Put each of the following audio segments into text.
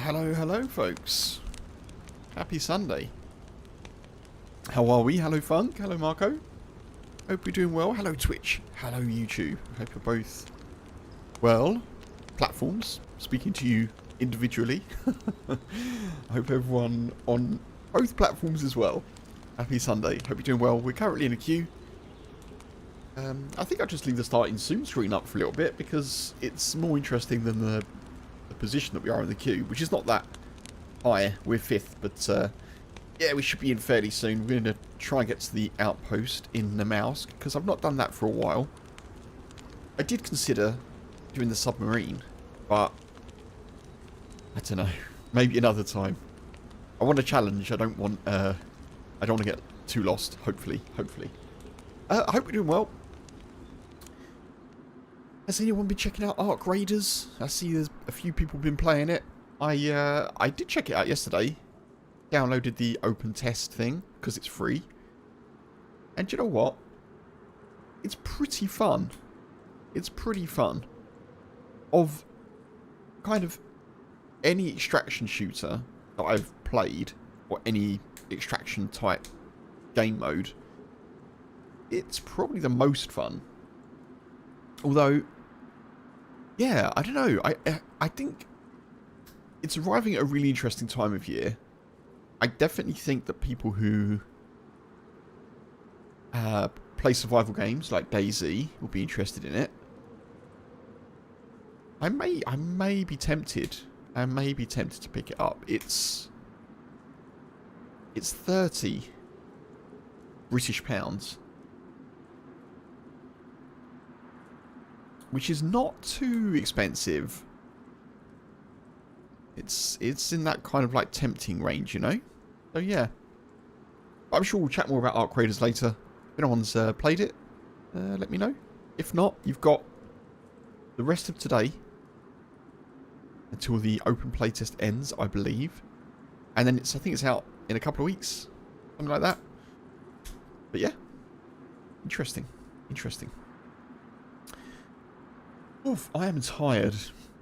Hello, hello, folks. Happy Sunday. How are we? Hello, Funk. Hello, Marco. Hope you're doing well. Hello, Twitch. Hello, YouTube. Hope you're both well. Platforms. Speaking to you individually. I hope everyone on both platforms as well. Happy Sunday. Hope you're doing well. We're currently in a queue. I think I'll just leave the starting soon screen up for a little bit because it's more interesting than the position that we are in the queue, which is not that high. We're 5th, but yeah, we should be in fairly soon. We're going to try and get to the outpost in Namalsk because I've not done that for a while. I did consider doing the submarine, but I don't know. Maybe another time. I want a challenge. I don't want to get too lost. Hopefully. I hope we're doing well. Has anyone been checking out Ark Raiders? I see there's a few people been playing it. I did check it out yesterday. Downloaded the open test thing because it's free. And you know what? It's pretty fun. It's pretty fun. Of kind of any extraction shooter that I've played, or any extraction type game mode, it's probably the most fun. Although, yeah, I don't know. I think it's arriving at a really interesting time of year. I definitely think that people who play survival games like dayz will be interested in it. I may be tempted. I may be tempted to pick it up. It's 30 British pounds. Which is not too expensive. It's in that kind of like tempting range, you know? So yeah. I'm sure we'll chat more about Ark Raiders later. If anyone's played it, let me know. If not, you've got the rest of today until the open playtest ends, I believe. And then I think it's out in a couple of weeks. Something like that. But yeah. Interesting. Oof, I am tired.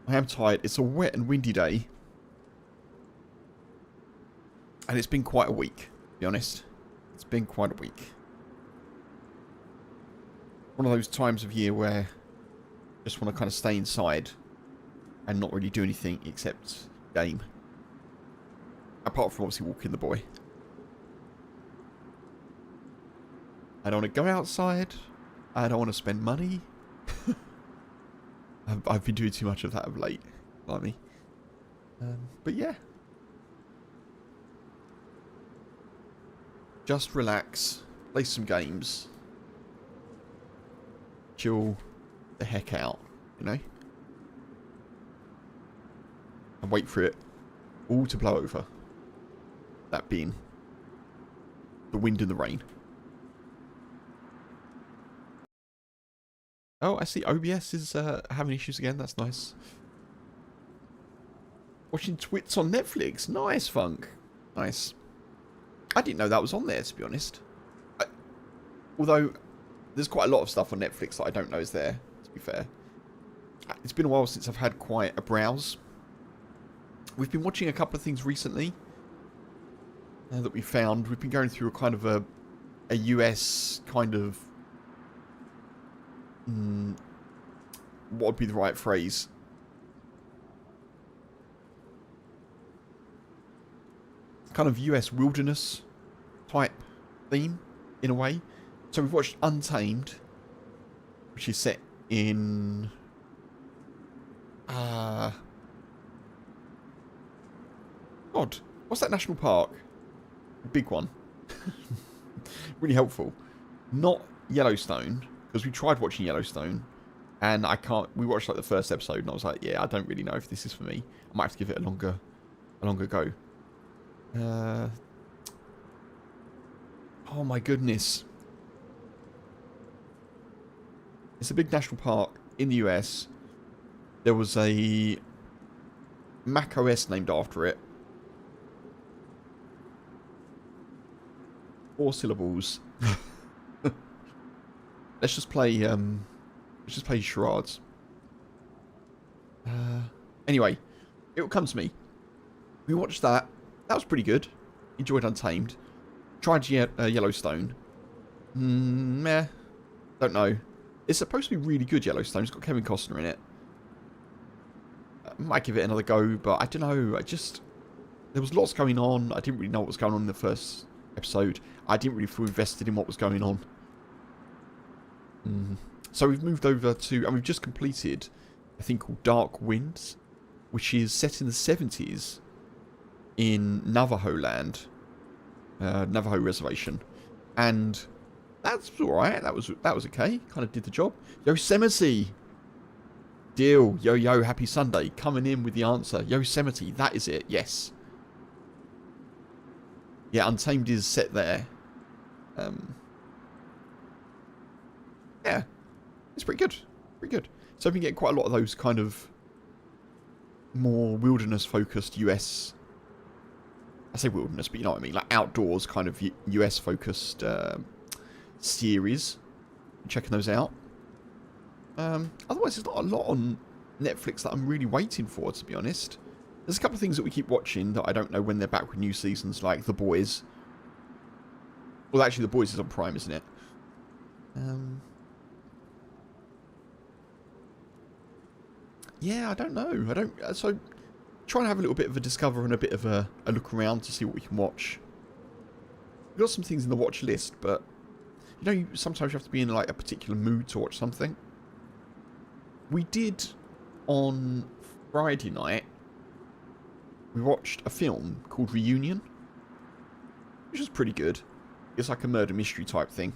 It's a wet and windy day. And it's been quite a week, to be honest. It's been quite a week. One of those times of year where I just want to kind of stay inside and not really do anything except game. Apart from obviously walking the boy. I don't want to go outside. I don't want to spend money. I've been doing too much of that of late, blimey. But yeah. Just relax, play some games, chill the heck out, you know? And wait for it all to blow over. That being the wind and the rain. Oh, I see OBS is having issues again. That's nice. Watching Twits on Netflix. Nice, Funk. Nice. I didn't know that was on there, to be honest. Although, there's quite a lot of stuff on Netflix that I don't know is there, to be fair. It's been a while since I've had quite a browse. We've been watching a couple of things recently that we found. We've been going through a kind of a US kind of... what would be the right phrase? Kind of US wilderness type theme, in a way. So we've watched Untamed, which is set in... God, what's that national park? The big one. Really helpful. Not Yellowstone, because we tried watching Yellowstone, and I can't... We watched like the first episode, and I was like, yeah, I don't really know if this is for me. I might have to give it a longer go. Oh my goodness. It's a big national park in the US. There was a Mac OS named after it. 4 syllables. Let's just play charades. Anyway, it will come to me. We watched that. That was pretty good. Enjoyed Untamed. Tried Yellowstone. Meh. Don't know. It's supposed to be really good, Yellowstone. It's got Kevin Costner in it. I might give it another go, but I don't know. There was lots going on. I didn't really know what was going on in the first episode. I didn't really feel invested in what was going on. So we've moved over to, and we've just completed a thing called Dark Winds, which is set in the 70s in Navajo land, Navajo reservation, and that's all right. That was okay. Kind of did the job. Yosemite. Deal. Yo, happy Sunday. Coming in with the answer. Yosemite. That is it. Yes. Yeah, Untamed is set there. Yeah. It's pretty good. Pretty good. So we can get quite a lot of those kind of more wilderness-focused US... I say wilderness, but you know what I mean. Like outdoors kind of US-focused series. Checking those out. Otherwise, there's not a lot on Netflix that I'm really waiting for, to be honest. There's a couple of things that we keep watching that I don't know when they're back with new seasons, like The Boys. Well, actually, The Boys is on Prime, isn't it? Yeah, I don't know. So, try and have a little bit of a discover and a bit of a look around to see what we can watch. We've got some things in the watch list, but you know, sometimes you have to be in like a particular mood to watch something. We did on Friday night. We watched a film called Reunion, which was pretty good. It's like a murder mystery type thing.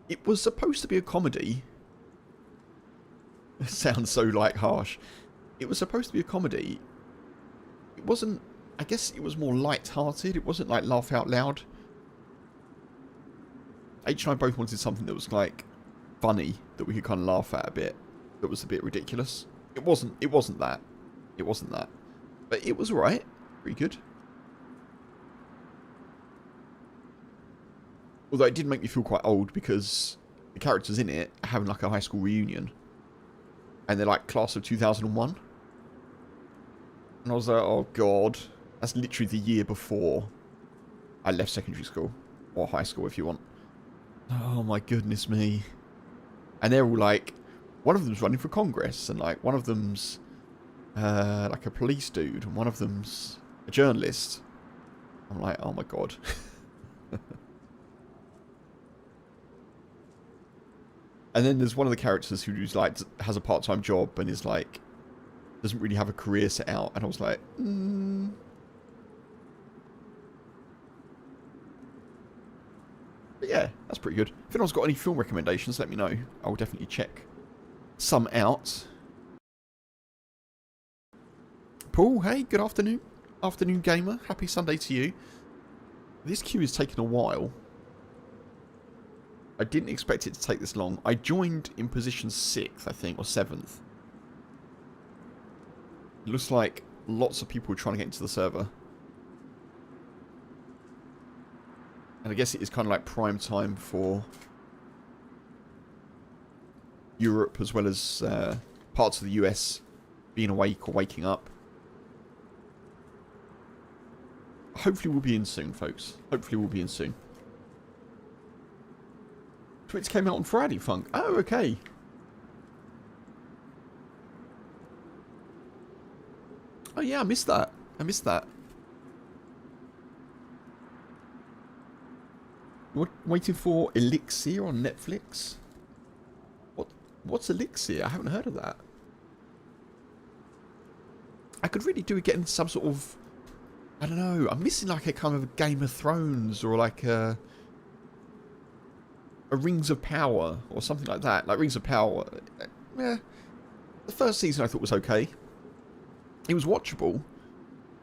It was supposed to be a comedy. It sounds so like harsh. It was supposed to be a comedy. It wasn't. I guess it was more light-hearted. It wasn't like laugh out loud. H and I both wanted something that was like funny, that we could kind of laugh at a bit, that was a bit ridiculous. It wasn't that. It wasn't that. But it was alright. Pretty good. Although it did make me feel quite old because the characters in it are having like a high school reunion. And they're like class of 2001. And I was like, oh god. That's literally the year before I left secondary school. Or high school if you want. Oh my goodness me. And they're all like, one of them's running for Congress, and like one of them's like a police dude, and one of them's a journalist. I'm like, oh my god. And then there's one of the characters who's like has a part-time job and is like doesn't really have a career set out, and I was like, But yeah, that's pretty good. If anyone's got any film recommendations, let me know. I'll definitely check some out. Paul, hey, good afternoon. Afternoon gamer. Happy Sunday to you. This queue is taking a while. I didn't expect it to take this long. I joined in position 6th, I think, or 7th. It looks like lots of people are trying to get into the server. And I guess it is kind of like prime time for Europe as well as parts of the US being awake or waking up. Hopefully we'll be in soon, folks. Hopefully we'll be in soon. Twitch came out on Friday, Funk. Oh, okay. Oh yeah, I missed that. I missed that. What, waiting for Elixir on Netflix? What's Elixir? I haven't heard of that. I could really do with getting some sort of, I don't know, I'm missing like a kind of Game of Thrones or like a Rings of Power or something like that. Like Rings of Power. Yeah. The first season I thought was okay. It was watchable.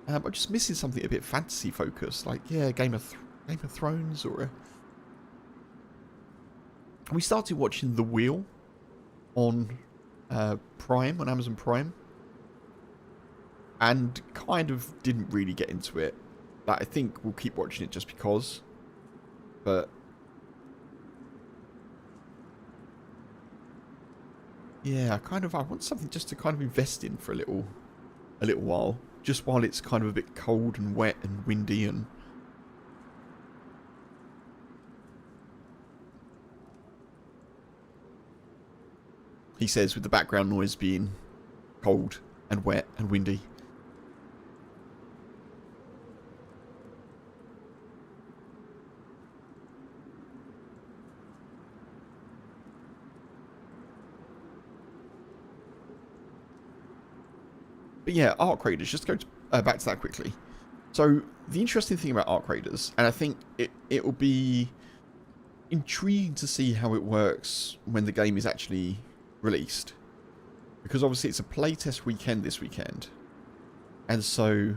I'm just missing something a bit fantasy focused. Like, yeah, Game of Thrones or We started watching The Wheel on Prime, on Amazon Prime. And kind of didn't really get into it. Like, I think we'll keep watching it just because. But yeah, I want something just to kind of invest in for a little while. just while it's kind of a bit cold and wet and windy and... He says with the background noise being cold and wet and windy. But yeah, Arc Raiders, just to go back to that quickly. So, the interesting thing about Arc Raiders, and I think it will be intriguing to see how it works when the game is actually released. Because obviously it's a playtest weekend this weekend. And so,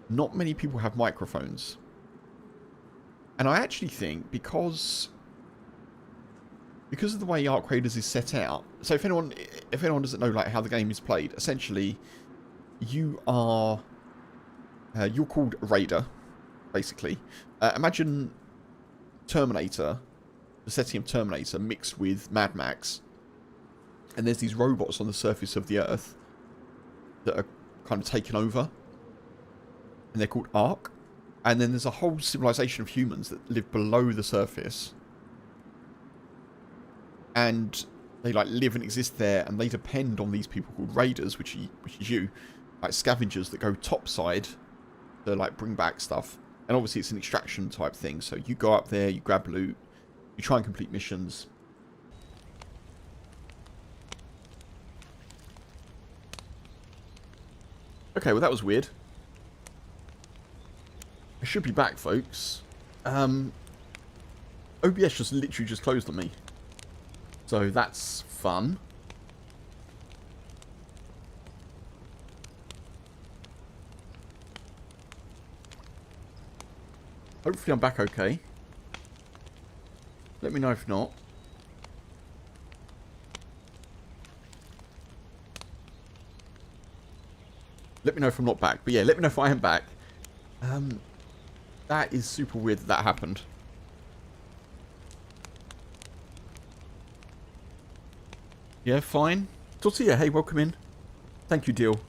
not many people have microphones. And I actually think because of the way Arc Raiders is set out, so if anyone doesn't know like how the game is played, essentially you are you're called a raider, basically. Imagine Terminator, the setting of Terminator mixed with Mad Max, and there's these robots on the surface of the Earth that are kind of taken over, and they're called Ark. And then there's a whole civilization of humans that live below the surface, and they like live and exist there, and they depend on these people called raiders, which is you, like scavengers that go topside to like bring back stuff. And obviously it's an extraction type thing, so you go up there, you grab loot, you try and complete missions. Okay, well that was weird. I should be back, folks. OBS just literally just closed on me, so that's fun. Hopefully I'm back okay. Let me know if not. Let me know if I'm not back. But yeah, let me know if I am back. That is super weird that happened. Yeah, fine. Tortilla, hey, welcome in. Thank you, Deal.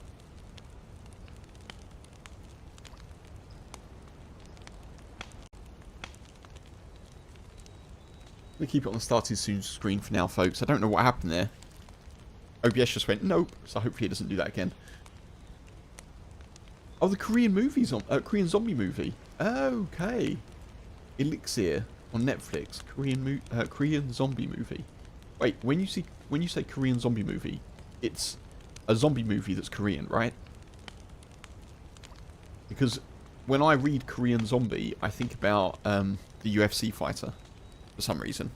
We keep it on the starting soon screen for now, folks. I don't know what happened there. OBS just went nope, so hopefully it doesn't do that again. Oh, the Korean movies on Korean zombie movie. Okay, Elixir on Netflix. Korean zombie movie. Wait, when you say Korean zombie movie, it's a zombie movie that's Korean, right? Because when I read Korean zombie, I think about the UFC fighter for some reason.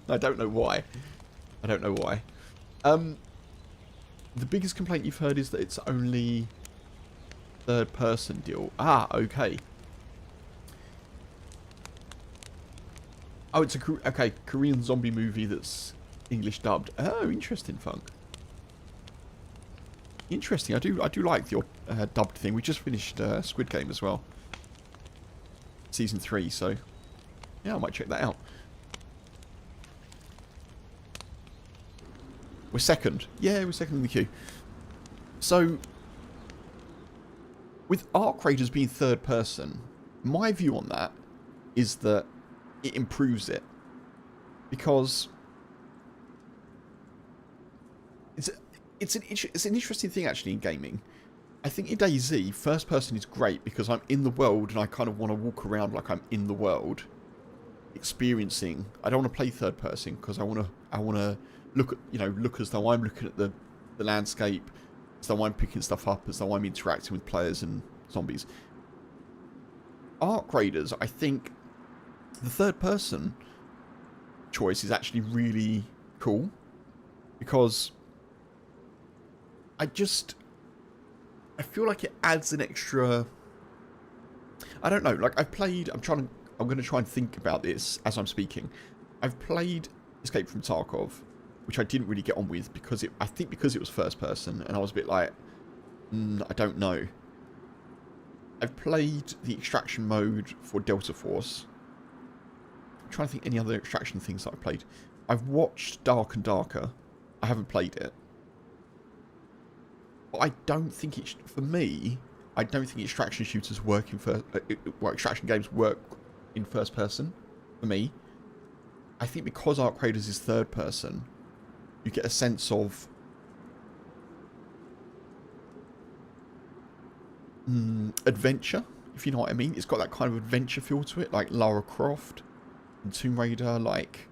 I don't know why. I don't know why. The biggest complaint you've heard is that it's only third person deal. Ah, okay. Oh, it's a Korean zombie movie that's English dubbed. Oh, interesting, Funk. Interesting. I do like your dubbed thing. We just finished Squid Game as well, season 3. So yeah, I might check that out. We're second. Yeah, we're second in the queue. So with Arc Raiders being third person, my view on that is that it improves it, because it's an interesting thing actually in gaming. I think in dayz, first person is great because I'm in the world and I kind of want to walk around like I'm in the world, experiencing. I don't want to play third person because I want to look at, look as though I'm looking at the landscape, as though I'm picking stuff up, as though I'm interacting with players and zombies. Arc Raiders, I think the third person choice is actually really cool, because I feel like it adds an extra, I don't know, like I'm going to try and think about this as I'm speaking. I've played Escape from Tarkov, which I didn't really get on with because I think because it was first person, and I was a bit like, I don't know. I've played the extraction mode for Delta Force. I'm trying to think any other extraction things that I've played. I've watched Dark and Darker. I haven't played it. But I don't think it's, for me, I don't think extraction shooters work in extraction games work in first person, for me. I think because Ark Raiders is third person, you get a sense of adventure, if you know what I mean. It's got that kind of adventure feel to it, like Lara Croft and Tomb Raider, like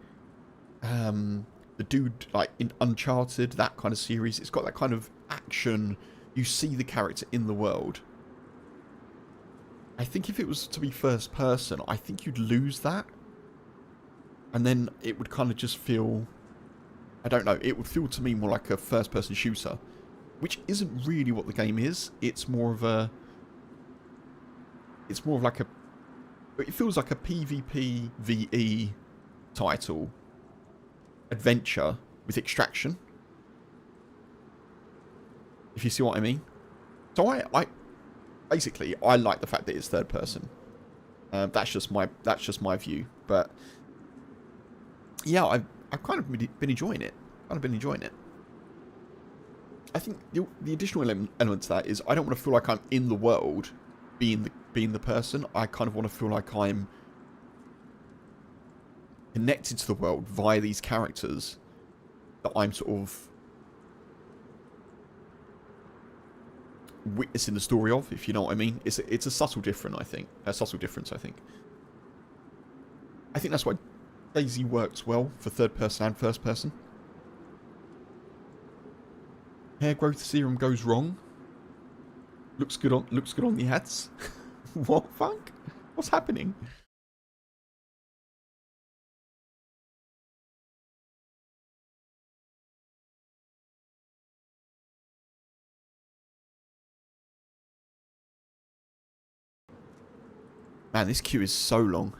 the dude like in Uncharted, that kind of series. It's got that kind of action. You see the character in the world. I think if it was to be first person, I think you'd lose that. And then it would kind of just feel, I don't know, it would feel to me more like a first person shooter, which isn't really what the game is. It's more of like a, it feels like a PvP VE title adventure with extraction, if you see what I mean. So I basically, I like the fact that it's third person. That's just my view. But yeah, I've kind of been enjoying it. I think the additional element to that is I don't want to feel like I'm in the world, being the person. I kind of want to feel like I'm connected to the world via these characters that I'm sort of witnessing the story of, if you know what I mean. It's a subtle difference, I think. I think that's why dayz works well for third person and first person. Hair growth serum goes wrong. Looks good on the ads. What fuck? What's happening? Man, this queue is so long.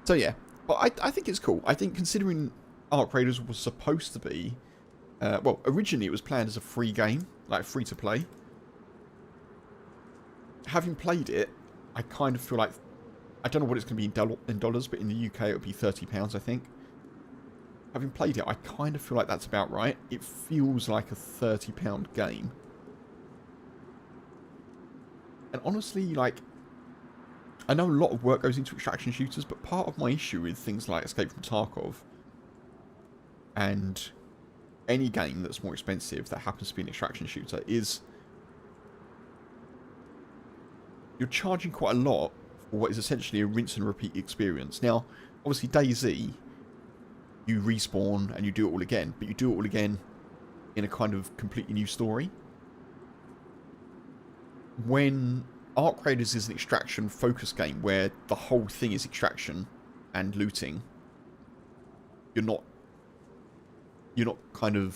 So yeah, but I think it's cool. I think considering Ark Raiders was supposed to be, well, originally it was planned as a free game, like free to play. Having played it, I kind of feel like, I don't know what it's going to be in dollars, but in the UK it would be £30, I think. Having played it, I kind of feel like that's about right. It feels like a £30 game. And honestly, like, I know a lot of work goes into extraction shooters, but part of my issue with things like Escape from Tarkov and any game that's more expensive that happens to be an extraction shooter is you're charging quite a lot for what is essentially a rinse and repeat experience. Now, obviously dayz, you respawn and you do it all again, but you do it all again in a kind of completely new story. When Ark Raiders is an extraction focus game where the whole thing is extraction and looting, you're not going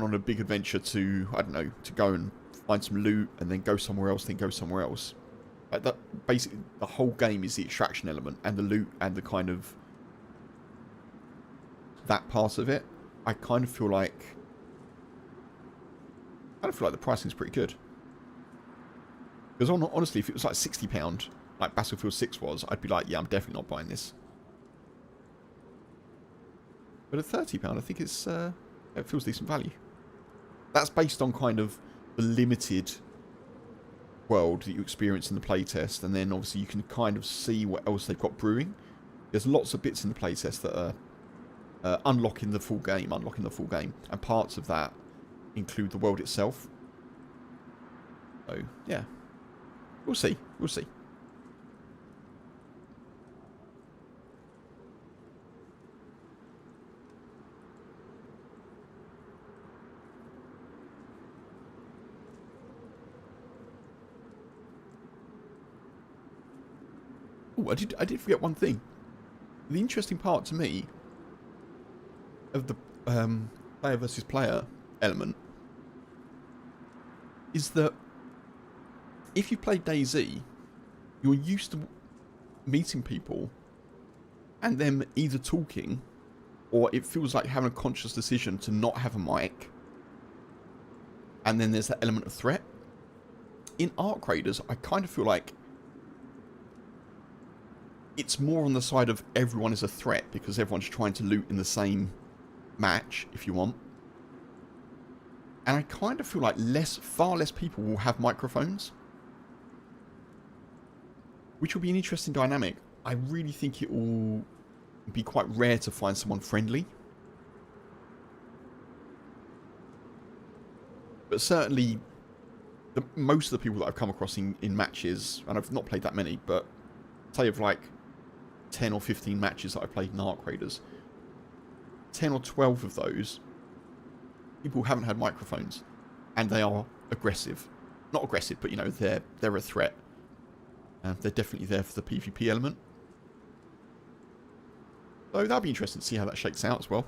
on a big adventure to, I don't know, to go and find some loot and then go somewhere else, then go somewhere else. Like that, basically the whole game is the extraction element and the loot and the kind of that part of it. I kind of feel like the pricing is pretty good. Because honestly, if it was like £60, like Battlefield 6 was, I'd be like, yeah, I'm definitely not buying this. But at £30, I think it feels decent value. That's based on kind of the limited world that you experience in the playtest, and then obviously you can kind of see what else they've got brewing. There's lots of bits in the playtest that are unlocking the full game, and parts of that include the world itself. So yeah. We'll see. Oh, I did forget one thing. The interesting part to me of the player versus player element is that if you play dayz, you're used to meeting people and them either talking, or it feels like having a conscious decision to not have a mic, and then there's that element of threat. in Arc Raiders, I kind of feel like it's more on the side of everyone is a threat because everyone's trying to loot in the same match, if you want. And I kind of feel like far less people will have microphones, which will be an interesting dynamic. I really think it will be quite rare to find someone friendly. But certainly, most of the people that I've come across in matches, and I've not played that many, but say of like 10 or 15 matches that I've played in Arc Raiders, 10 or 12 of those, people haven't had microphones, and they are aggressive. Not aggressive, but, you know, they're a threat. They're definitely there for the PvP element. So that'll be interesting to see how that shakes out as well.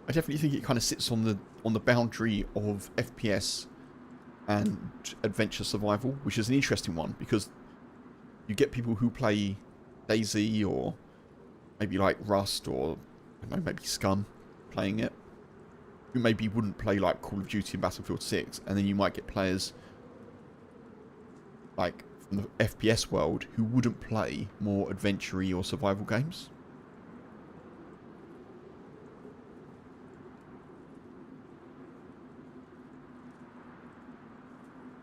I definitely think it kind of sits on the boundary of FPS and adventure survival, which is an interesting one because you get people who play dayz or maybe like Rust or I don't know, maybe Scum playing it, who maybe wouldn't play like Call of Duty and Battlefield 6, and then you might get players like from the FPS world who wouldn't play more adventure-y or survival games.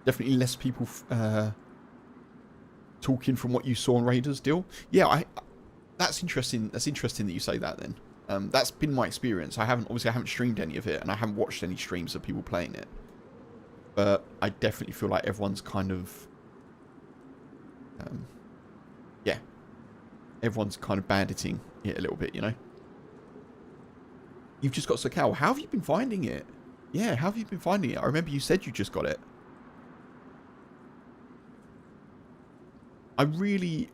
Definitely less people talking from what you saw on Raiders deal. Yeah, that's interesting. That's interesting that you say that then. That's been my experience. I haven't streamed any of it, and I haven't watched any streams of people playing it. But I definitely feel like everyone's kind of, yeah, everyone's kind of banditing it a little bit, you know. You've just got Sakal. How have you been finding it? Yeah, how have you been finding it? I remember you said you just got it. I really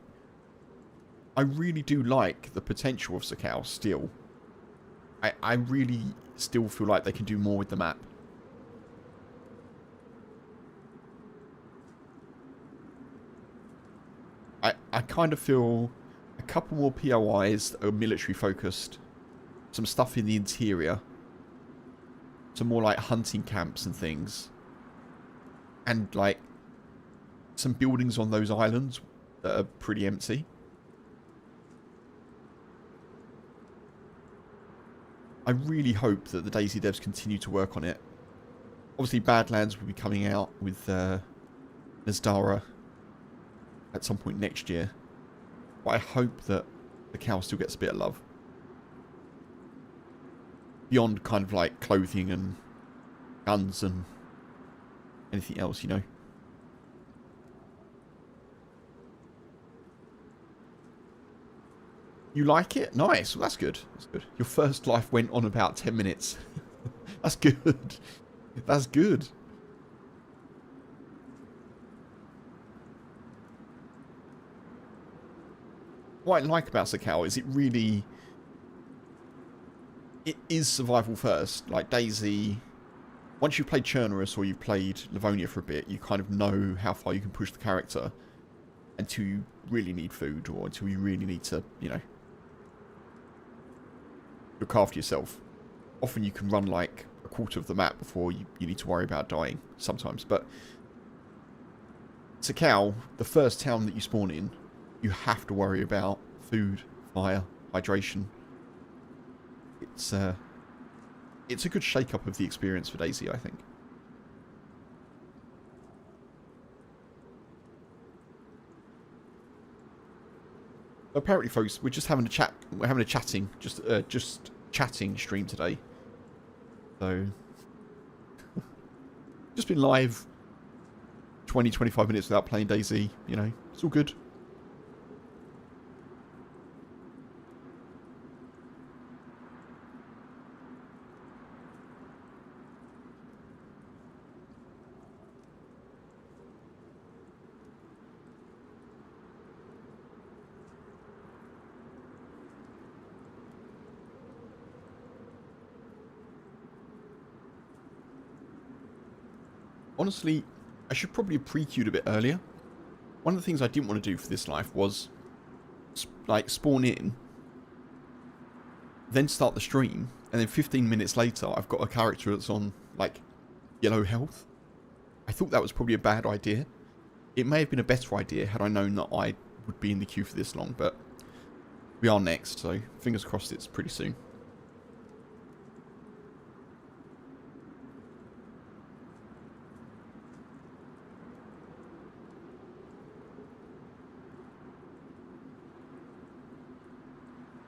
do like the potential of Sakal still. I really still feel like they can do more with the map. I kind of feel a couple more POIs that are military focused, some stuff in the interior, some more like hunting camps and things, and like some buildings on those islands that are pretty empty. I really hope that the dayz devs continue to work on it. Obviously, Badlands will be coming out with Nasdara at some point next year. But I hope that the cow still gets a bit of love. Beyond kind of like clothing and guns and anything else, you know. You like it? Nice. Well, that's good. That's good. Your first life went on about 10 minutes. That's good. That's good. What I like about Sakal is it is survival first. Like dayz, once you've played Chernerus or you've played Livonia for a bit, you kind of know how far you can push the character until you really need food or until you really need to, you know, look after yourself. Often you can run like a quarter of the map before you need to worry about dying sometimes. But Sakal, the first town that you spawn in, you have to worry about food, fire, hydration. It's a good shake-up of the experience for dayz, I think. Apparently, folks, we're just having a chat. We're having a chatting, just chatting stream today. So, just been live 20-25 minutes without playing dayz. You know, it's all good. Honestly, I should probably have pre-queued a bit earlier. one of the things I didn't want to do for this life was, like, spawn in, then start the stream, and then 15 minutes later, I've got a character that's on, like, yellow health. I thought that was probably a bad idea. It may have been a better idea had I known that I would be in the queue for this long, but we are next, so fingers crossed it's pretty soon.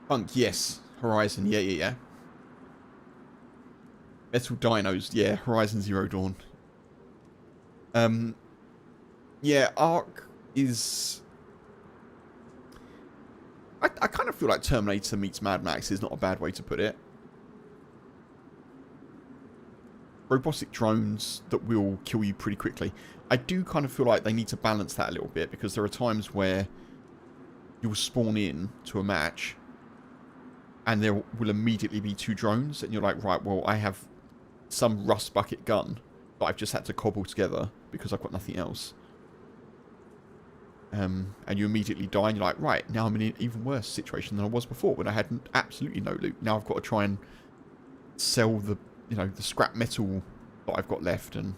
Punk, yes. Horizon, yeah. Metal Dinos, yeah. Horizon Zero Dawn. Yeah, Ark is... I kind of feel like Terminator meets Mad Max is not a bad way to put it. Robotic drones that will kill you pretty quickly. I do kind of feel like they need to balance that a little bit, because there are times where you'll spawn in to a match and there will immediately be 2 drones, and you're like, right, well, I have some rust bucket gun that I've just had to cobble together because I've got nothing else. And you immediately die, and you're like, right, now I'm in an even worse situation than I was before when I had absolutely no loot. Now I've got to try and sell the, you know, the scrap metal that I've got left, and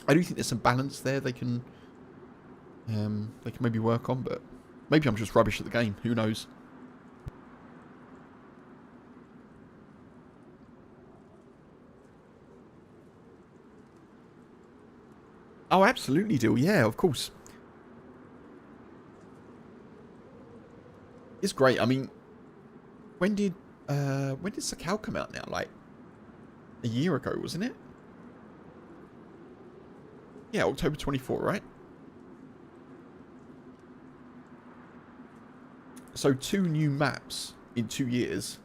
I do think there's some balance there they can maybe work on, but maybe I'm just rubbish at the game. Who knows? Oh, absolutely, Dill. Yeah, of course. It's great. I mean, when did Sakal come out now? Like a year ago, wasn't it? Yeah, October 24, right? So 2 new maps in 2 years.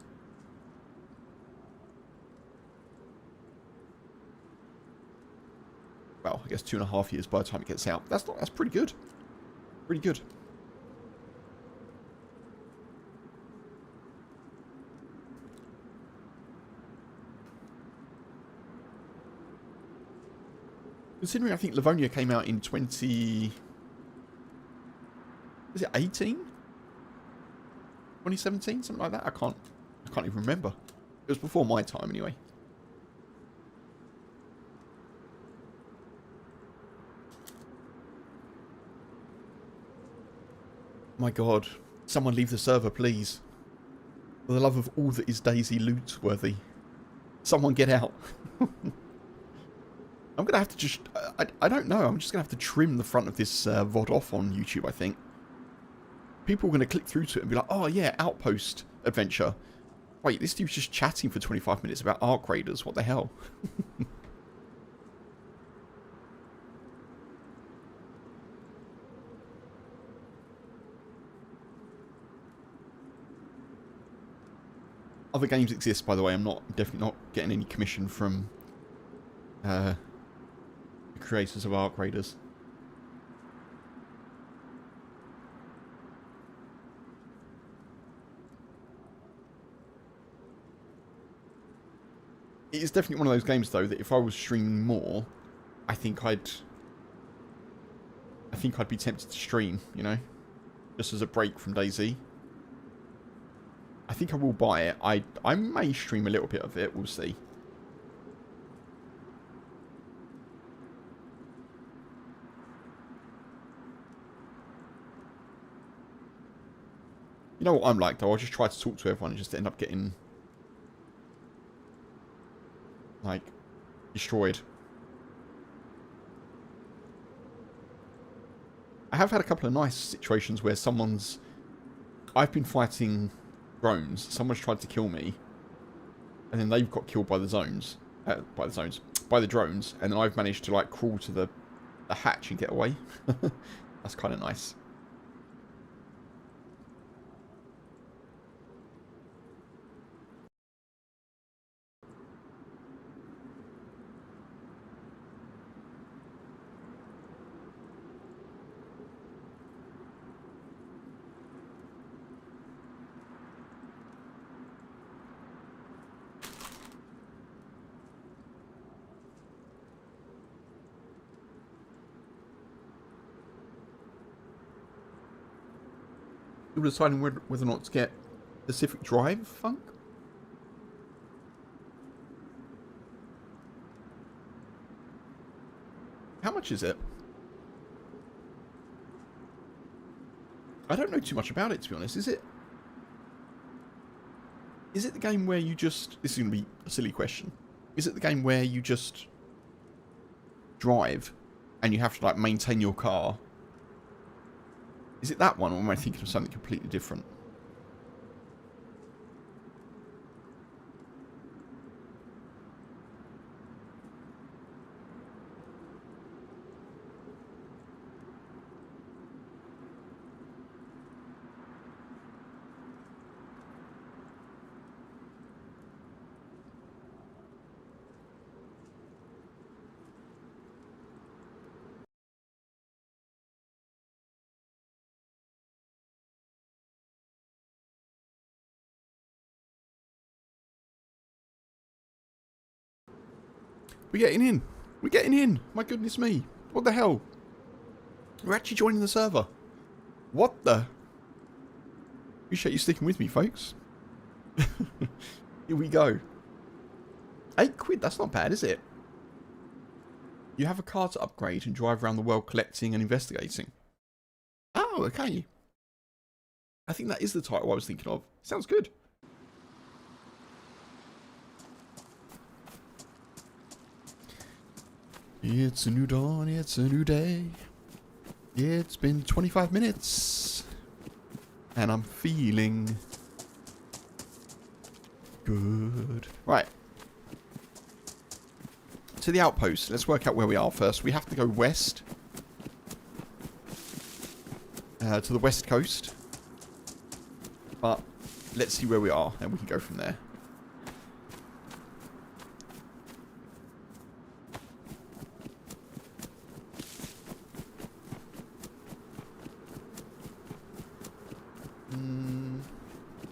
Well, I guess 2.5 years by the time it gets out. That's pretty good. Pretty good. Considering I think Livonia came out in 20... Was it 18? 2017? Something like that? I can't even remember. It was before my time anyway. My god. Someone leave the server, please. For the love of all that is Daisy loot worthy. Someone get out. I'm going to have to just... I don't know. I'm just going to have to trim the front of this VOD off on YouTube, I think. People are going to click through to it and be like, oh yeah, Outpost adventure. Wait, this dude's just chatting for 25 minutes about Ark Raiders. What the hell? Other games exist, by the way. I'm definitely not getting any commission from the creators of Ark Raiders. It is definitely one of those games, though, that if I was streaming more, I think I'd be tempted to stream, you know, just as a break from DayZ. I think I will buy it. I may stream a little bit of it. We'll see. You know what I'm like, though? I'll just try to talk to everyone and just end up getting, like, destroyed. I have had a couple of nice situations where I've been fighting drones, someone's tried to kill me, and then they've got killed by the drones, and then I've managed to, like, crawl to the hatch and get away. That's kind of nice. Still deciding whether or not to get Pacific Drive, Funk? How much is it? I don't know too much about it, to be honest. Is it the game where you just... This is going to be a silly question. Is it the game where you just drive and you have to, like, maintain your car? Is it that one, or am I thinking of something completely different? We're getting in. We're getting in. My goodness me. What the hell? We're actually joining the server. What the? Appreciate you sticking with me, folks. Here we go. £8. That's not bad, is it? You have a car to upgrade and drive around the world collecting and investigating. Oh, okay. I think that is the title I was thinking of. Sounds good. It's a new dawn, it's a new day. It's been 25 minutes. And I'm feeling good. Right. To the outpost. Let's work out where we are first. We have to go west. To the west coast. But let's see where we are and we can go from there.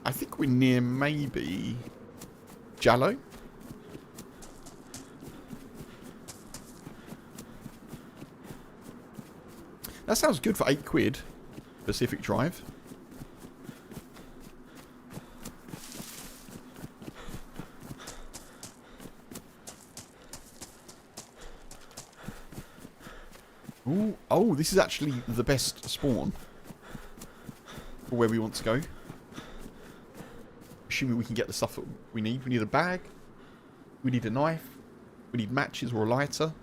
I think we're near maybe Jallo. That sounds good for £8. Pacific Drive. Ooh, oh, this is actually the best spawn for where we want to go. Assuming we can get the stuff that we need. We need a bag. We need a knife. We need matches or a lighter.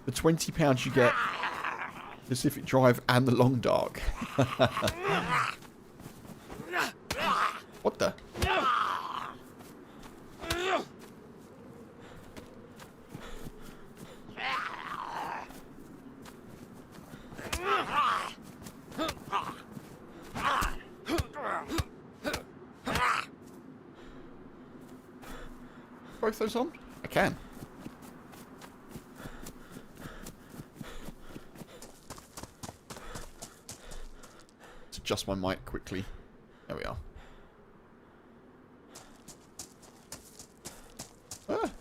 For £20 you get Pacific Drive and the Long Dark. What the? Both those on? I can. Let's adjust my mic quickly. There we are. Ah.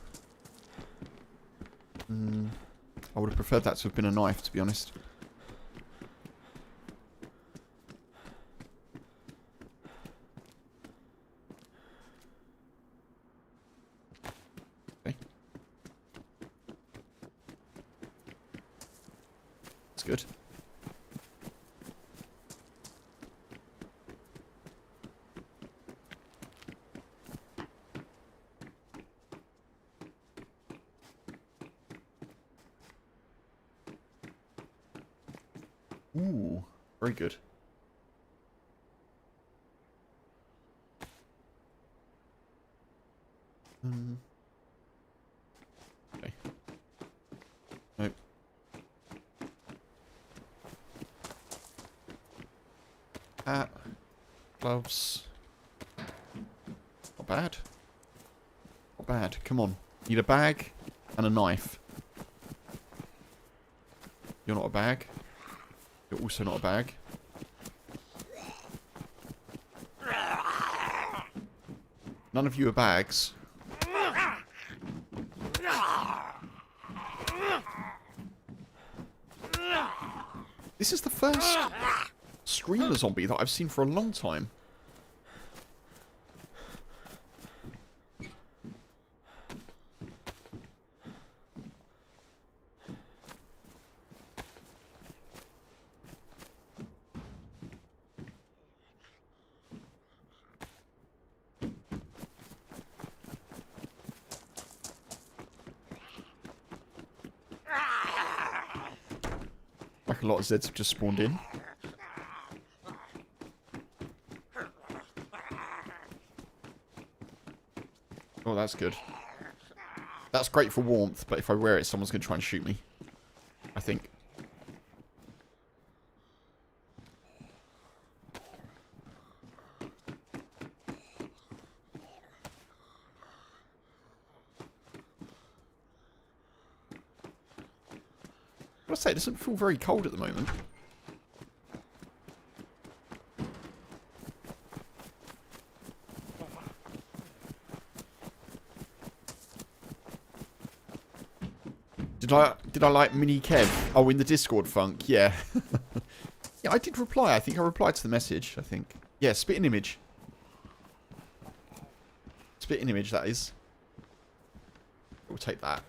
I would have preferred that to have been a knife, to be honest. Good. Ooh, very good. Okay. Nope. Hat, gloves. Not bad. Not bad. Come on. Need a bag and a knife. You're not a bag. You're also not a bag. None of you are bags. This is the first screamer zombie that I've seen for a long time. Like a lot of Zeds have just spawned in. Oh, that's good. That's great for warmth, but if I wear it, someone's going to try and shoot me. I think. I gotta say, it doesn't feel very cold at the moment. Did I like Mini Kev? Oh, in the Discord, Funk. Yeah. Yeah, I did reply. I think I replied to the message. I think. Yeah, spit an image. Spit an image, that is. We'll take that.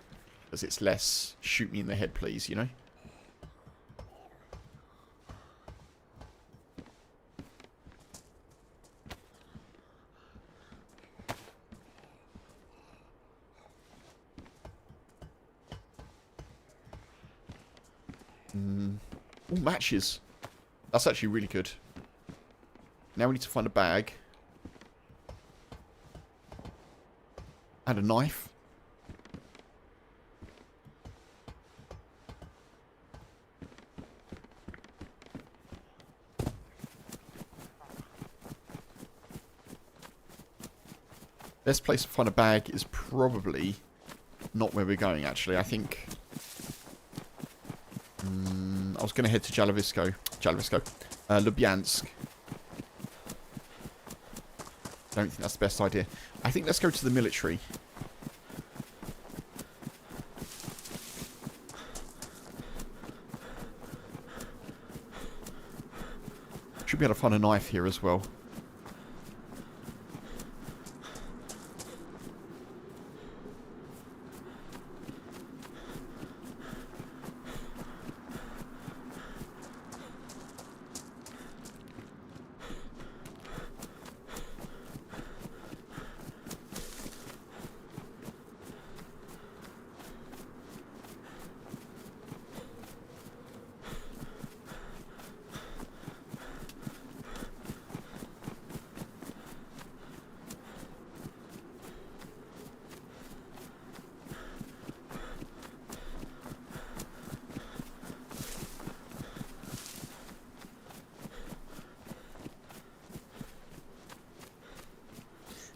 Because it's less shoot me in the head, please, you know? Oh, matches. That's actually really good. Now we need to find a bag. And a knife. Best place to find a bag is probably not where we're going, actually. I think... I was going to head to Jalovisko, Lubyansk. Don't think that's the best idea. I think let's go to the military. Should be able to find a knife here as well.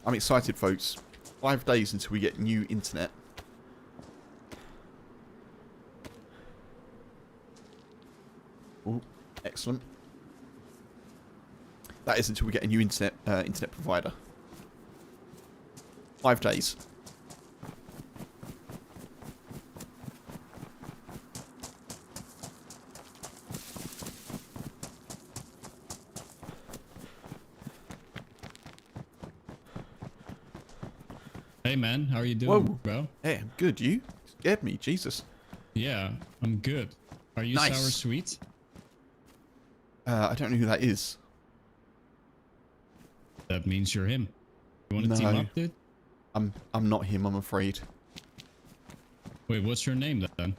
I'm excited, folks. 5 days until we get new internet. Oh, excellent. That is until we get a new internet provider. 5 days. Hey man, how are you doing, bro? Hey, I'm good. You scared me, Jesus. Yeah, I'm good. Are you Nice. sour sweet? I don't know who that is. That means you're him. You want to team up, dude? I'm not him, I'm afraid. Wait, what's your name then?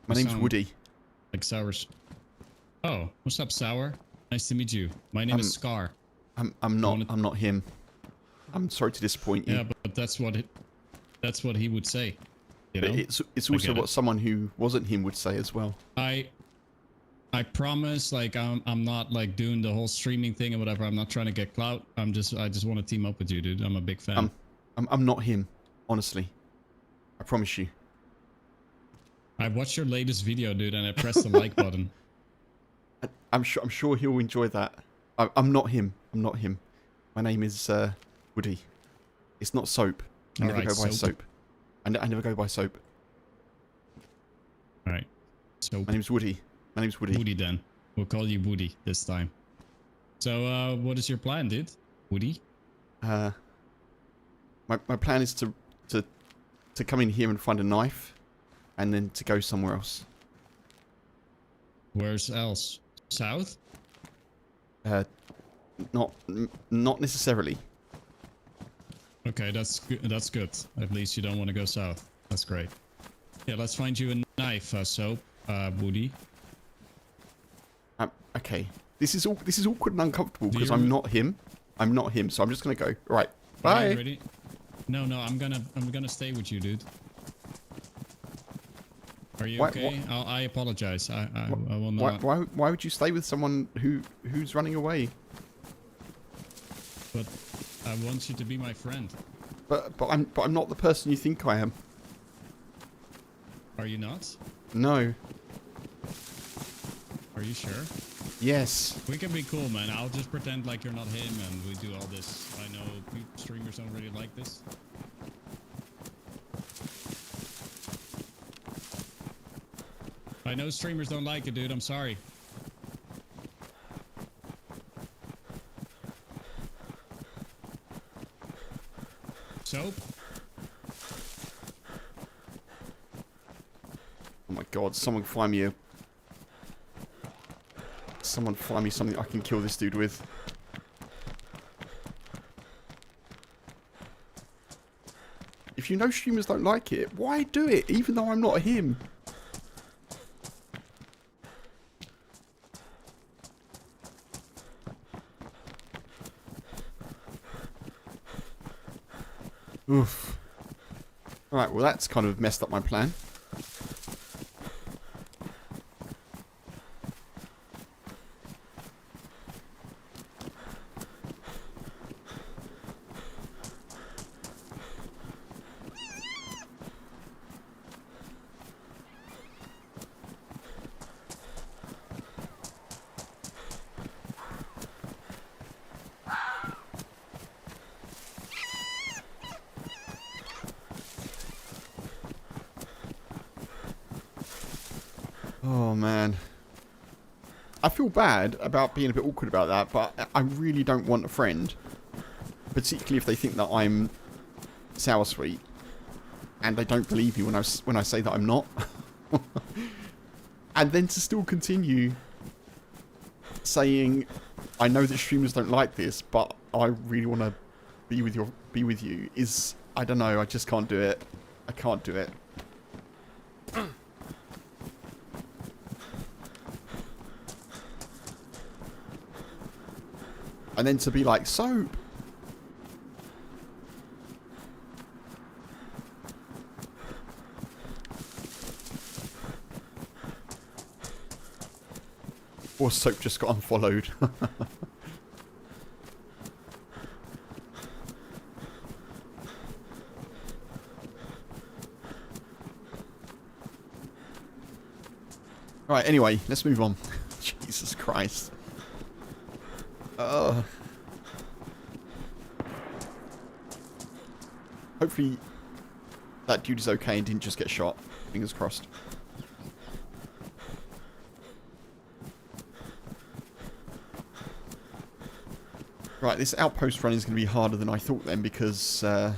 My name's Woody. Like sour. Oh, what's up, sour? Nice to meet you. My name is Scar. I'm not him. I'm sorry to disappoint you. Yeah, but that's what he would say. You know? It's also what someone who wasn't him would say as well. I promise, like I'm not like doing the whole streaming thing or whatever. I'm not trying to get clout. I just want to team up with you, dude. I'm a big fan. I'm not him, honestly. I promise you. I watched your latest video, dude, and I pressed the like button. I'm sure he'll enjoy that. I'm not him. I'm not him. My name is Woody. It's not soap. I never go by soap. I never go by soap. All right. So my name's Woody. My name's Woody. Woody then. We'll call you Woody this time. So, what is your plan, dude? Woody? My plan is to come in here and find a knife, and then to go somewhere else. Where's else? South? Not necessarily. Okay, that's good. At least you don't want to go south. That's great. Yeah, let's find you a knife, Soap, Woody. Okay. This is awkward and uncomfortable because you I'm not him. I'm not him, so I'm just gonna go. Right. Bye. Are you ready? No, I'm gonna stay with you, dude. Are you okay? I apologize. I will not. Why would you stay with someone who's running away? But I want you to be my friend. But I'm not the person you think I am. Are you not? No. Are you sure? Yes. We can be cool, man. I'll just pretend like you're not him and we do all this. I know streamers don't really like this. I know streamers don't like it, dude. I'm sorry. Soap? Oh my god, someone find me something I can kill this dude with. If you know streamers don't like it, why do it, even though I'm not him? Oof. Alright, well that's kind of messed up my plan. Oh man. I feel bad about being a bit awkward about that, but I really don't want a friend. Particularly if they think that I'm sour sweet. And they don't believe me when I say that I'm not. And then to still continue saying, I know that streamers don't like this, but I really want to be with you is, I don't know, I just can't do it. I can't do it. And then to be like, Soap. Or Soap just got unfollowed. Alright, anyway, let's move on. Jesus Christ. Hopefully that dude is okay and didn't just get shot. Fingers crossed. Right, this outpost run is going to be harder than I thought then because I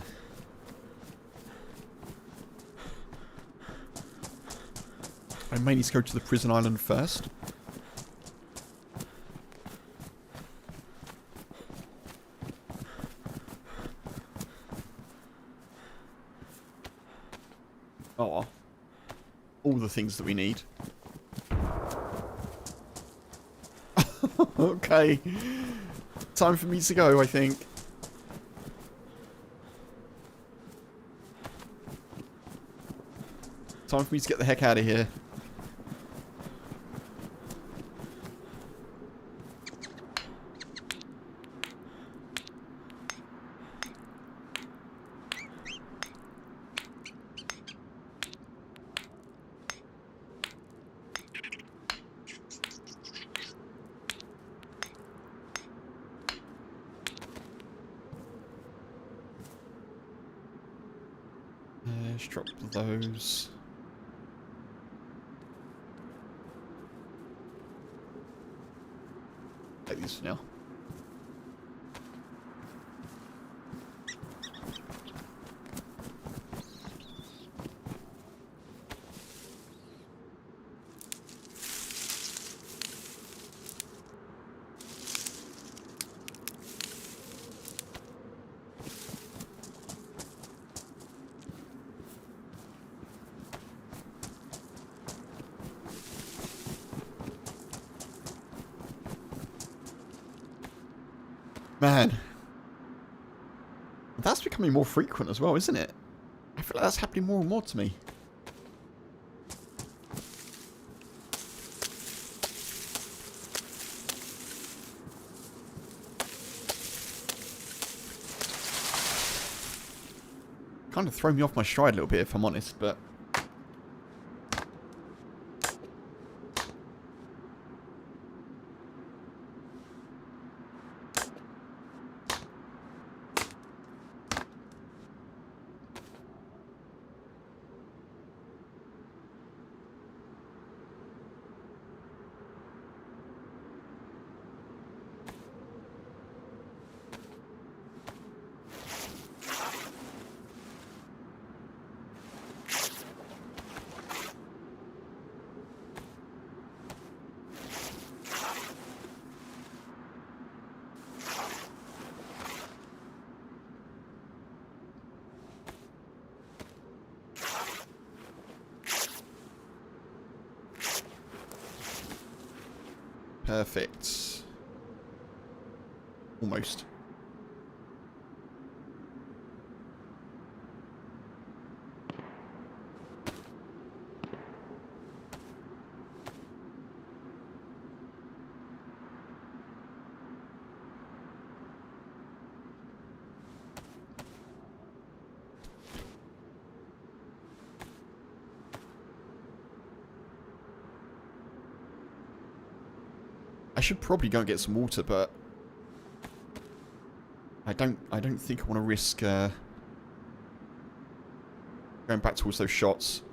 may need to go to the prison island first. Oh, all the things that we need. Okay. Time for me to go, I think. Time for me to get the heck out of here. Let's drop those. take these for now. Man, that's becoming more frequent as well, isn't it? I feel like that's happening more and more to me. Kind of thrown me off my stride a little bit, if I'm honest, but... Perfect. Almost. I should probably go and get some water, but I don't think I want to risk going back towards those shots.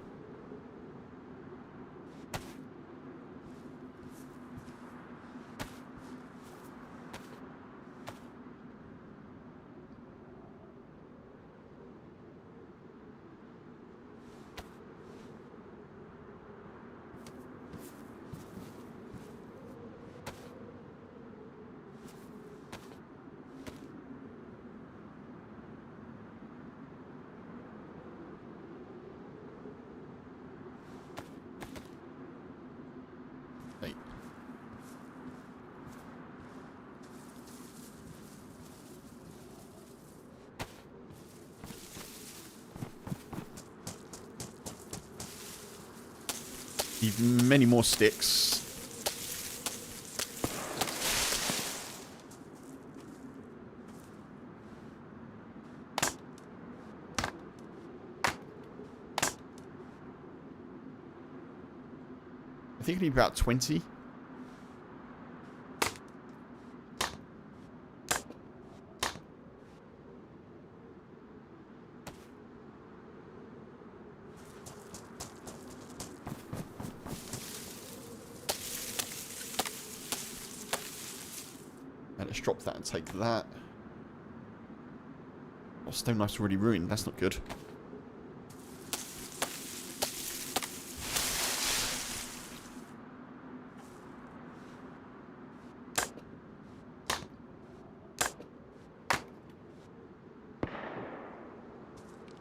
Need many more sticks. I think I need about 20. Let's drop that and take that. Oh, stone knife's already ruined. That's not good.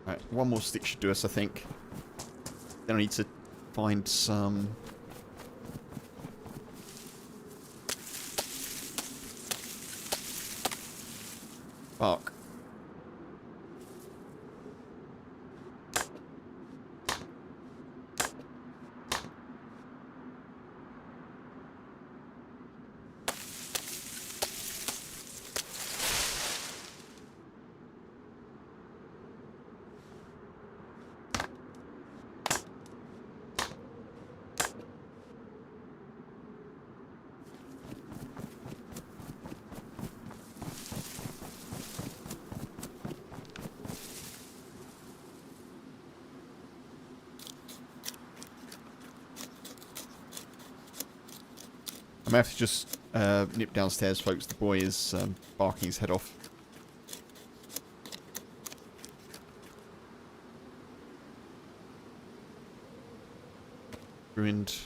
Right, one more stick should do us, I think. Then I need to find some... bark. I may have to just nip downstairs, folks. The boy is barking his head off. Ruined.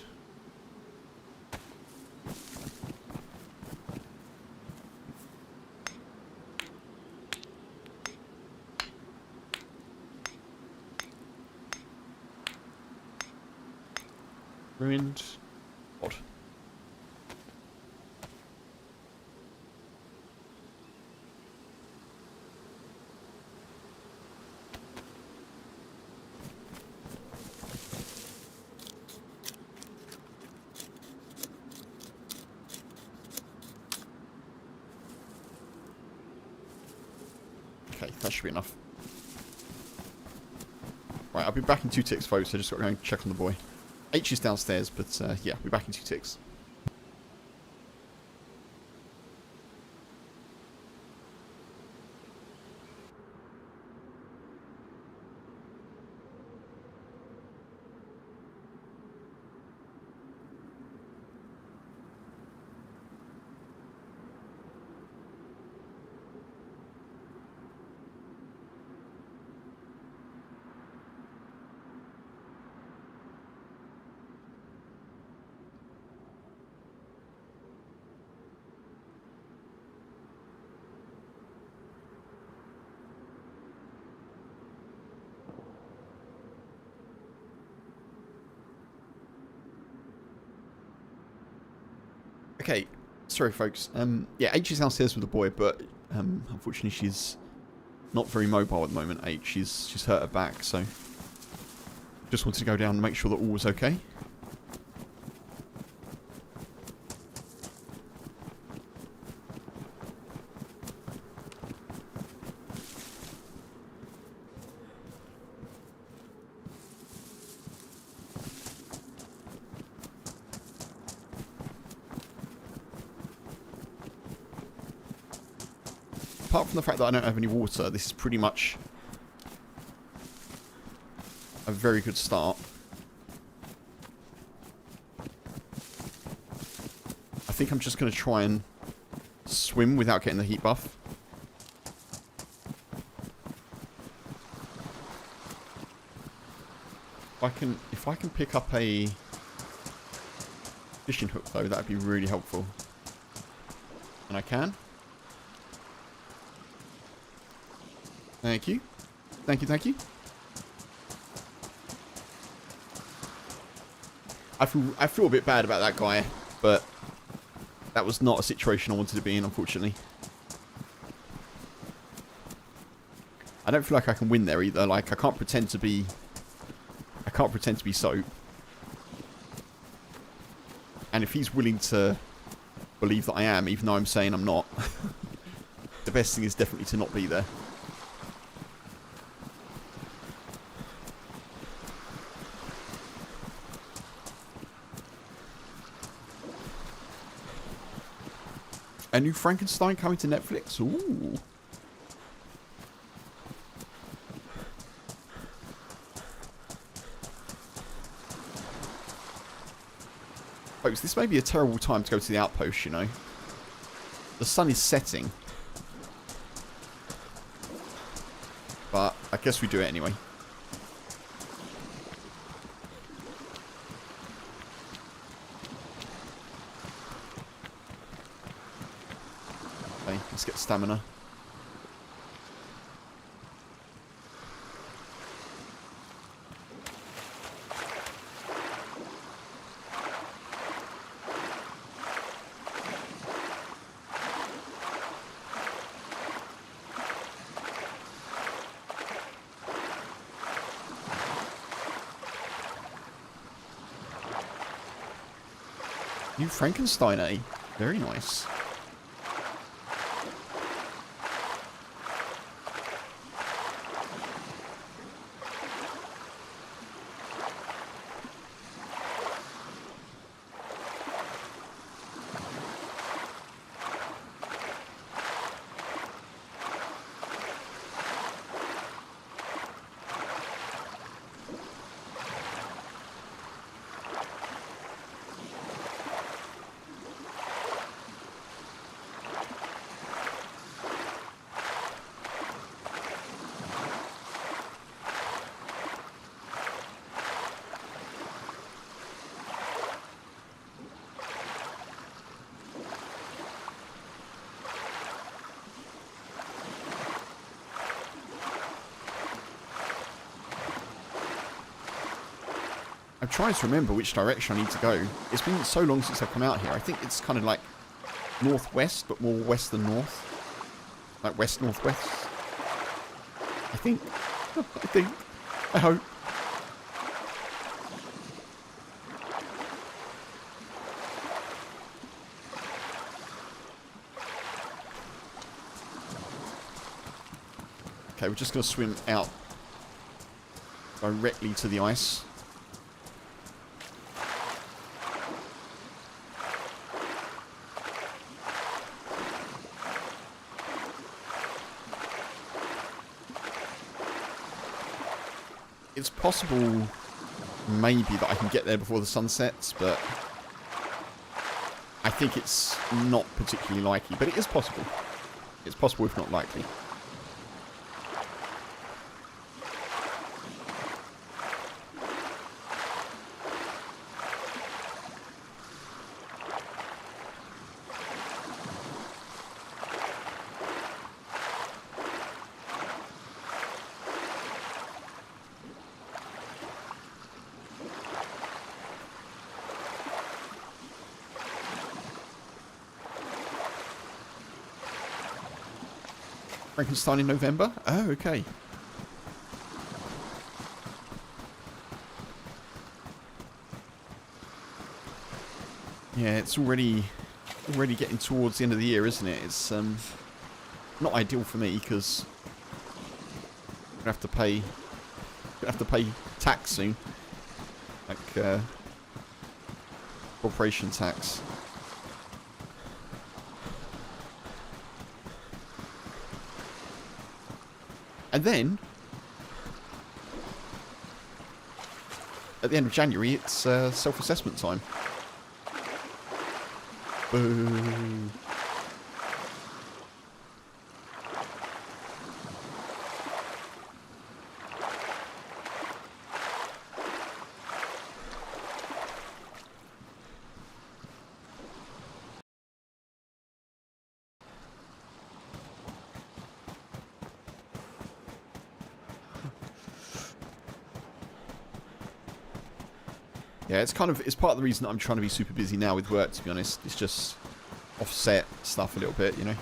Ruined. Odd. Okay, that should be enough. Right, I'll be back in 2 ticks, folks. I just got to go and check on the boy. H is downstairs, but yeah, we're back in 2 ticks. Okay, sorry folks. Yeah, H is downstairs with the boy, but unfortunately she's not very mobile at the moment. H, she's hurt her back, so just wanted to go down and make sure that all was okay. Apart from the fact that I don't have any water, this is pretty much a very good start. I think I'm just going to try and swim without getting the heat buff. If I can pick up a fishing hook though, that'd be really helpful. And I can. Thank you. Thank you, thank you. I feel a bit bad about that guy, but that was not a situation I wanted to be in, unfortunately. I don't feel like I can win there either. Like, I can't pretend to be Soap. And if he's willing to believe that I am, even though I'm saying I'm not, the best thing is definitely to not be there. A new Frankenstein coming to Netflix? Ooh. Folks, this may be a terrible time to go to the outpost, you know. The sun is setting. But I guess we do it anyway. Okay, let's get stamina. New Frankenstein, eh? Very nice. I'm trying to remember which direction I need to go. It's been so long since I've come out here. I think it's kind of like northwest, but more west than north. Like west-northwest. I think. I think. I hope. Okay, we're just going to swim out directly to the ice. It's possible, maybe, that I can get there before the sun sets, but I think it's not particularly likely. But it is possible. It's possible, if not likely. Frankenstein in November? Oh, okay. Yeah, it's already getting towards the end of the year, isn't it? It's not ideal for me because I'm gonna have to pay tax soon, like corporation tax. And then, at the end of January, it's self-assessment time. Boo. Yeah, it's part of the reason that I'm trying to be super busy now with work, to be honest. It's just offset stuff a little bit, you know.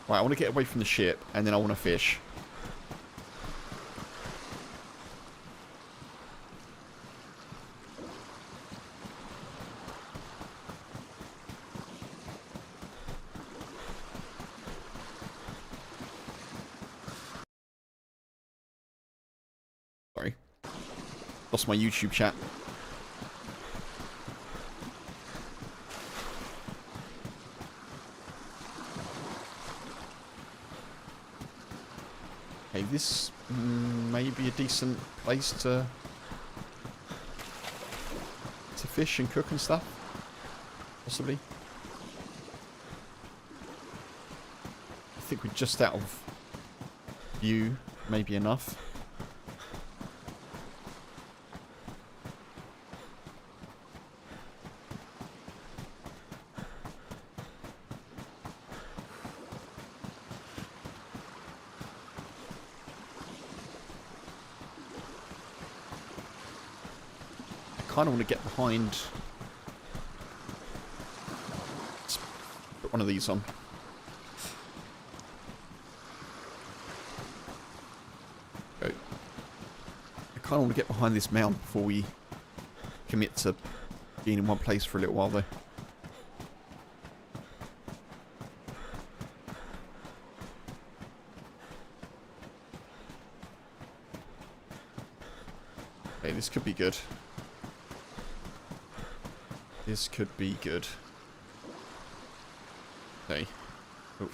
Right, I want to get away from the ship, and then I want to fish. Sorry. Lost my YouTube chat. Hey, this may be a decent place to fish and cook and stuff. Possibly. I think we're just out of view. Maybe enough. I kind of want to get behind. Let's put one of these on. Go. I kind of want to get behind this mound before we commit to being in one place for a little while, though. Okay, this could be good. This could be good. Okay. Oh.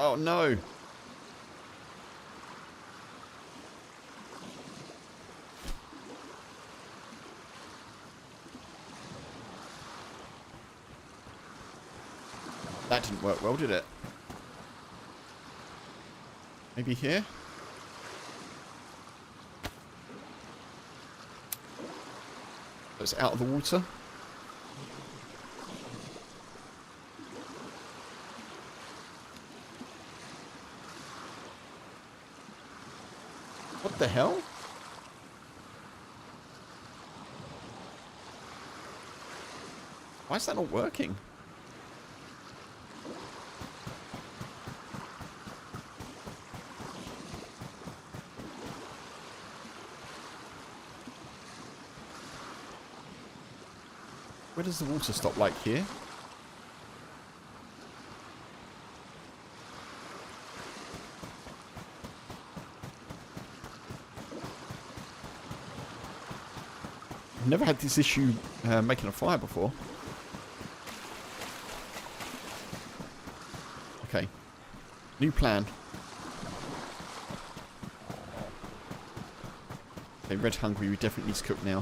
Oh no. That didn't work well, did it? Maybe here? It's out of the water. What the hell? Why is that not working? Where does the water stop, like here? I've never had this issue making a fire before. Okay. New plan. Okay, Red Hungry, we definitely need to cook now.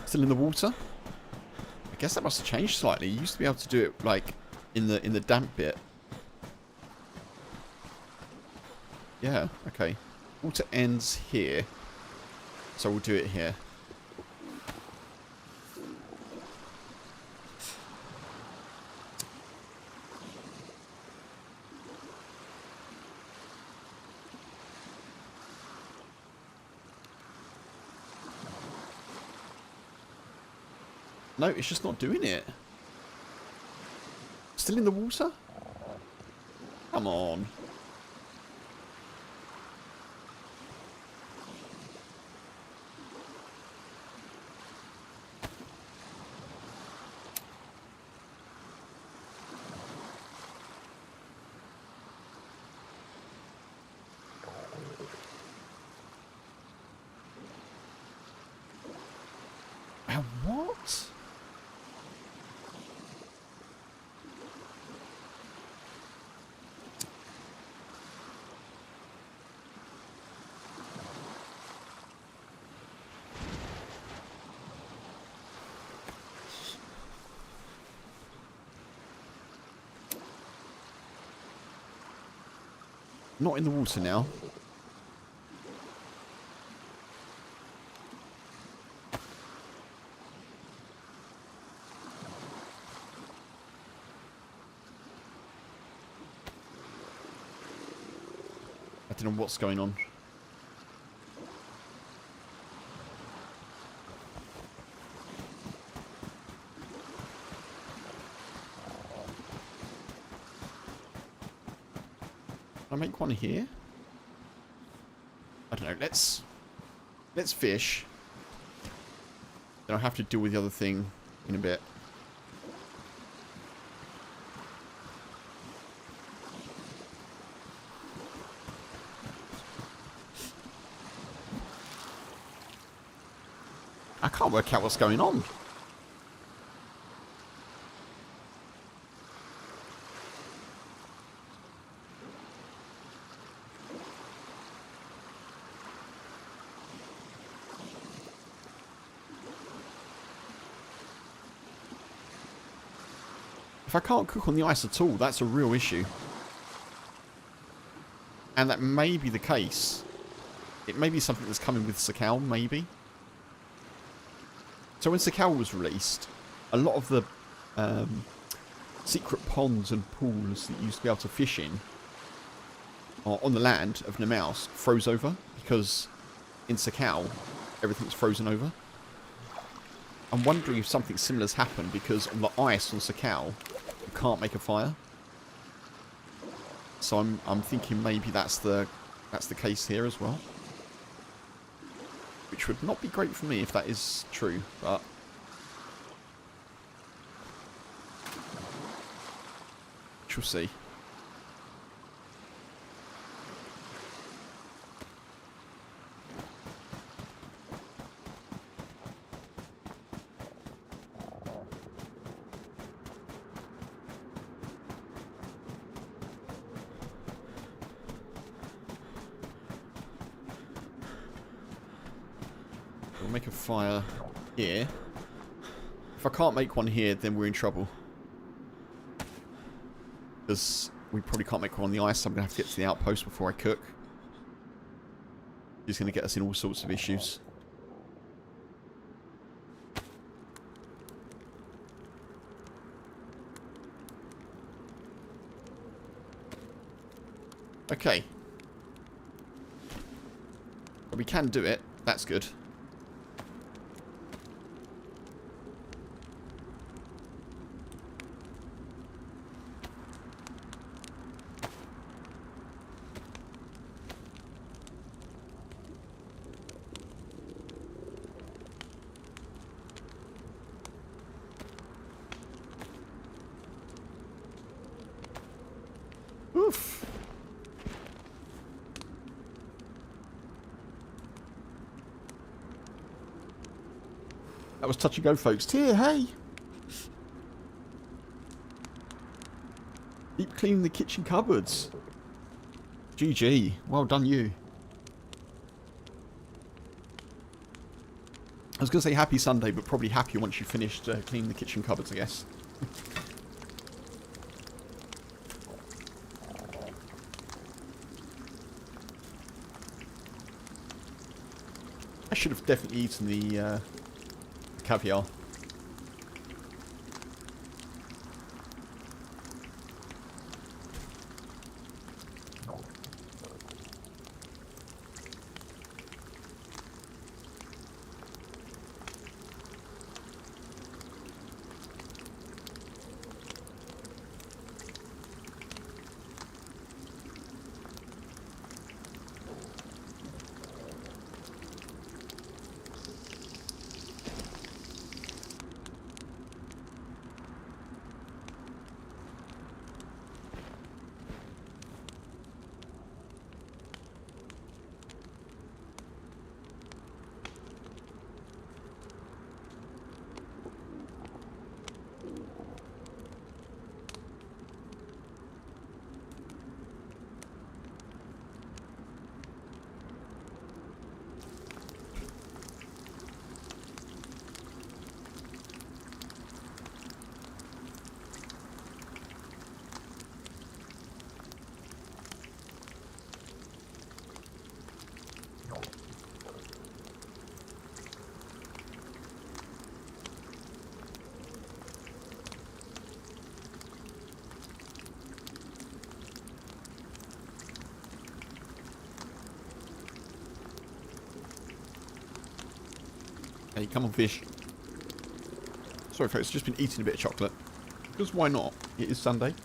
Still in the water? I guess that must have changed slightly. You used to be able to do it like in the damp bit. Yeah, okay. Water ends here. So we'll do it here. No, it's just not doing it. Still in the water? Come on. What? Not in the water now. I don't know what's going on. Can I make one here? I don't know. Let's fish. Then I'll have to deal with the other thing in a bit. I can't work out what's going on. If I can't cook on the ice at all, that's a real issue. And that may be the case. It may be something that's coming with Sakal, maybe. So when Sakal was released, a lot of the secret ponds and pools that you used to be able to fish in on the land of Namalsk froze over, because in Sakal everything's frozen over. I'm wondering if something similar has happened, because on the ice on Sakal you can't make a fire. So I'm thinking maybe that's the case here as well. Which would not be great for me if that is true, but We'll see. We'll make a fire here. If I can't make one here, then we're in trouble. Because we probably can't make one on the ice, so I'm going to have to get to the outpost before I cook. He's going to get us in all sorts of issues. Okay. But we can do it. That's good. Oof. That was touch and go, folks. Tier, hey! Keep cleaning the kitchen cupboards. GG. Well done, you. I was going to say happy Sunday, but probably happier once you finished cleaning the kitchen cupboards, I guess. I should have definitely eaten the caviar. Hey, come on, fish. Sorry, folks, just been eating a bit of chocolate. Because why not? It is Sunday.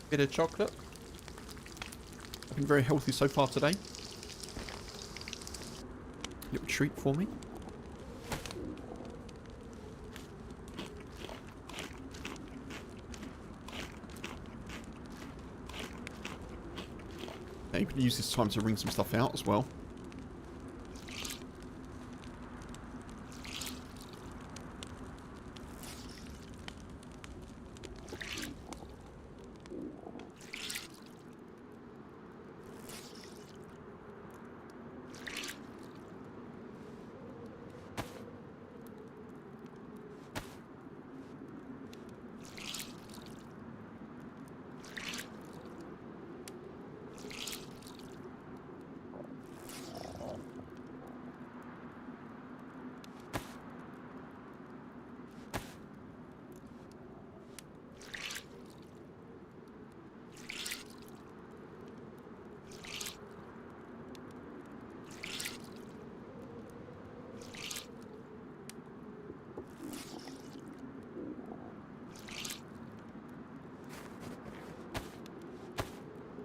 Bit of chocolate. I've been very healthy so far today. Little treat for me. Now you can use this time to wring some stuff out as well.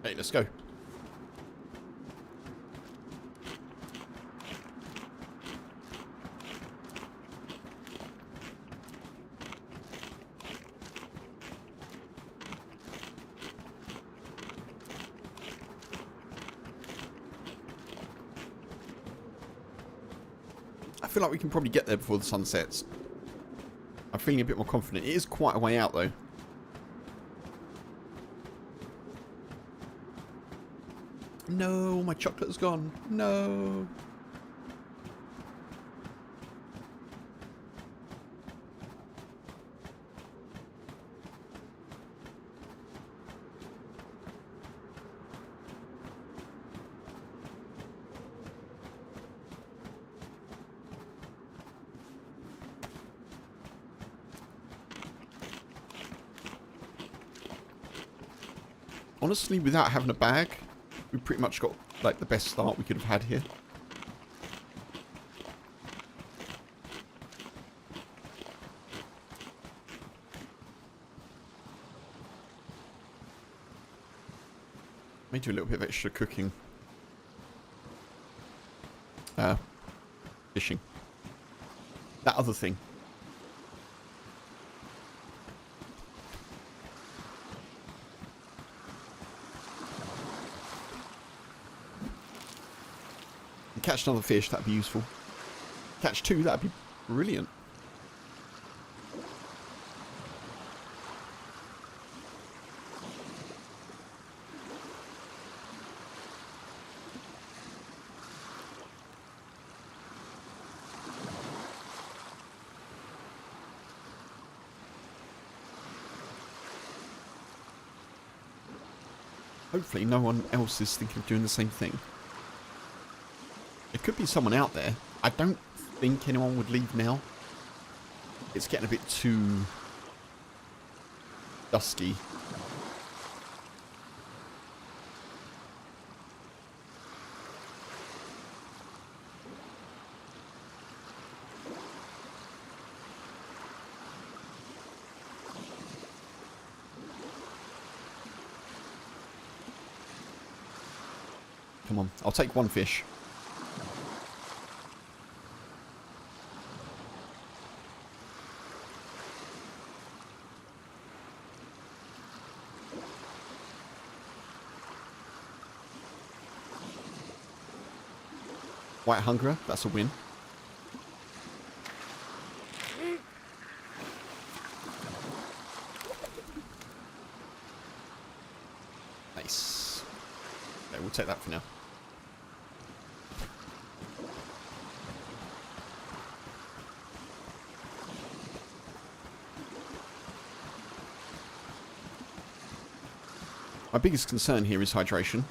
Hey, let's go. feel like we can probably get there before the sun sets. I'm feeling a bit more confident. It is quite a way out, though. No, my chocolate is gone. No. Honestly, without having a bag, we pretty much got like the best start we could have had here. May do a little bit of extra cooking. Fishing. That other thing. Catch another fish, that'd be useful. Catch two, that'd be brilliant. Hopefully no one else is thinking of doing the same thing. There could be someone out there. I don't think anyone would leave now. It's getting a bit too dusky. Come on, I'll take one fish. White Hunger, that's a win. Nice. Okay, we'll take that for now. My biggest concern here is hydration.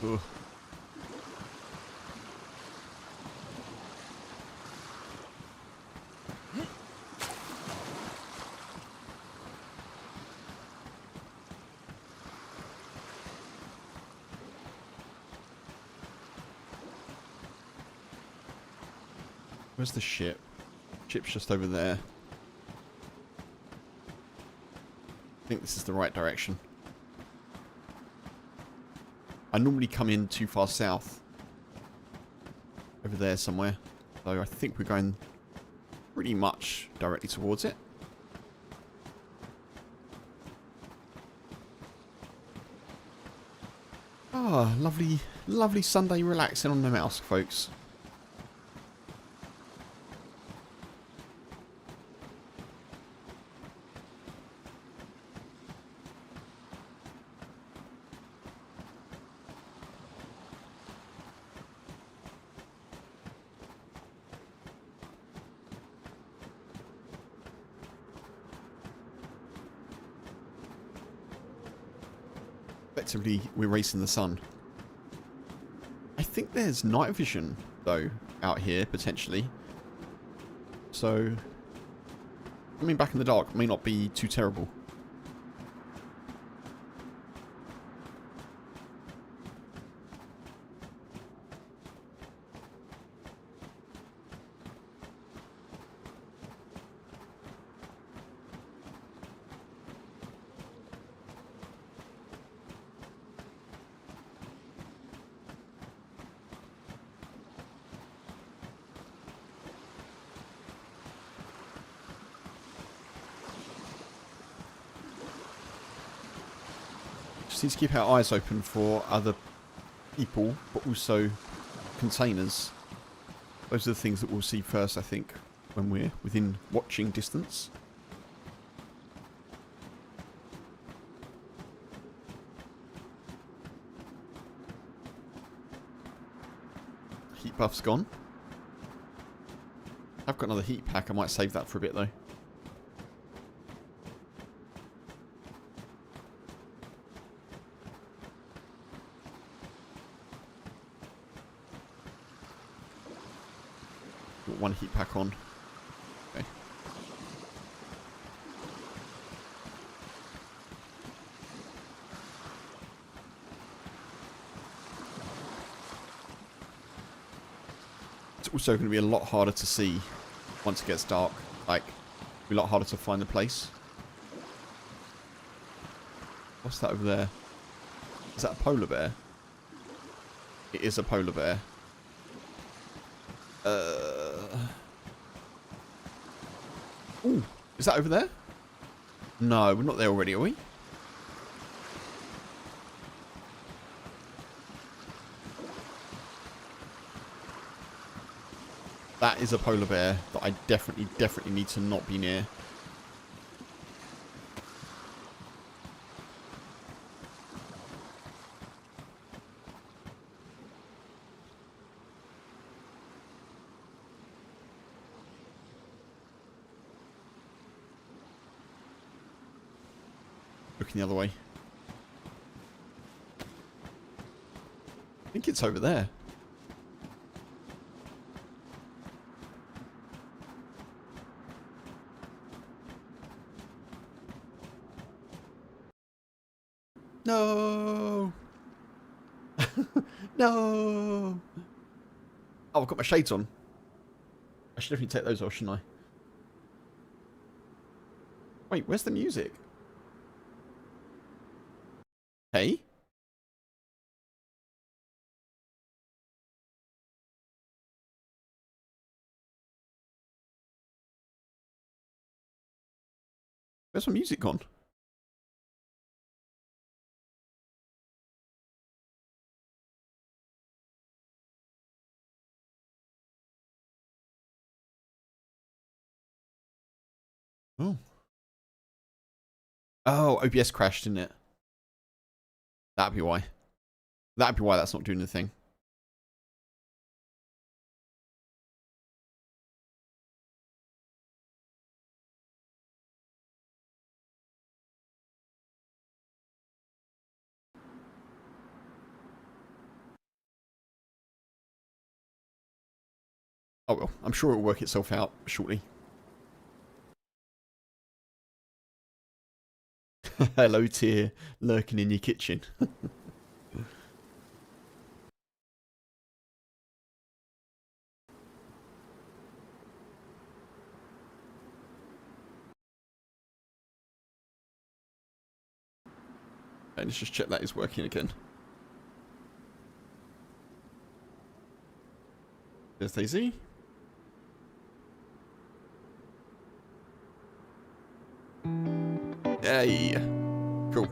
Ugh. Where's the ship? Ship's just over there. I think this is the right direction. I normally come in too far south. Over there somewhere. So I think we're going pretty much directly towards it. Ah, lovely, lovely Sunday relaxing on Namalsk, folks. Effectively, we're racing the sun. I think there's night vision, though, out here, potentially. So, coming back in the dark may not be too terrible. just need to keep our eyes open for other people, but also containers. Those are the things that we'll see first, I think, when we're within watching distance. Heat buff's gone. I've got another heat pack. I might save that for a bit, though. Got one heat pack on. Okay. It's also going to be a lot harder to see once it gets dark. Like, it'll be a lot harder to find the place. What's that over there? Is that a polar bear? It is a polar bear. Ooh, is that over there? No, we're not there already, are we? That is a polar bear that I definitely need to not be near. Looking the other way. I think it's over there. No! No! Oh, I've got my shades on. I should definitely take those off, shouldn't I? Wait, where's the music? Hey? Where's my music gone? Oh. Oh, OBS crashed, didn't it? That'd be why. That'd be why that's not doing the thing. Oh well, I'm sure it'll work itself out shortly. Hello, Tyr, lurking in your kitchen. Okay, let's just check that is working again. There's dayz. Yay. Cool.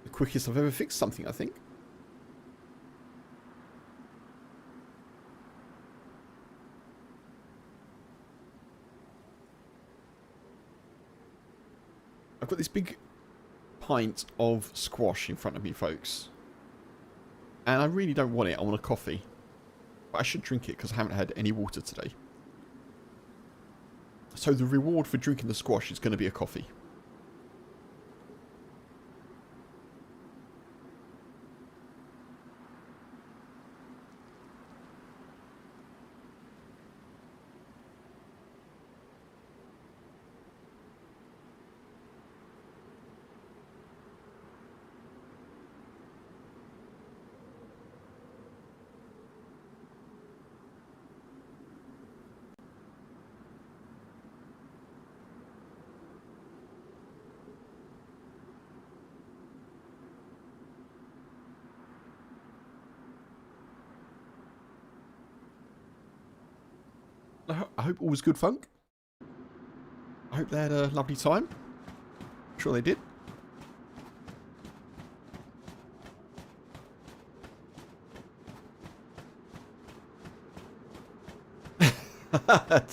The quickest I've ever fixed something, I think. I've got this big pint of squash in front of me, folks. And I really don't want it. I want a coffee. But I should drink it because I haven't had any water today. So the reward for drinking the squash is going to be a coffee. hope all was good, Funk. I hope they had a lovely time. I'm sure they did.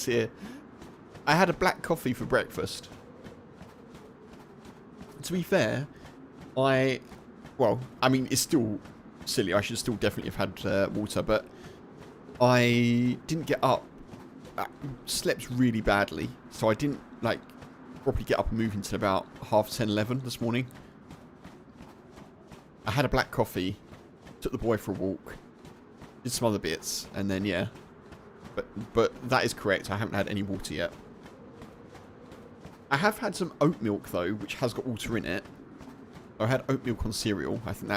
Dear. I had a black coffee for breakfast. To be fair, well, I mean, it's still silly. I should still definitely have had water, but I didn't get up. I slept really badly, so I didn't, like, properly get up and move until about 10:30, 11 this morning. I had a black coffee, took the boy for a walk, did some other bits, and then, yeah. But that is correct. I haven't had any water yet. I have had some oat milk, though, which has got water in it. I had oat milk on cereal. I think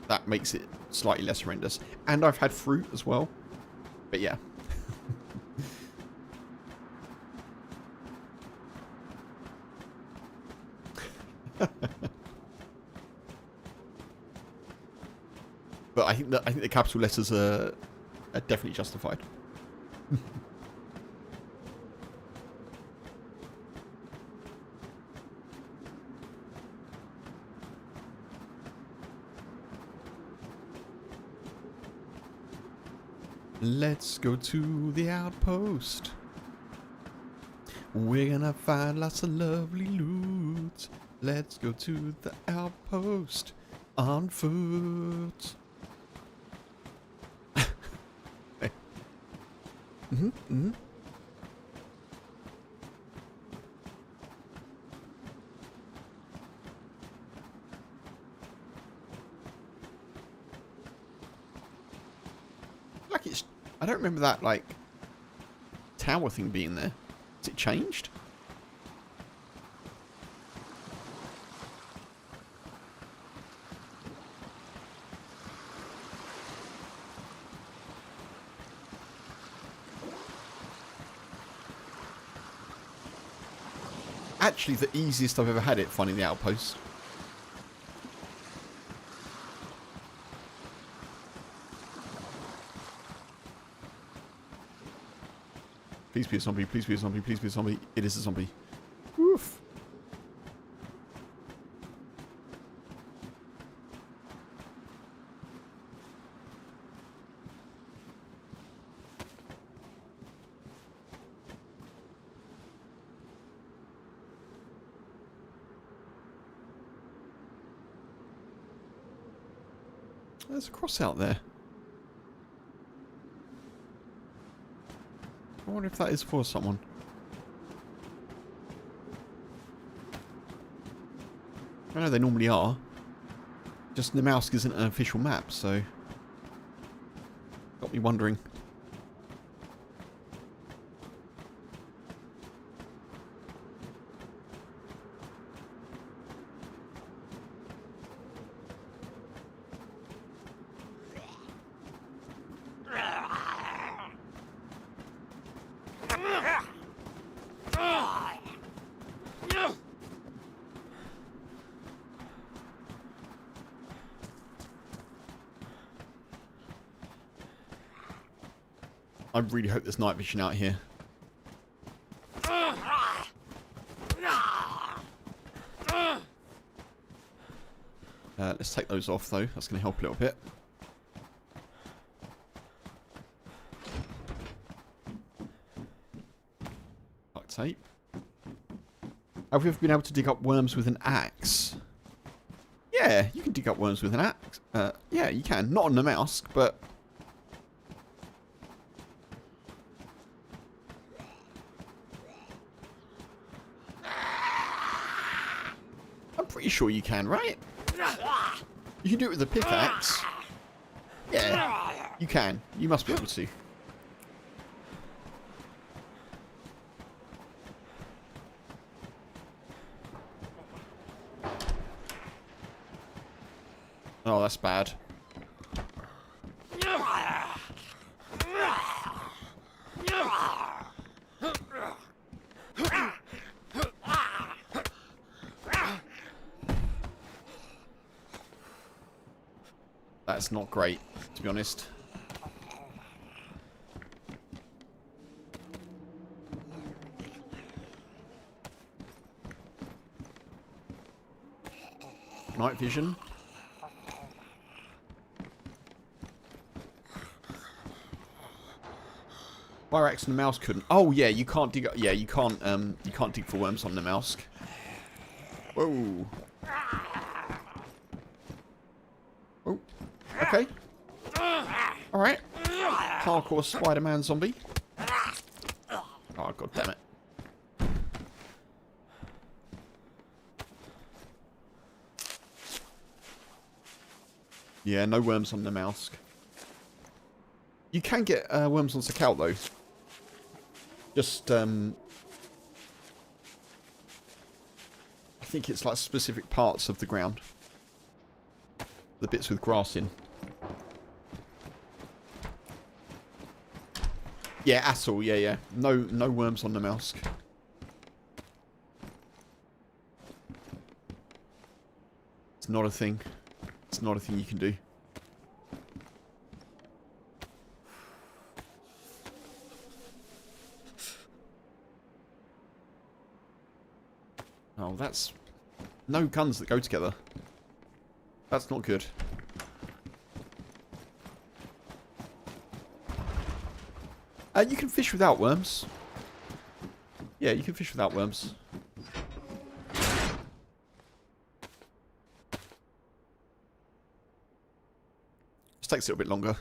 that makes it slightly less horrendous. And I've had fruit as well. But yeah. But I think the capital letters are definitely justified. Let's go to the outpost. We're gonna find lots of lovely loot. Let's go to the outpost on foot. Like it's, I don't remember that, like, tower thing being there. Has it changed? Actually, the easiest I've ever had it finding the outpost. Please be a zombie, please be a zombie, please be a zombie. It is a zombie. Woof. There's a cross out there. I wonder if that is for someone. I know they normally are. Just Namalsk isn't an official map, so got me wondering. I really hope there's night vision out here. Let's take those off, though. That's going to help a little bit. Duct tape. Have we ever been able to dig up worms with an axe? Yeah, you can dig up worms with an axe. Yeah, you can. Not on the mouse, but... I'm pretty sure you can, right? You can do it with a pickaxe. Yeah, you can. You must be able to. Oh, that's bad. That's not great, to be honest. Night vision. Fire-axe and the mouse couldn't. Oh yeah, you can't dig. Yeah, you can't dig for worms on the mouse. Whoa. Oh. Okay. All right. Hardcore Spider-Man zombie. Oh god damn it. Yeah, no worms on the mouse. You can get worms on Sakal though. Just I think it's like specific parts of the ground. The bits with grass in. Yeah, Assel, yeah. No worms on the mouse. It's not a thing. It's not a thing you can do. Oh, that's... No guns that go together. That's not good. You can fish without worms. Yeah, you can fish without worms. Just takes a little bit longer.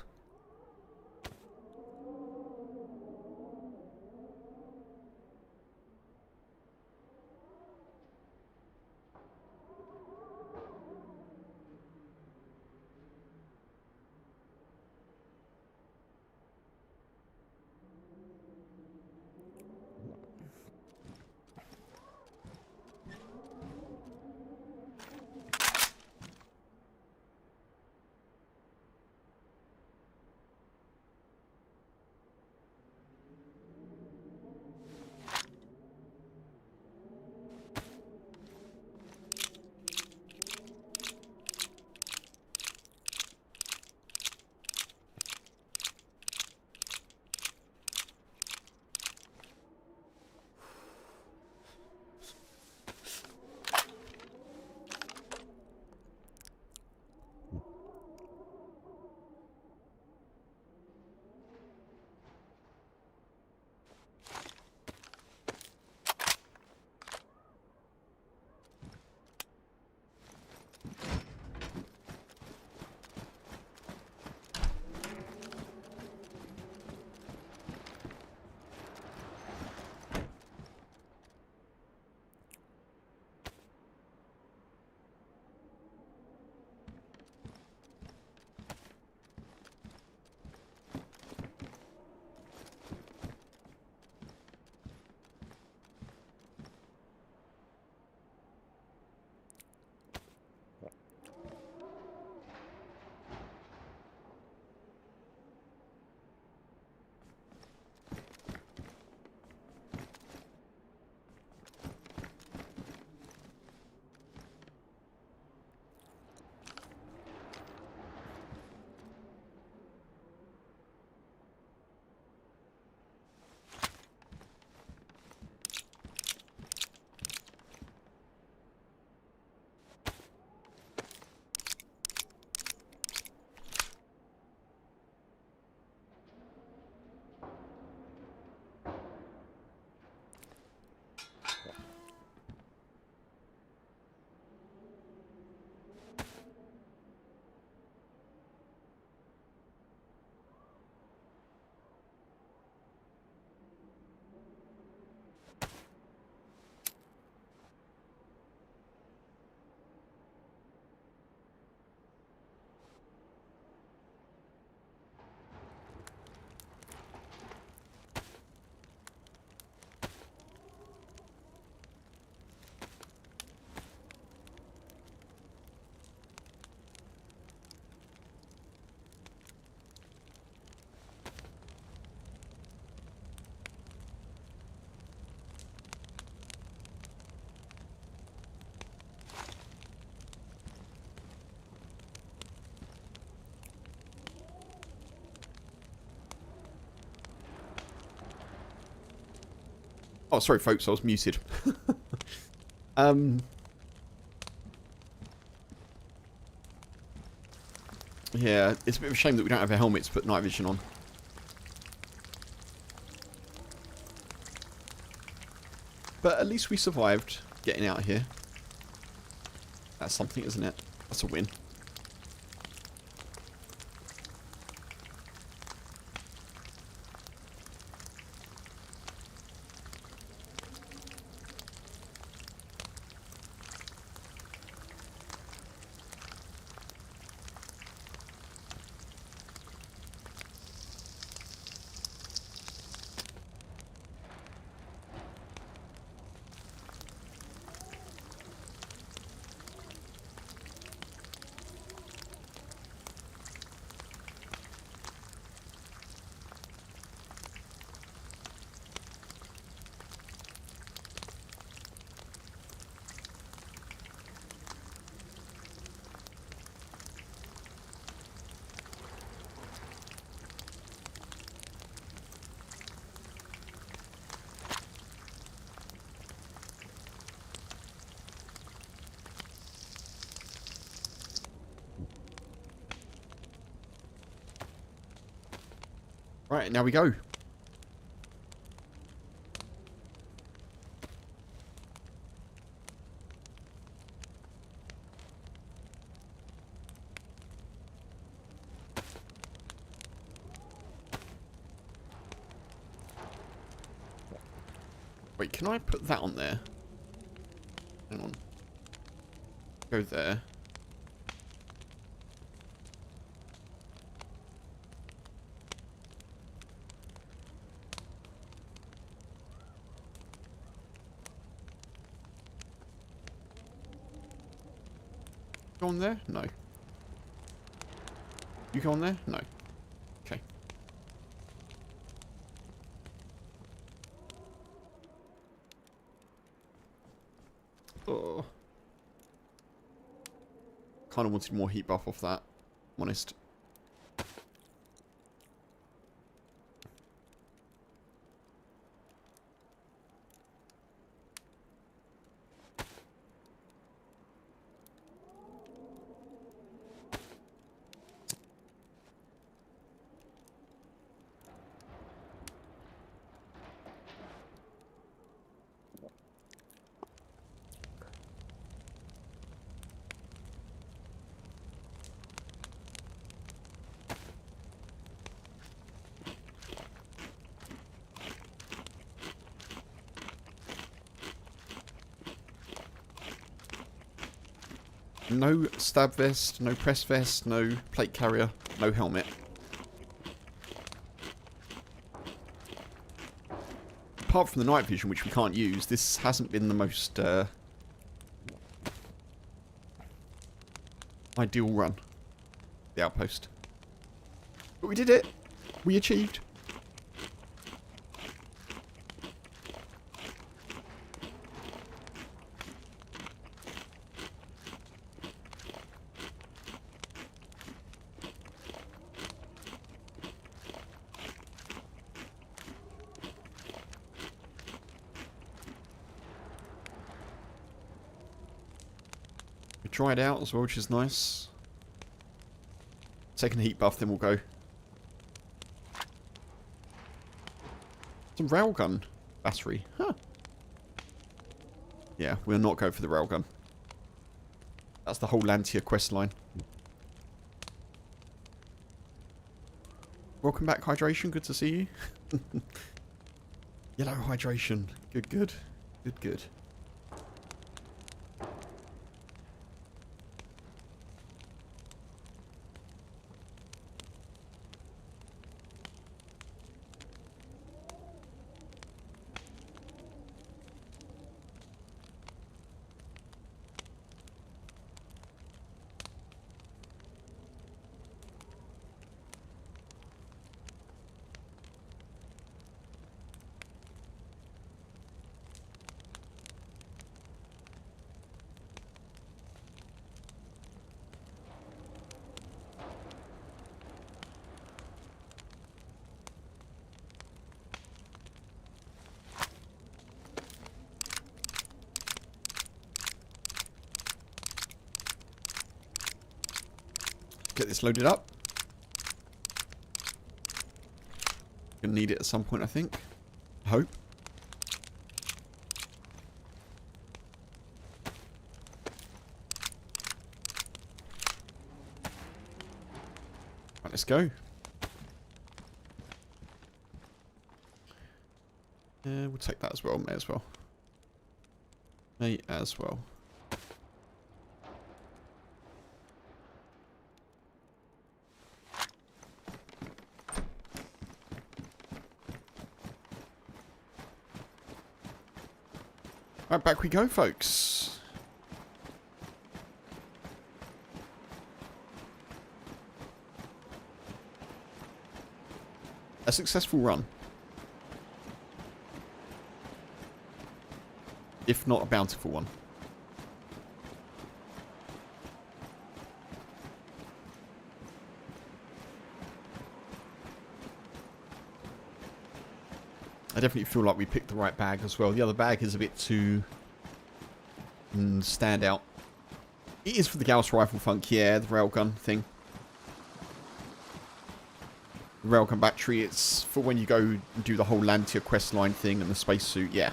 Oh, sorry, folks, I was muted. Yeah, it's a bit of a shame that we don't have our helmets to put night vision on. But at least we survived getting out of here. That's something, isn't it? That's a win. Right, now we go. Wait, can I put that on there? Hang on. Go there. Go on there? No. You go on there? No. Okay. Oh. Kind of wanted more heat buff off that. I'm honest. No stab vest, no press vest, no plate carrier, no helmet. Apart from the night vision, which we can't use, this hasn't been the most ideal run. The outpost. But we did it! We achieved! We dried out as well, which is nice. Taking a heat buff, then we'll go. Some railgun battery. Huh. Yeah, we'll not go for the railgun. That's the whole Lantia quest line. Welcome back, Hydration. Good to see you. Yellow Hydration. Good, good. Good, good. get this loaded up. Gonna need it at some point, I think. I hope. Right, let's go. We'll take that as well. May as well. May as well. Right, back we go, folks. A successful run. If not a bountiful one. I definitely feel like we picked the right bag as well. The other bag is a bit too stand out. It is for the Gauss rifle funk, yeah, the railgun thing. The railgun battery, it's for when you go and do the whole Lantia questline thing and the spacesuit, yeah.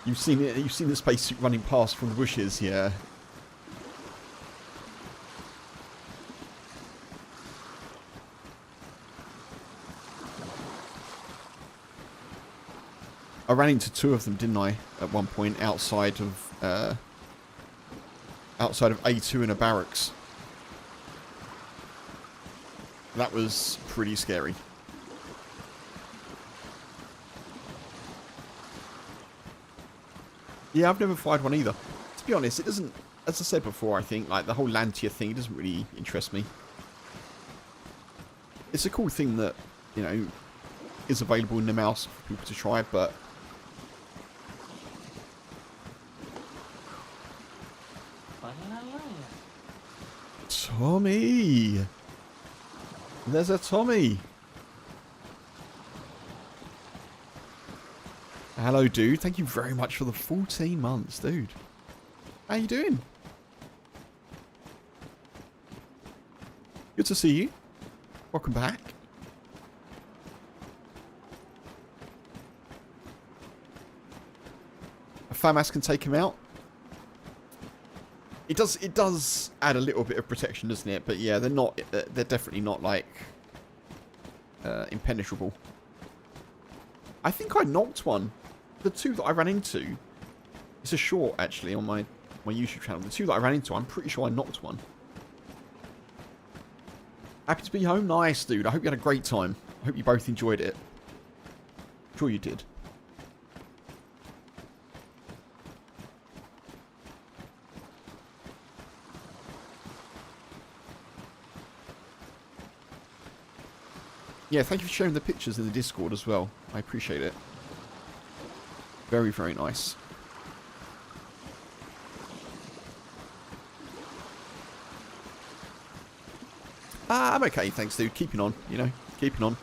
You've seen it. You've seen the spacesuit running past from the bushes, yeah. I ran into two of them, didn't I? At one point, outside of A2 in a barracks. That was pretty scary. Yeah, I've never fired one either. To be honest, it doesn't, as I said before, I think, like, the whole Lantia thing doesn't really interest me. It's a cool thing that, you know, is available in Namalsk for people to try, but... Tommy! There's a Tommy! Hello, dude. Thank you very much for the 14 months, dude. How you doing? Good to see you. Welcome back. A FAMAS can take him out. It does add a little bit of protection, doesn't it? But yeah, they're definitely not like impenetrable. I think I knocked one. The two that I ran into, it's a short actually on my YouTube channel. The two that I ran into, I'm pretty sure I knocked one. Happy to be home? Nice, dude. I hope you had a great time. I hope you both enjoyed it. I'm sure you did. Yeah, thank you for sharing the pictures in the Discord as well. I appreciate it. Very, very nice. I'm okay, thanks, dude. Keeping on, you know, keeping on.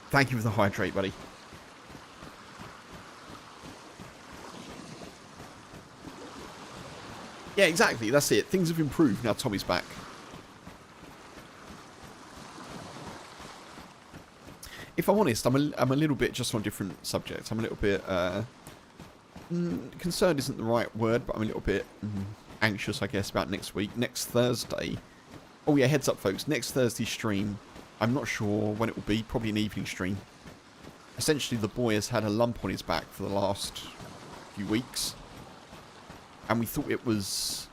Thank you for the hydrate, buddy. Yeah, exactly. That's it. Things have improved. Now Tommy's back. If I'm honest, I'm a little bit, just on a different subject, I'm a little bit, concerned isn't the right word, but I'm a little bit anxious, I guess, about next week. Next Thursday. Oh yeah, heads up, folks. Next Thursday stream, I'm not sure when it will be. Probably an evening stream. Essentially, the boy has had a lump on his back for the last few weeks. And we thought it was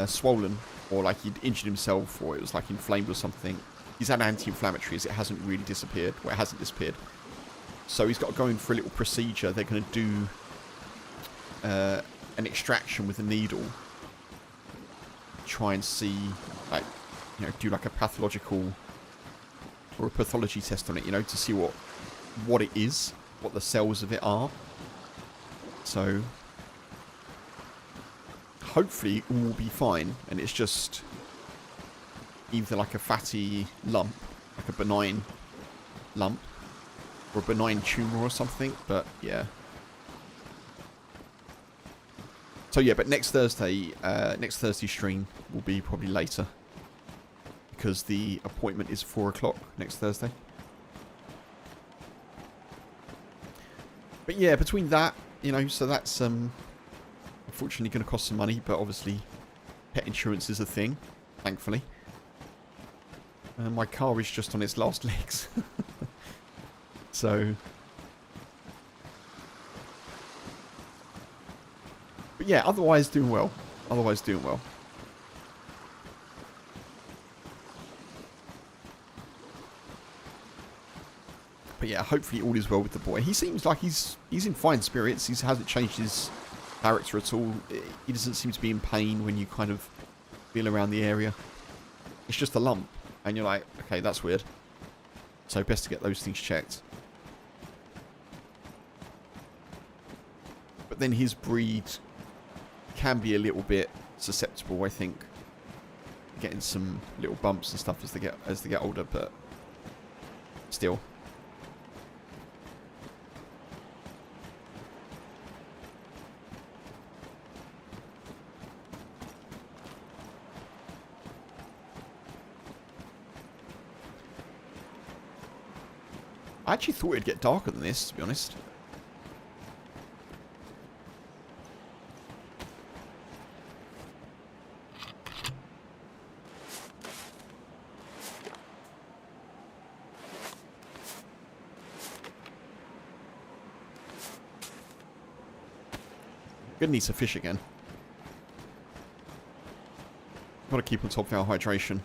swollen, or like he'd injured himself, or it was like inflamed or something. He's had anti-inflammatories. It hasn't really disappeared. Well, it hasn't disappeared. So he's got to go in for a little procedure. They're going to do an extraction with a needle. Try and see, like, you know, do like a pathological or a pathology test on it, you know, to see what it is, what the cells of it are. So hopefully all will be fine, and it's just either like a fatty lump, like a benign lump. Or a benign tumour or something, but yeah. So yeah, but next Thursday stream will be probably later. Because the appointment is 4 o'clock next Thursday. But yeah, between that, you know, so that's unfortunately going to cost some money, but obviously pet insurance is a thing, thankfully. My car is just on its last legs. So... But yeah, otherwise doing well. Otherwise doing well. But yeah, hopefully all is well with the boy. He seems like he's in fine spirits. He hasn't changed his character at all. He doesn't seem to be in pain when you kind of feel around the area. It's just a lump. And you're like, okay, that's weird. So best to get those things checked. But then his breed can be a little bit susceptible, I think. Getting some little bumps and stuff as they get older, but still. I actually thought it'd get darker than this, to be honest. Gonna need some fish again. Gotta keep on top of our hydration.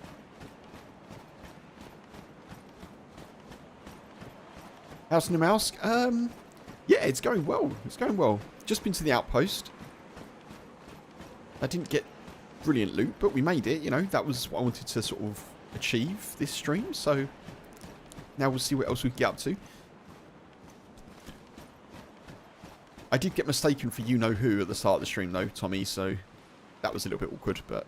How's Namalsk? Yeah, it's going well. It's going well. Just been to the outpost. I didn't get brilliant loot, but we made it, you know. That was what I wanted to sort of achieve this stream, so now we'll see what else we can get up to. I did get mistaken for you-know-who at the start of the stream, though, Tommy, so that was a little bit awkward, but...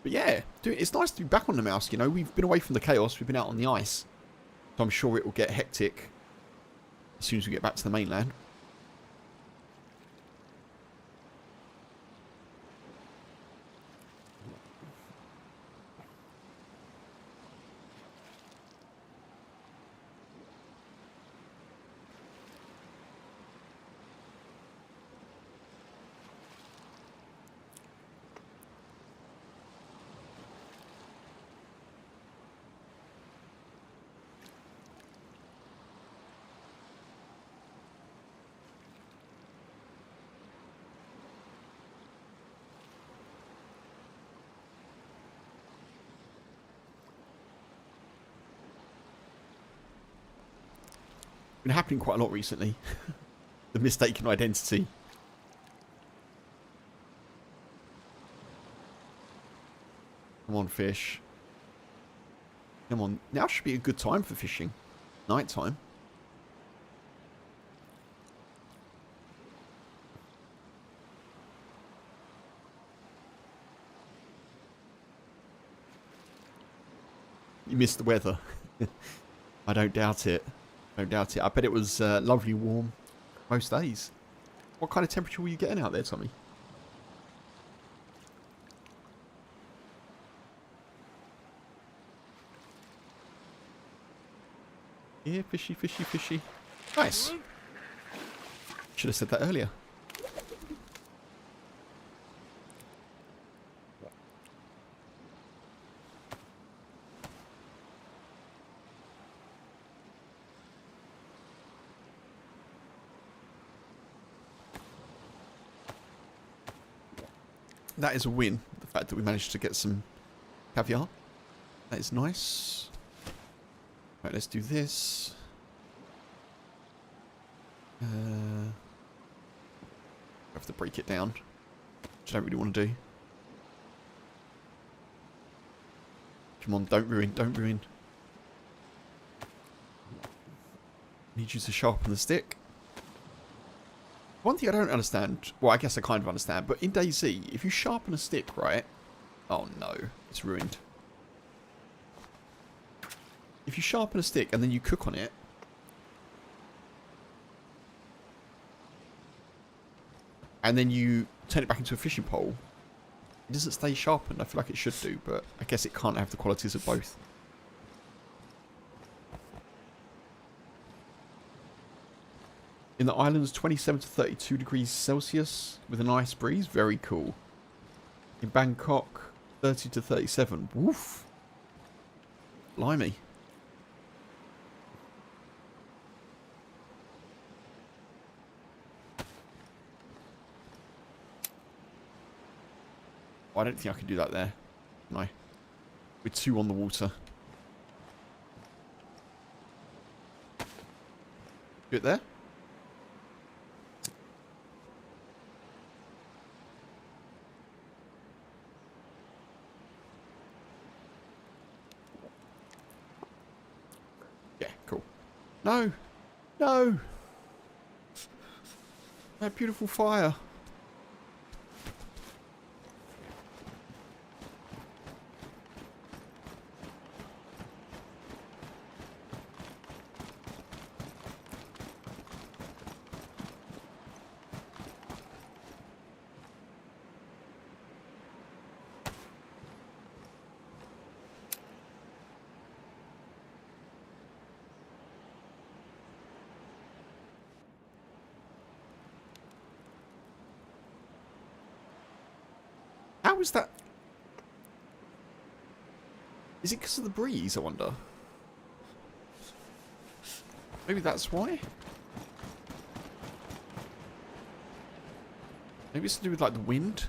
But yeah, dude, it's nice to be back on the mouse, you know. We've been away from the chaos, we've been out on the ice. So I'm sure it will get hectic as soon as we get back to the mainland. Been happening quite a lot recently. The mistaken identity. Come on, fish. Come on. Now should be a good time for fishing. Night time. You missed the weather. I don't doubt it. Don't doubt it. I bet it was lovely warm most days. What kind of temperature were you getting out there, Tommy? Yeah, fishy, fishy, fishy. Nice. Should have said that earlier. That is a win. The fact that we managed to get some caviar. That is nice. Right, let's do this. I have to break it down, which I don't really want to do. Come on, don't ruin, don't ruin. Need you to sharpen the stick. One thing I don't understand, well, I guess I kind of understand, but in dayz, if you sharpen a stick, right? Oh no, it's ruined. If you sharpen a stick and then you cook on it, and then you turn it back into a fishing pole, it doesn't stay sharpened. I feel like it should do, but I guess it can't have the qualities of both. In the islands, 27 to 32 degrees Celsius with a nice breeze. Very cool. In Bangkok, 30 to 37. Woof. Blimey. I don't think I can do that there. No. We're 2 on the water. Do it there? Yeah, cool. No! No! That beautiful fire. How is that? Is it because of the breeze, I wonder? Maybe that's why? Maybe it's to do with, like, the wind?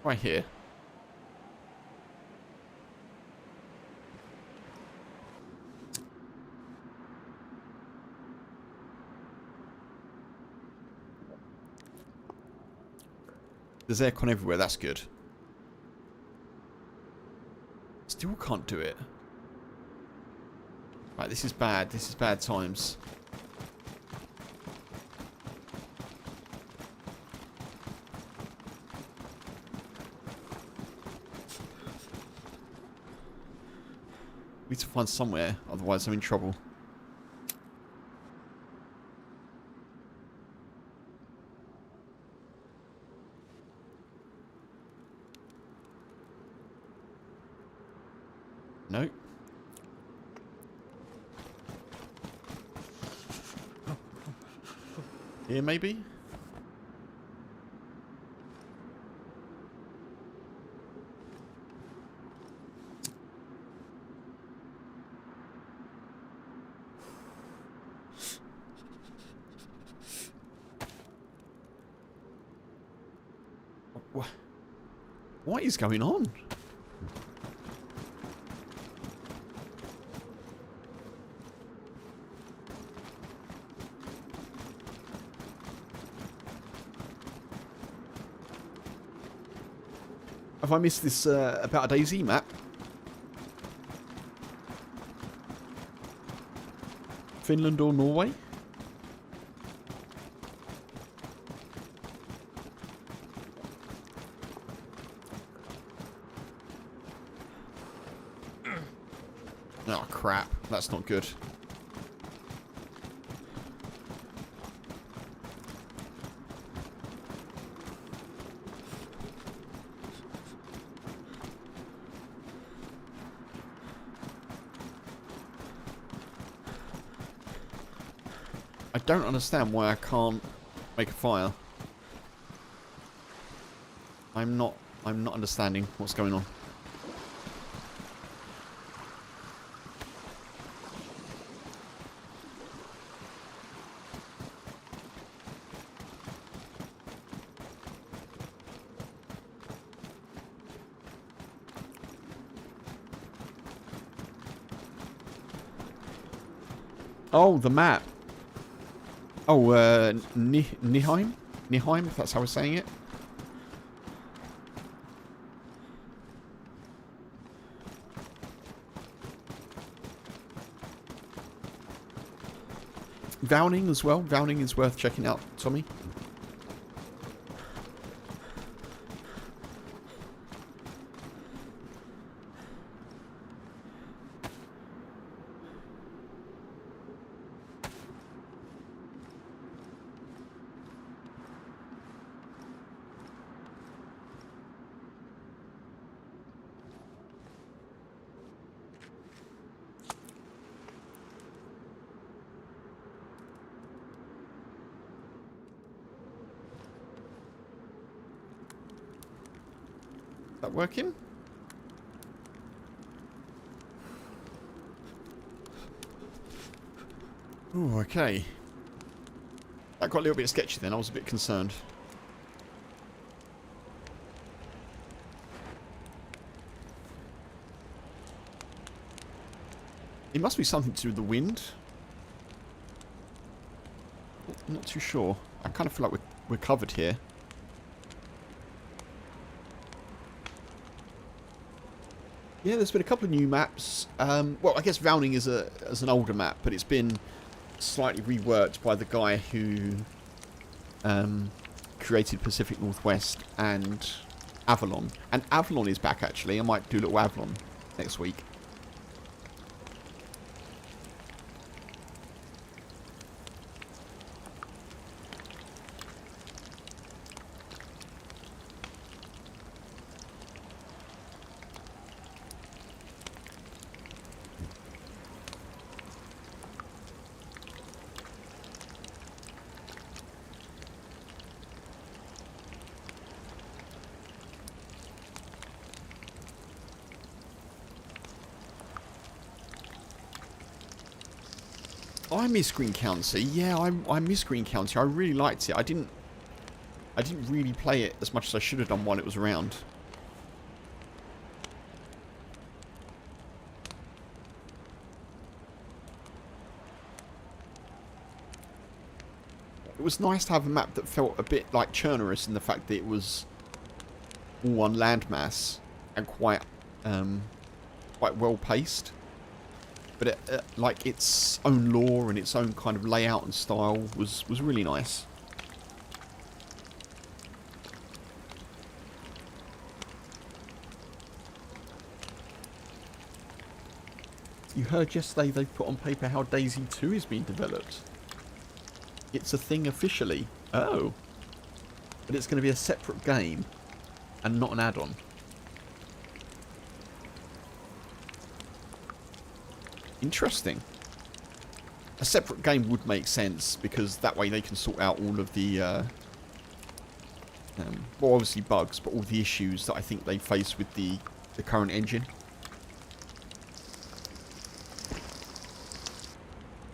Right here. There's aircon everywhere, that's good. Still can't do it. Right, this is bad. This is bad times. We need to find somewhere, otherwise I'm in trouble. No. Here, maybe? What is going on? Have I missed this about a dayz map? Finland or Norway? Oh crap, that's not good. I don't understand why I can't make a fire. I'm not understanding what's going on. Oh, the map. Oh, Nihheim? Nihheim, if that's how we're saying it. Vowning as well. Vowning is worth checking out, Tommy. That working? Oh, okay. That got a little bit sketchy then. I was a bit concerned. It must be something to do with the wind. I'm not too sure. I kind of feel like we're covered here. Yeah, there's been a couple of new maps. Well, I guess Vowning is an older map, but it's been slightly reworked by the guy who created Pacific Northwest and Avalon. And Avalon is back, actually. I might do a little Avalon next week. I miss Green County. Yeah, I miss Green County. I really liked it. I didn't really play it as much as I should have done while it was around. It was nice to have a map that felt a bit like Chernerus in the fact that it was all one landmass and quite well paced. But it, like its own lore and its own kind of layout and style was really nice. You heard yesterday they put on paper how dayz 2 is being developed. It's a thing officially. Oh. But it's going to be a separate game and not an add-on. Interesting. A separate game would make sense because that way they can sort out all of the, well, obviously bugs, but all the issues that I think they face with the current engine.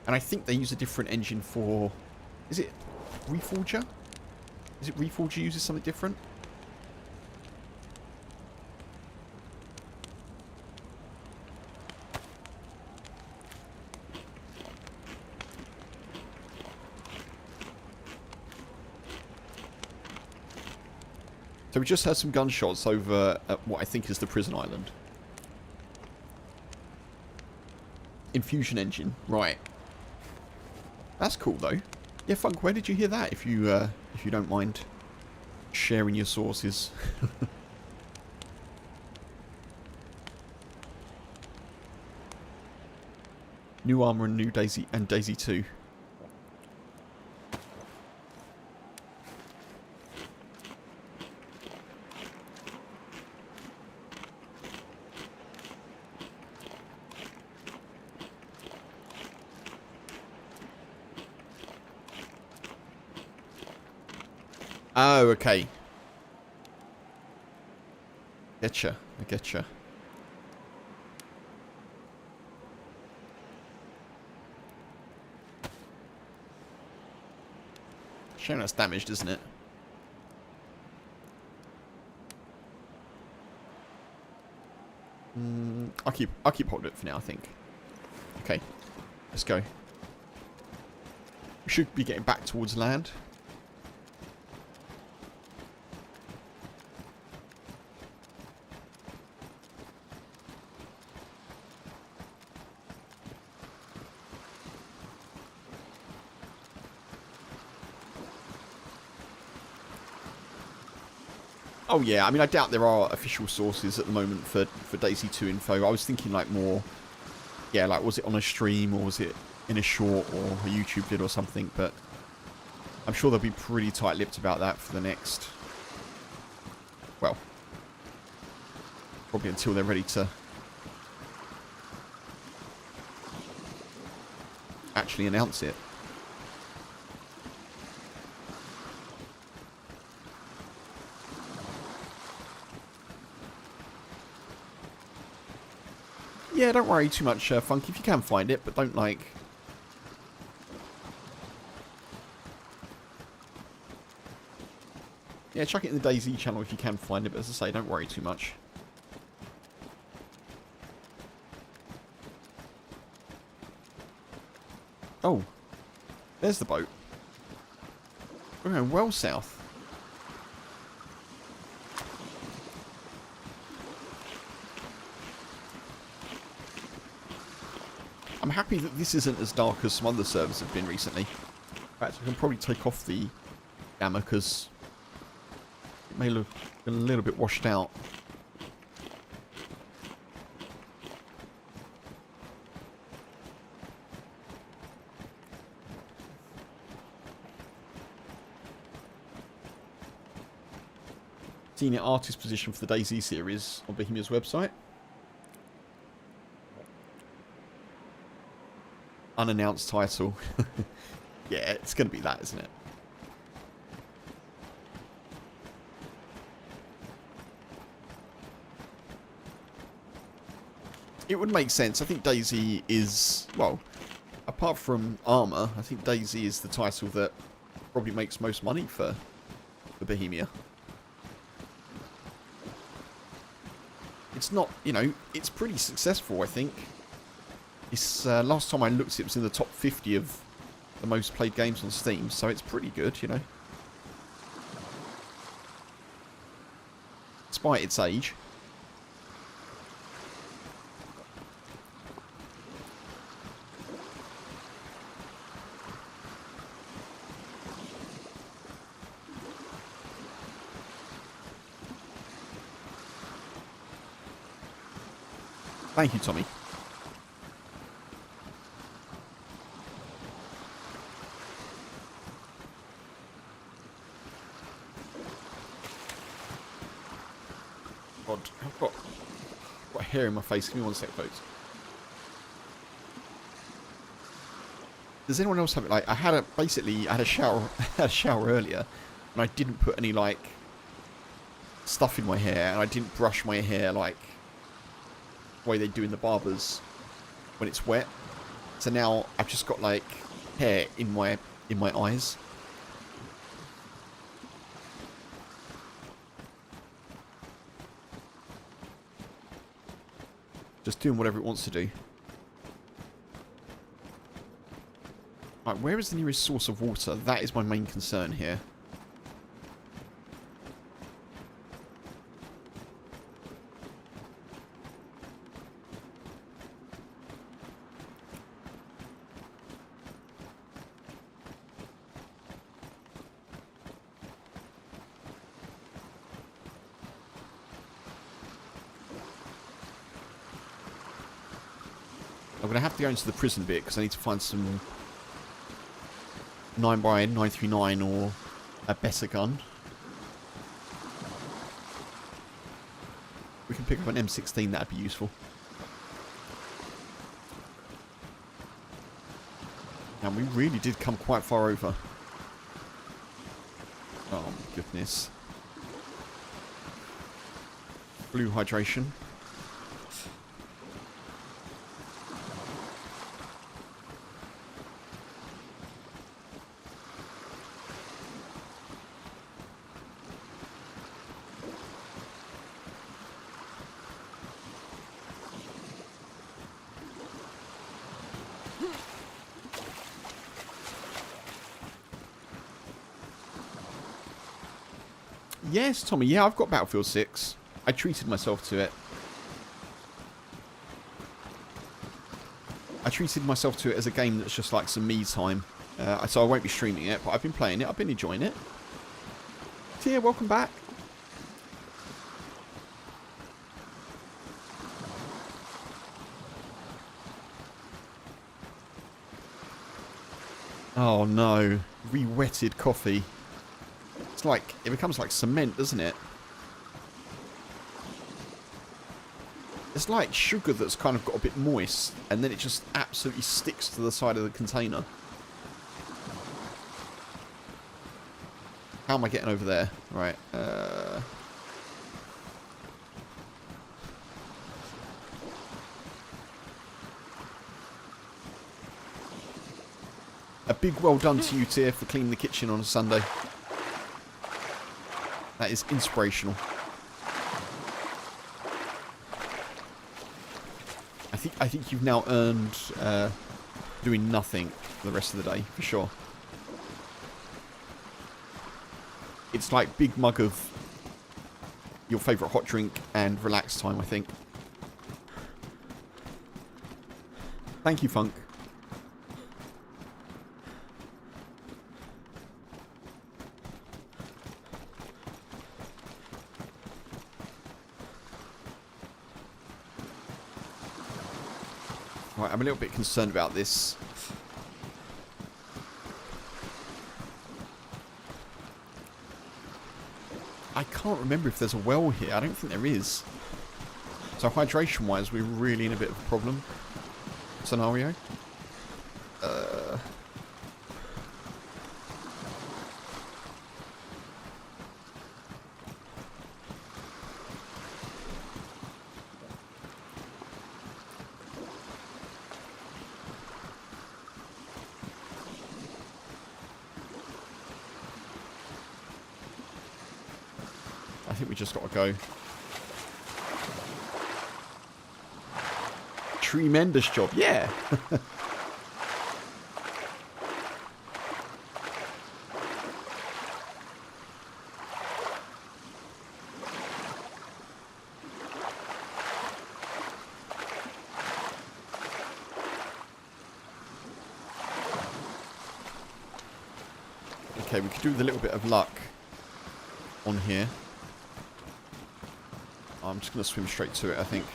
And I think they use a different engine for, is it Reforger? Is it Reforger uses something different? So we just had some gunshots over at what I think is the prison island. Infusion engine, right. That's cool though. Yeah, Funk, where did you hear that if you don't mind sharing your sources? New armor and new dayz and dayz 2. Oh, okay. Getcha. I getcha. Shame that's damaged, isn't it? I'll keep hold of it for now, I think. Okay. Let's go. We should be getting back towards land. Oh yeah, I mean, I doubt there are official sources at the moment for dayz 2 info. I was thinking like more, yeah, like was it on a stream or was it in a short or a YouTube vid or something, but I'm sure they'll be pretty tight-lipped about that for the next, well, probably until they're ready to actually announce it. Yeah, don't worry too much, Funky, if you can find it, but don't, like... Yeah, chuck it in the dayz channel if you can find it, but as I say, don't worry too much. Oh, there's the boat. We're going well south. I'm happy that this isn't as dark as some other servers have been recently. In fact, I can probably take off the gamma because it may look a little bit washed out. Senior artist position for the dayz series on Bohemia's website. Unannounced title. Yeah, it's going to be that, isn't it? It would make sense. I think dayz is, well, apart from Armour, I think dayz is the title that probably makes most money for Bohemia. It's not, you know, it's pretty successful, I think. It's, last time I looked, it was in the top 50 of the most played games on Steam, so it's pretty good, you know. Despite its age. Thank you, Tommy. God, I've got hair in my face. Give me one sec, folks. Does anyone else have it? Like, I had a shower, had a shower earlier, and I didn't put any like stuff in my hair, and I didn't brush my hair like the way they do in the barbers when it's wet. So now I've just got like hair in my eyes. Just doing whatever it wants to do. Right, where is the nearest source of water? That is my main concern here. I'm going to have to go into the prison bit because I need to find some 9x939 or a better gun. We can pick up an M16, that'd be useful. And we really did come quite far over. Oh my goodness. Blue hydration. Yes, Tommy. Yeah, I've got Battlefield 6. I treated myself to it. I treated myself to it as a game that's just like some me time. So I won't be streaming it, but I've been playing it. I've been enjoying it. So yeah, welcome back. Oh no. Re-wetted coffee. It's like, it becomes like cement, doesn't it? It's like sugar that's kind of got a bit moist, and then it just absolutely sticks to the side of the container. How am I getting over there? Right. A big well done to you, Tier, for cleaning the kitchen on a Sunday. That is inspirational. I think you've now earned doing nothing for the rest of the day, for sure. It's like big mug of your favourite hot drink and relax time, I think. Thank you, Funk. Right, I'm a little bit concerned about this. I can't remember if there's a well here. I don't think there is. So hydration-wise, we're really in a bit of a problem scenario. I think we just got to go. Tremendous job, yeah. Okay, we could do with a little bit of luck on here. I'm just going to swim straight to it, I think.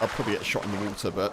I'll probably get shot in the water, but...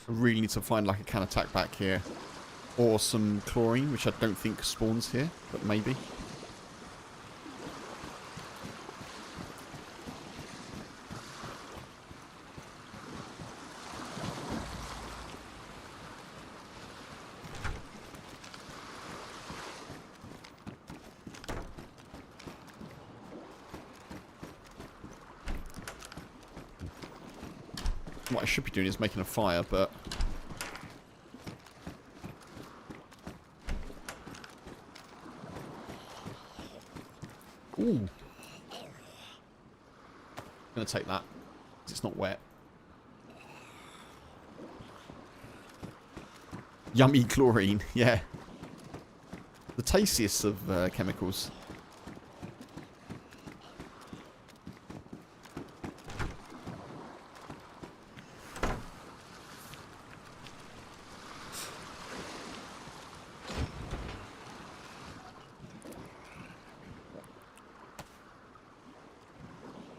I really need to find like a can attack back here. Or some chlorine, which I don't think spawns here, but maybe. What I should be doing is making a fire, but... Ooh. I'm gonna take that. It's not wet. Yummy chlorine, yeah. The tastiest of chemicals.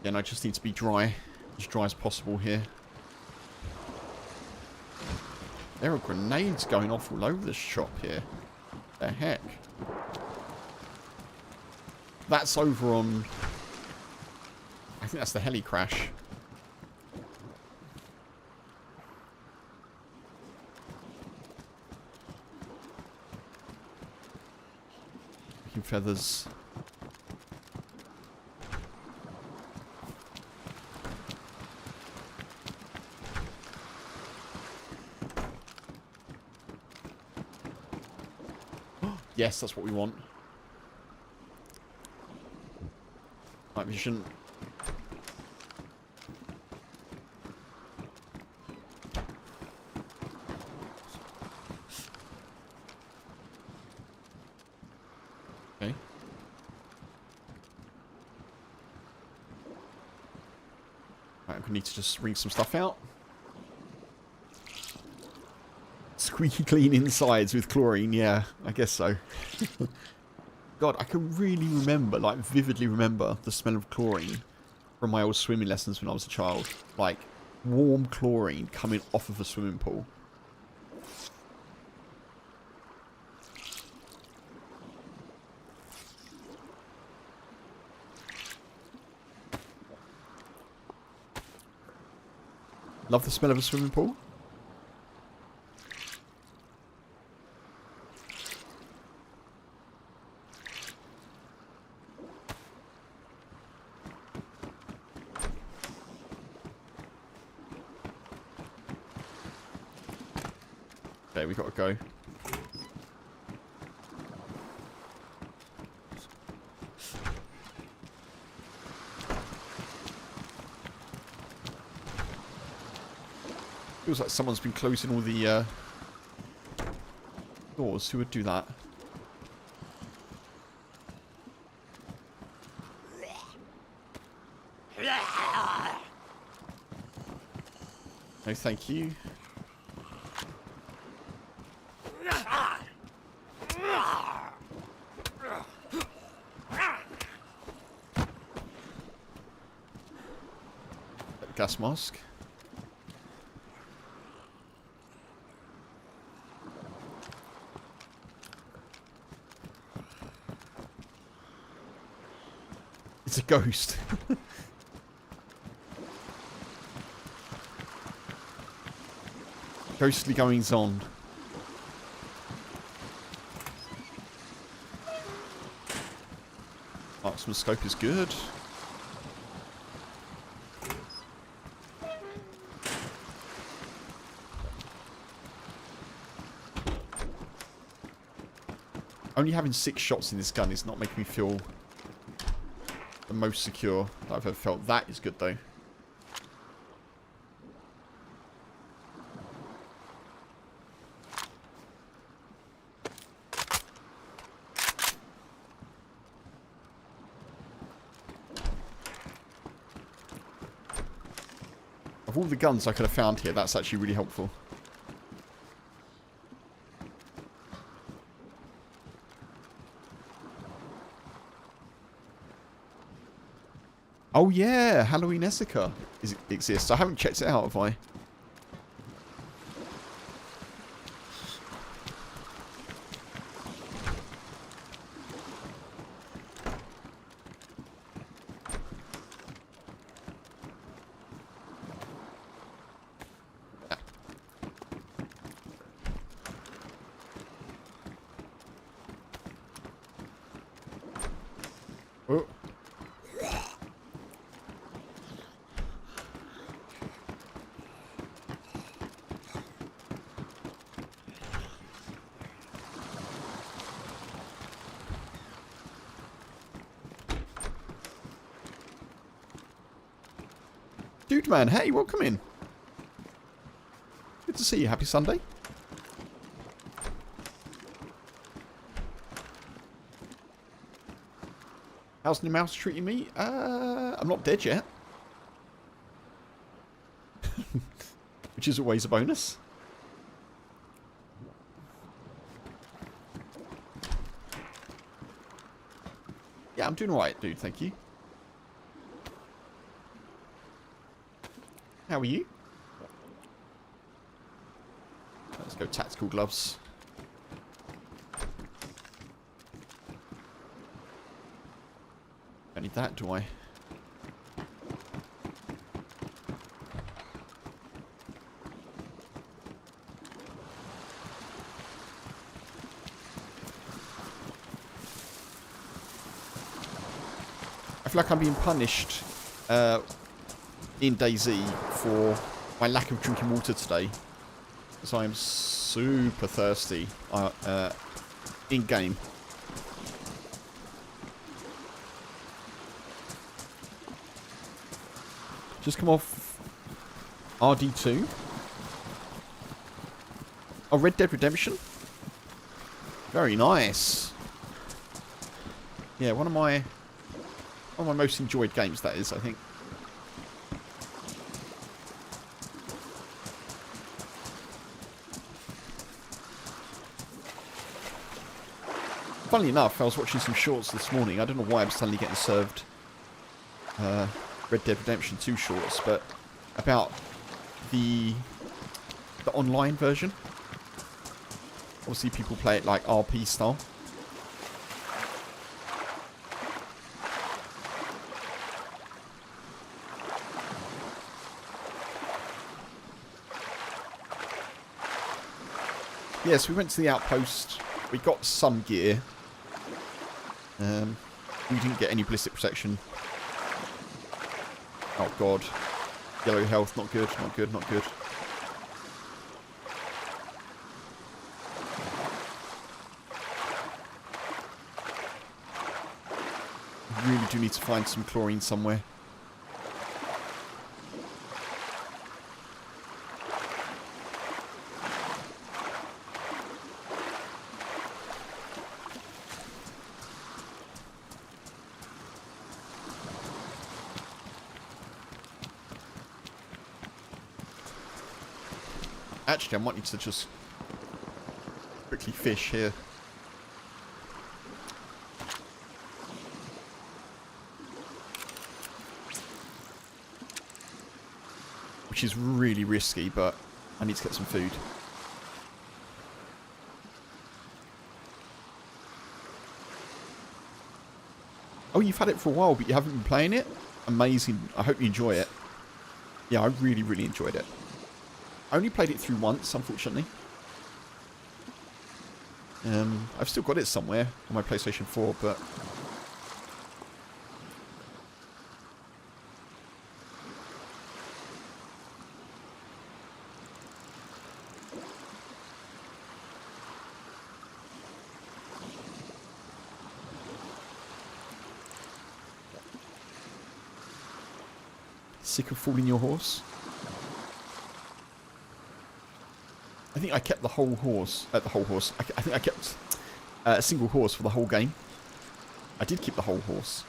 And I just need to be dry. As dry as possible here. There are grenades going off all over the shop here. The heck? That's over on... I think that's the heli crash. feathers. Yes, that's what we want. Night vision. Okay. Right, we need to just wring some stuff out. Squeaky clean insides with chlorine, yeah, I guess so. God, I can really remember, like vividly remember, the smell of chlorine from my old swimming lessons when I was a child. Like, warm chlorine coming off of a swimming pool. Love the smell of a swimming pool. Okay, we gotta go. Feels like someone's been closing all the doors. Who would do that? No, thank you. Gas mask. It's a ghost. Ghostly goings on. Marksman scope is good. Only having 6 shots in this gun is not making me feel the most secure that I've ever felt. That is good though. Of all the guns I could have found here, that's actually really helpful. Oh yeah, Halloween Essica exists. I haven't checked it out, have I? Oh. Dude man, hey, welcome in. Good to see you. Happy Sunday. How's the mouse treating me? I'm not dead yet. Which is always a bonus. Yeah, I'm doing alright, dude, thank you. How are you? Let's go tactical gloves. Don't need that, do I? feel like I'm being punished in dayz for my lack of drinking water today. Because I am super thirsty in-game. Just come off RD2. Oh, Red Dead Redemption. Very nice. Yeah, one of my most enjoyed games, that is, I think. Funnily enough, I was watching some shorts this morning. I don't know why I'm suddenly getting served Red Dead Redemption 2 shorts, but about the online version. Obviously, people play it like RP style. Yes, we went to the outpost. We got some gear. We didn't get any ballistic protection. Oh god. Yellow health, not good, not good, not good. Really do need to find some chlorine somewhere. Actually, I might need to just quickly fish here. Which is really risky, but I need to get some food. Oh, you've had it for a while, but you haven't been playing it? Amazing. I hope you enjoy it. Yeah, I really, really enjoyed it. I only played it through once, unfortunately. I've still got it somewhere on my PlayStation 4, but... Sick of fooling your horse? I think I kept the whole horse. I think I kept a single horse for the whole game. I did keep the whole horse,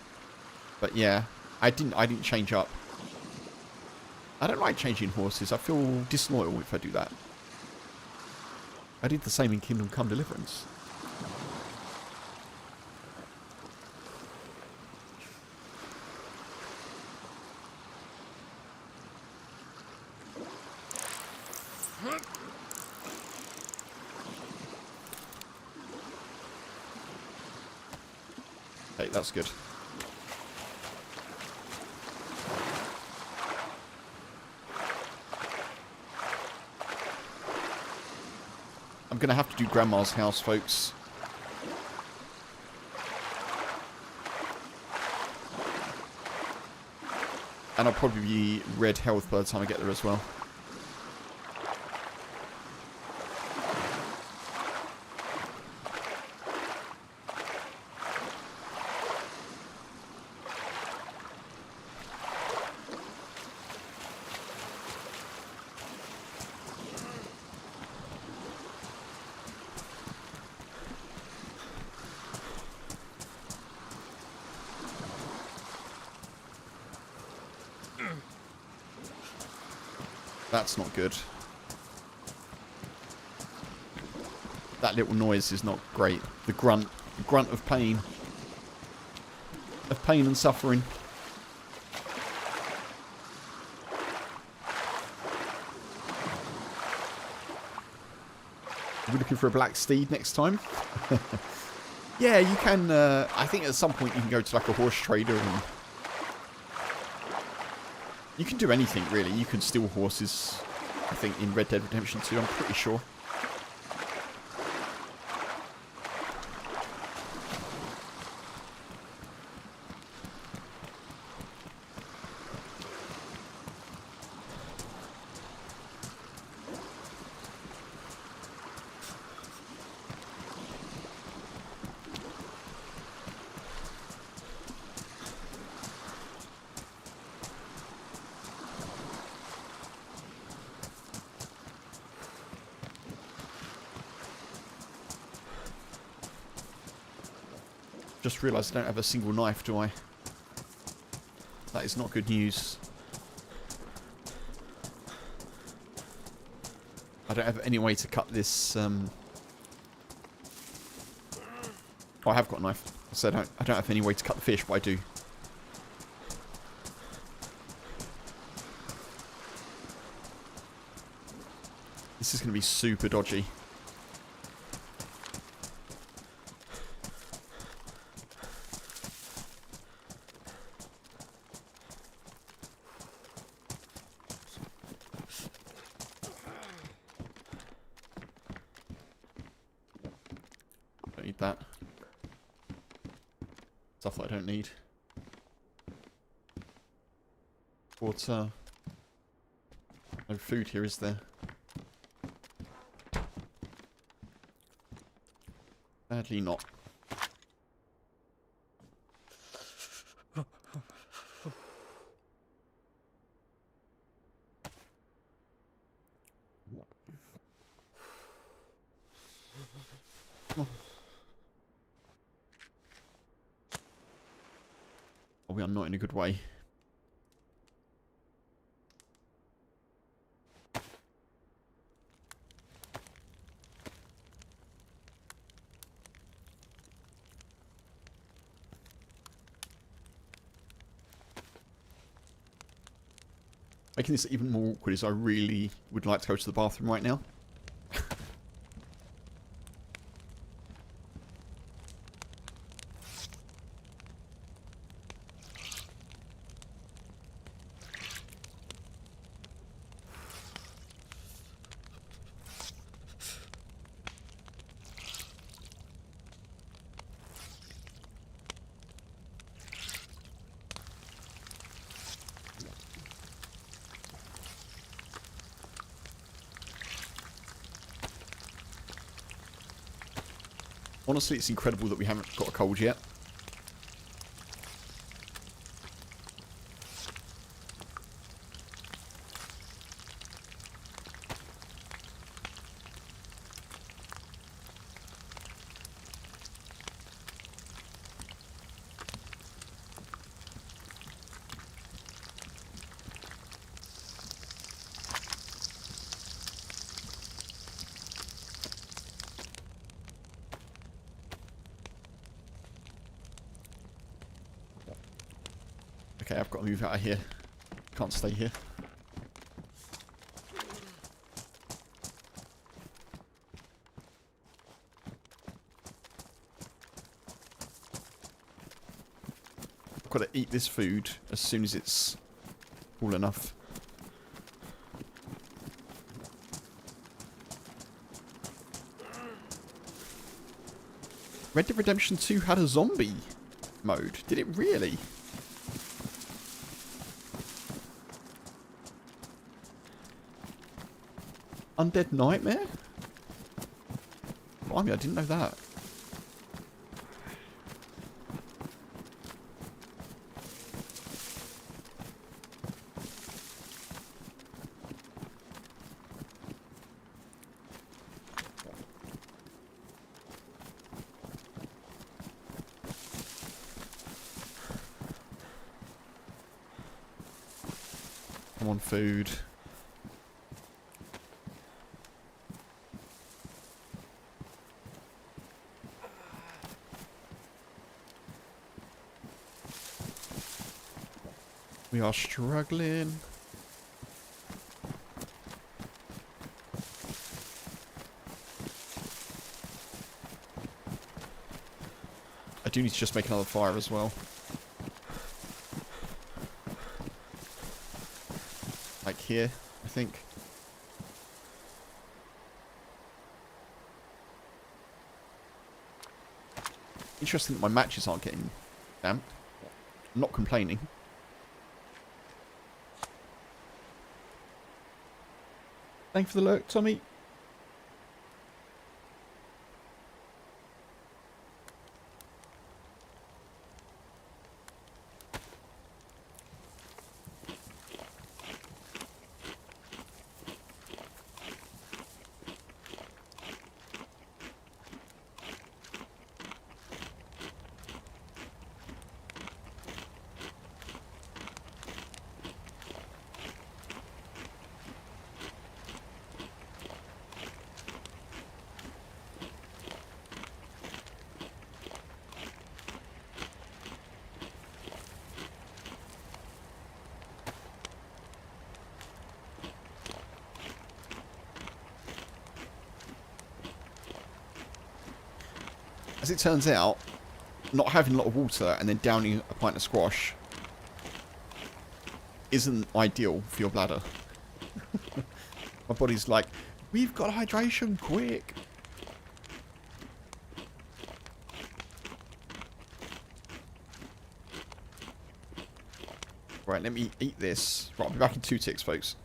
but yeah, I didn't change up. I don't like changing horses. I feel disloyal if I do that. I did the same in Kingdom Come Deliverance. Hey, that's good. I'm going to have to do Grandma's house, folks. And I'll probably be red health by the time I get there as well. That's not good. That little noise is not great. The grunt of pain. Of pain and suffering. Are we looking for a black steed next time? Yeah, you can, I think at some point you can go to like a horse trader and... You can do anything, really. You can steal horses, I think, in Red Dead Redemption 2, I'm pretty sure. just realised I don't have a single knife, do I? That is not good news. I don't have any way to cut this. Oh, I have got a knife. So I don't have any way to cut the fish, but I do. This is going to be super dodgy. Don't need that. Stuff that I don't need. Water. No food here, is there? Sadly not. Oh, we are not in a good way. Making this even more awkward is I really would like to go to the bathroom right now. Honestly, it's incredible that we haven't got a cold yet. Okay, I've got to move out of here. Can't stay here. I've got to eat this food as soon as it's cool enough. Red Dead Redemption 2 had a zombie mode. Did it really? Undead Nightmare? Blimey, I didn't know that. Come on, food. We are struggling. I do need to just make another fire as well. Like here, I think. Interesting that my matches aren't getting damped. I'm not complaining. Thank you for the lurk, Tommy. as it turns out, not having a lot of water and then downing a pint of squash isn't ideal for your bladder. My body's like, we've got hydration, quick. Right, let me eat this. Right, I'll be back in 2 ticks, folks.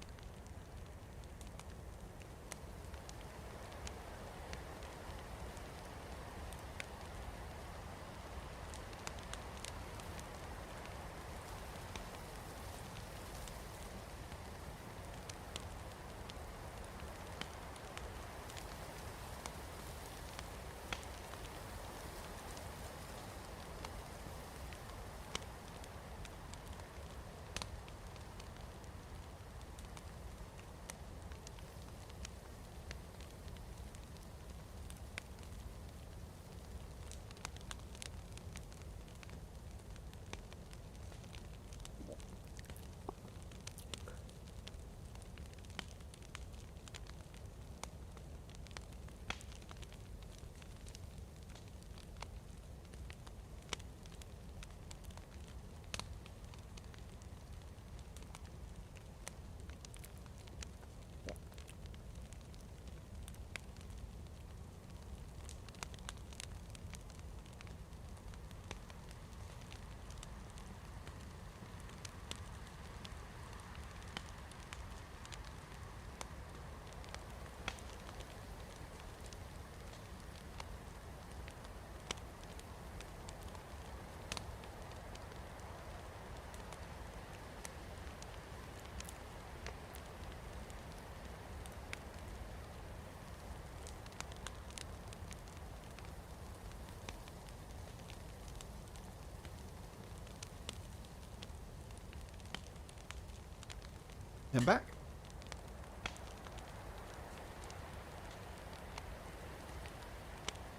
I'm back.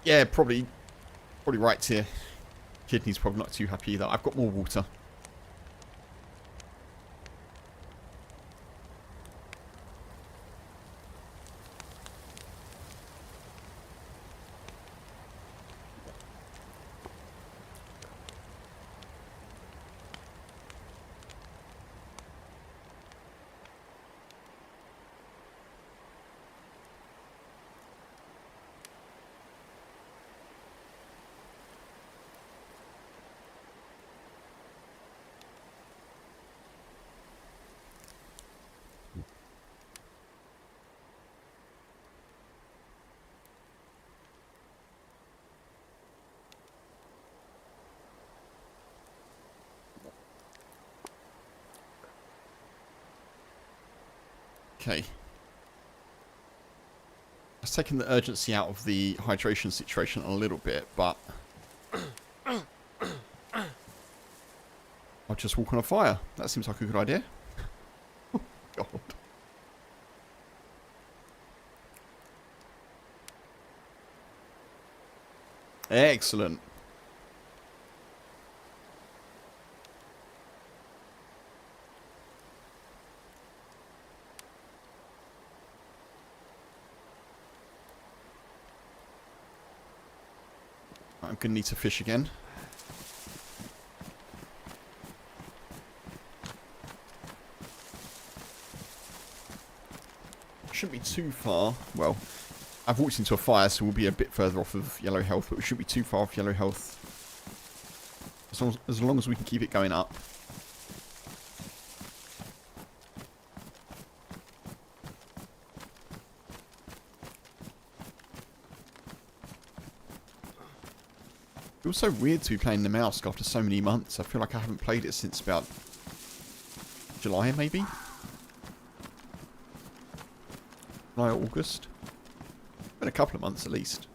Yeah, probably right here. Kidney's probably not too happy either. I've got more water. Okay. It's taking the urgency out of the hydration situation a little bit, but I'll just walk on a fire. That seems like a good idea. God. Excellent. I'm going to need to fish again. Shouldn't be too far. Well, I've walked into a fire, so we'll be a bit further off of yellow health, but we shouldn't be too far off yellow health. As long as we can keep it going up. It feels so weird to be playing Namalsk after so many months. I feel like I haven't played it since about July, maybe? July or August? Been a couple of months at least.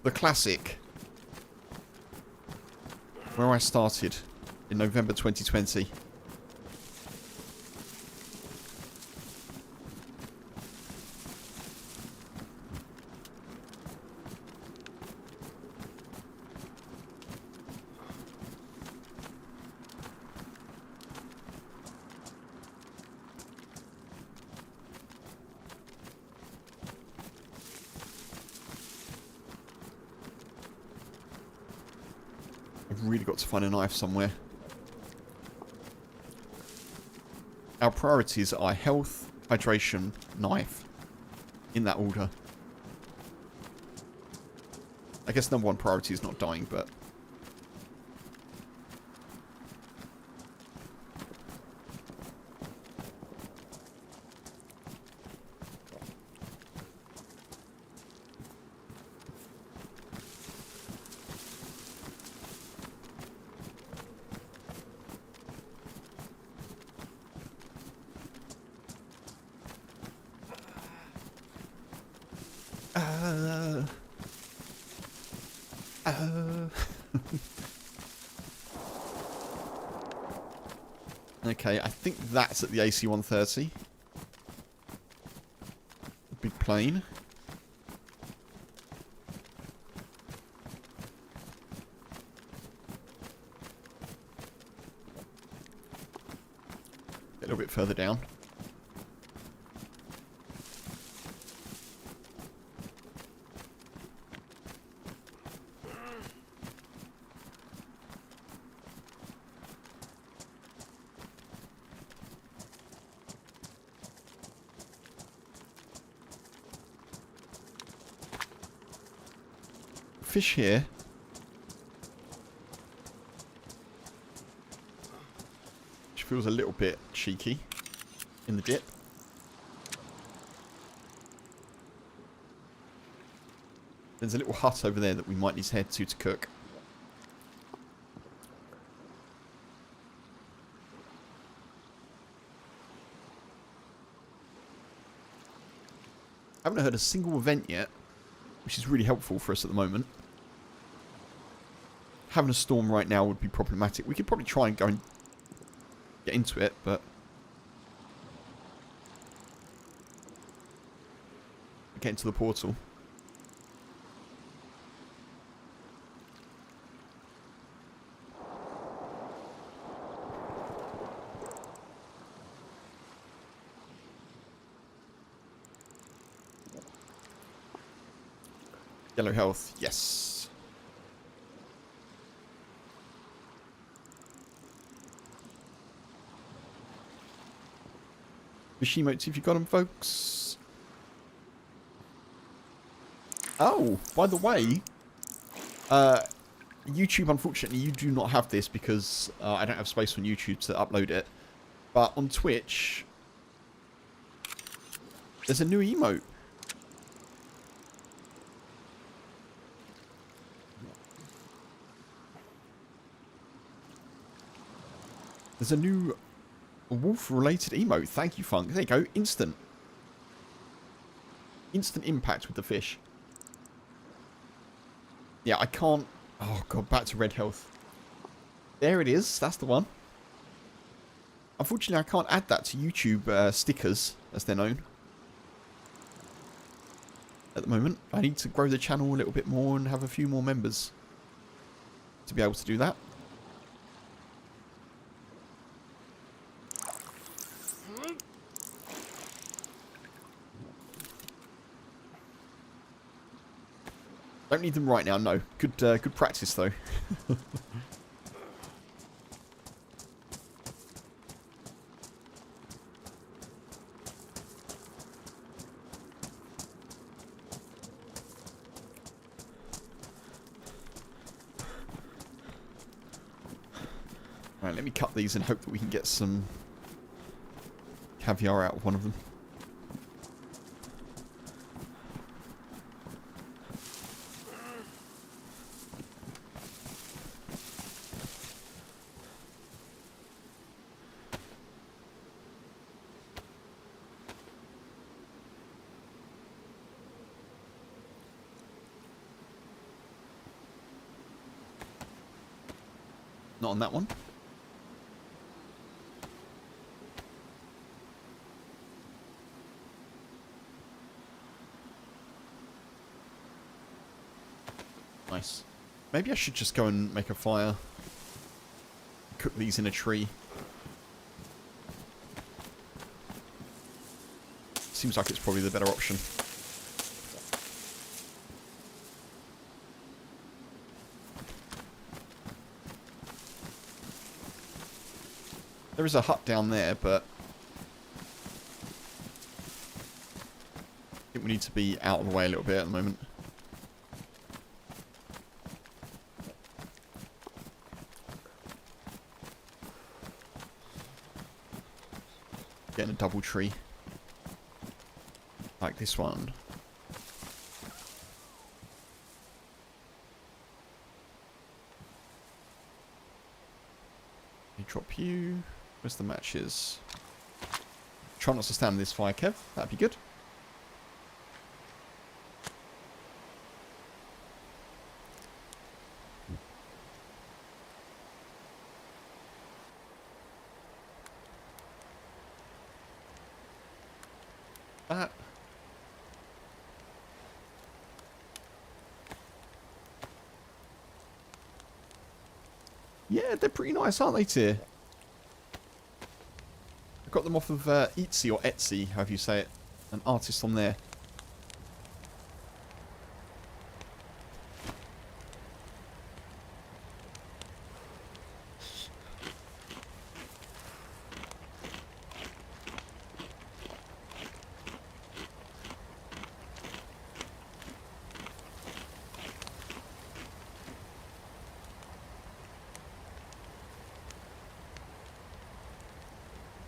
The classic. Where I started in November 2020. really got to find a knife somewhere. Our priorities are health, hydration, knife. In that order. I guess number one priority is not dying, but... Okay, I think that's at the AC-130. Big plane. A little bit further down. Fish here. Which feels a little bit cheeky in the dip. There's a little hut over there that we might need to head to cook. I haven't heard a single event yet, which is really helpful for us at the moment. Having a storm right now would be problematic. We could probably try and go and get into it, but... get into the portal. Yellow health, yes. Fish emotes if you got them, folks. Oh, by the way, YouTube, unfortunately, you do not have this because I don't have space on YouTube to upload it. But on Twitch, there's a new emote. There's a new wolf-related emote. Thank you, Funk. There you go. Instant. Instant impact with the fish. Yeah, I can't... Oh, God. Back to red health. There it is. That's the one. Unfortunately, I can't add that to YouTube stickers, as they're known. At the moment. I need to grow the channel a little bit more and have a few more members to be able to do that. Don't need them right now, no. Good practice, though. Right, let me cut these and hope that we can get some caviar out of one of them. Not on that one. Nice. Maybe I should just go and make a fire. Cook these in a tree. Seems like it's probably the better option. There is a hut down there, but I think we need to be out of the way a little bit at the moment. Getting a double tree. Like this one. Drop you. Where's the matches? Try not to stand in this fire, Kev. That'd be good. That. Yeah, they're pretty nice, aren't they, Tyr? I got them off of Etsy or Etsy, however you say it. An artist on there.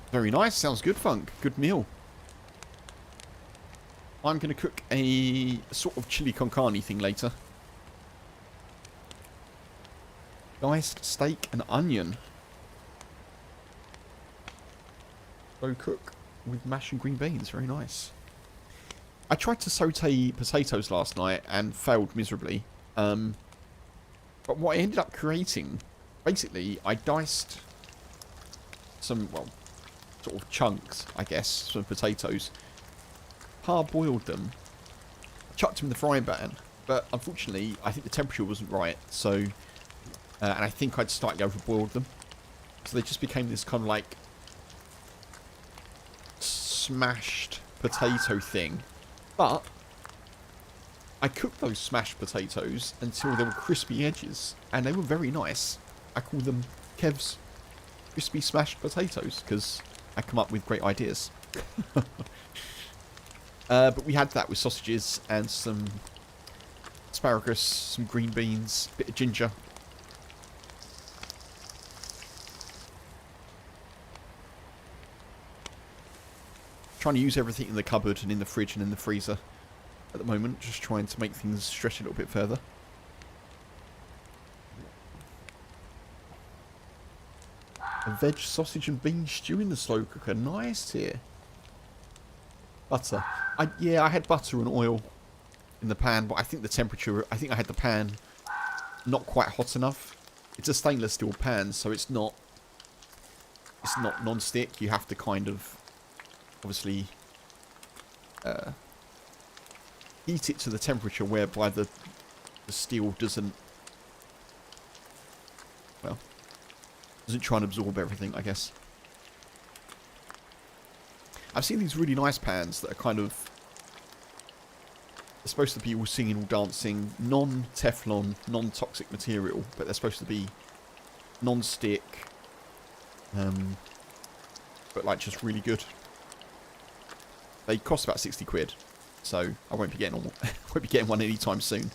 Very nice. Sounds good, Funk. Good meal. I'm going to cook a sort of chili con carne thing later. Diced steak and onion. Slow cook with mash and green beans. Very nice. I tried to saute potatoes last night and failed miserably. But what I ended up creating, basically, I diced some, well, sort of chunks, I guess, some potatoes. Hard-boiled them. Chucked them in the frying pan. But unfortunately, I think the temperature wasn't right. So, and I think I'd slightly overboiled them. So they just became this kind of like smashed potato thing. But I cooked those smashed potatoes until they were crispy edges. And they were very nice. I call them Kev's crispy smashed potatoes because I come up with great ideas. But we had that with sausages and some asparagus, some green beans, a bit of ginger. Trying to use everything in the cupboard and in the fridge and in the freezer at the moment. Just trying to make things stretch a little bit further. A veg sausage and bean stew in the slow cooker. Nice here. Butter. Yeah, I had butter and oil in the pan, but I think the temperature, I think I had the pan not quite hot enough. It's a stainless steel pan, so it's not non-stick. You have to kind of, obviously, heat it to the temperature whereby the steel doesn't, well, doesn't try and absorb everything, I guess. I've seen these really nice pans that are kind of, they're supposed to be all singing, all dancing, non-Teflon, non-toxic material, but they're supposed to be non-stick, but like just really good. They cost about 60 quid, so I won't be getting one anytime soon.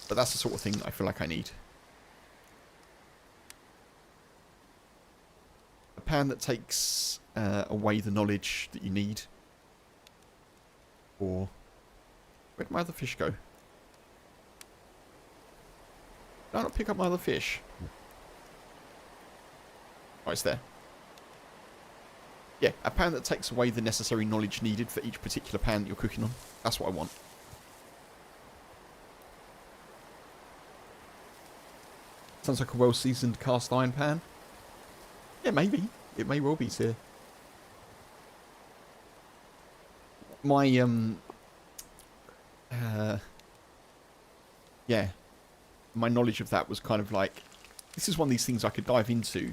But that's the sort of thing I feel like I need. A pan that takes away the knowledge that you need. Or where'd my other fish go? Did I not pick up my other fish? Oh, it's there. Yeah, a pan that takes away the necessary knowledge needed for each particular pan that you're cooking on. That's what I want. Sounds like a well-seasoned cast iron pan. Yeah, maybe. It may well be, sir. My, yeah. My knowledge of that was kind of like, this is one of these things I could dive into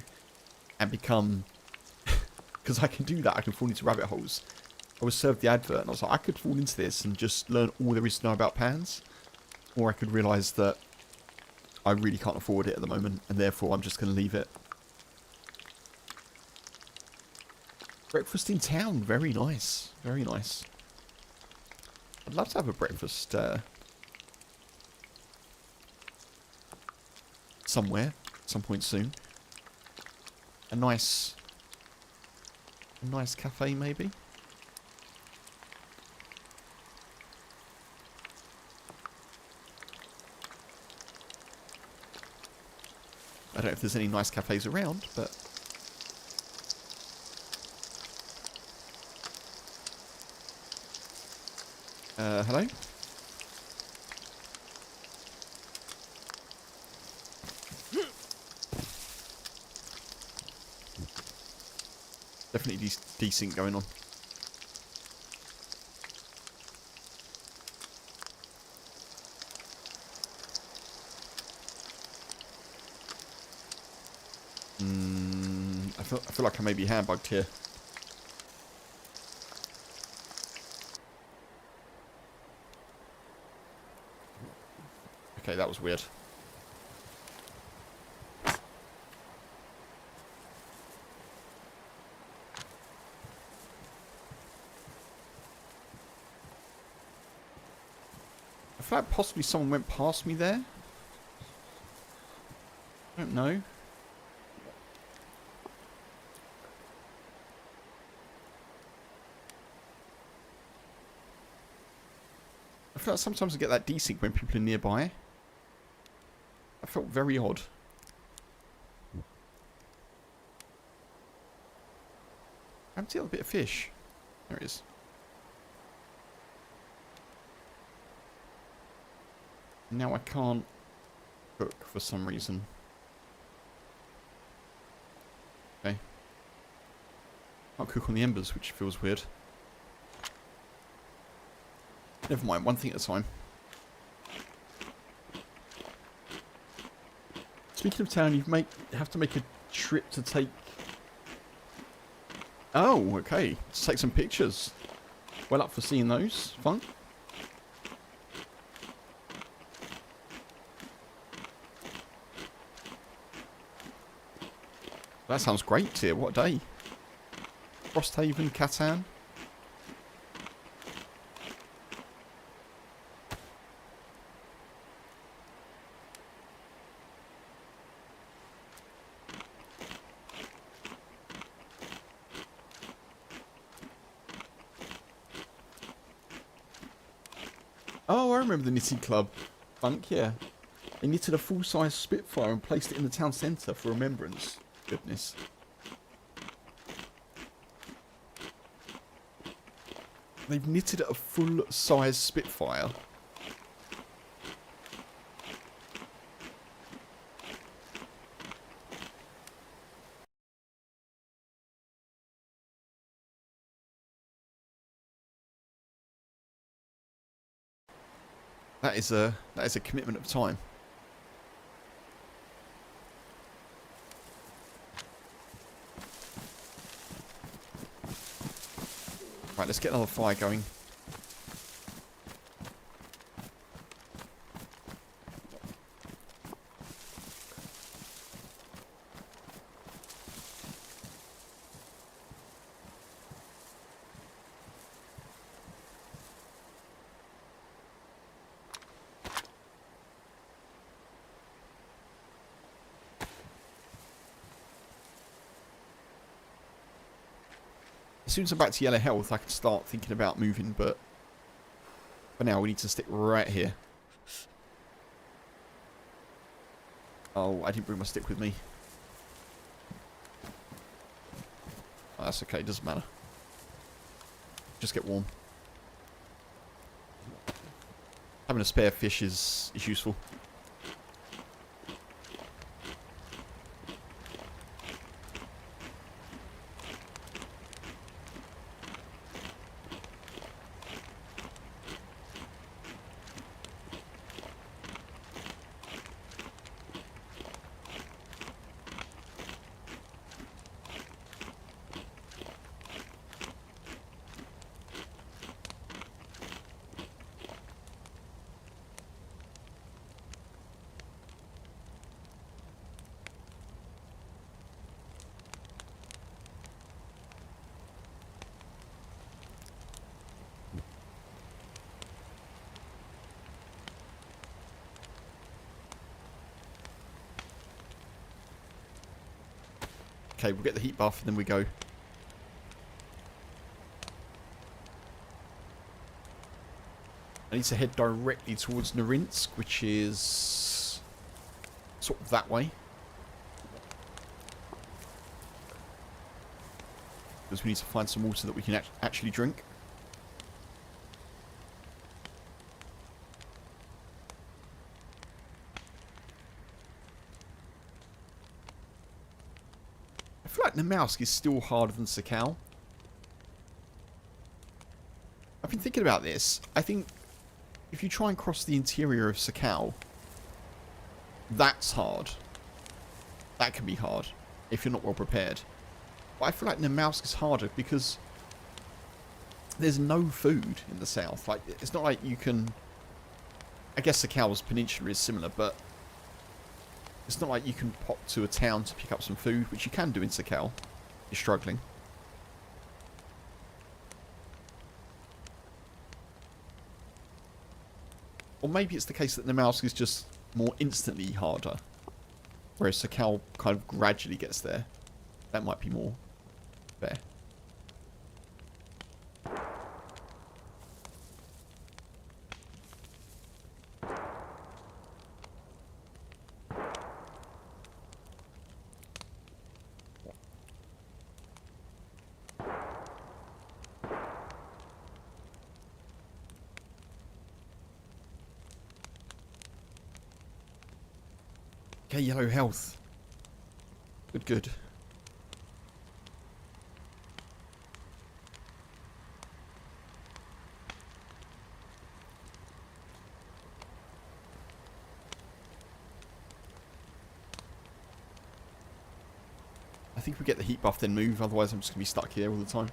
and become, because I can do that, I can fall into rabbit holes. I was served the advert and I was like, I could fall into this and just learn all there is to know about pans. Or I could realise that I really can't afford it at the moment and therefore I'm just going to leave it. Breakfast in town. Very nice. Very nice. I'd love to have a breakfast somewhere, at some point soon. A nice cafe, maybe. I don't know if there's any nice cafes around, but hello? Definitely decent going on. I feel like I may be handbugged here. Okay, that was weird. I feel like possibly someone went past me there. I don't know. I feel like sometimes I get that desync when people are nearby. I felt very odd. Empty out a bit of fish. There it is. Now I can't cook for some reason. Okay. Can't cook on the embers, which feels weird. Never mind, one thing at a time. Speaking of town, you have to make a trip to take... Oh, okay. Let's take some pictures. Well up for seeing those. Fun. That sounds great, Tier. What a day. Frosthaven, Catan. Oh, I remember the Knitting Club. Funk, yeah. They knitted a full-size Spitfire and placed it in the town centre for remembrance. Goodness. They've knitted a full-size Spitfire. That is a commitment of time. Right, let's get another fire going. As soon as I'm back to yellow health, I can start thinking about moving, but for now we need to stick right here. Oh, I didn't bring my stick with me. Oh, that's okay, doesn't matter. Just get warm. Having a spare fish is useful. Okay, we'll get the heat buff and then we go. I need to head directly towards Namalsk, which is sort of that way. Because we need to find some water that we can actually drink. I feel like Namalsk is still harder than Sakal. I've been thinking about this. I think if you try and cross the interior of Sakal, that's hard. That can be hard if you're not well prepared. But I feel like Namalsk is harder because there's no food in the south. Like, it's not like you can... I guess Sakal's peninsula is similar, but it's not like you can pop to a town to pick up some food, which you can do in Sakal. You're struggling. Or maybe it's the case that Namalsk is just more instantly harder. Whereas Sakal kind of gradually gets there. That might be more fair. Okay, yellow health. Good, good. I think we get the heat buff then move, otherwise I'm just going to be stuck here all the time.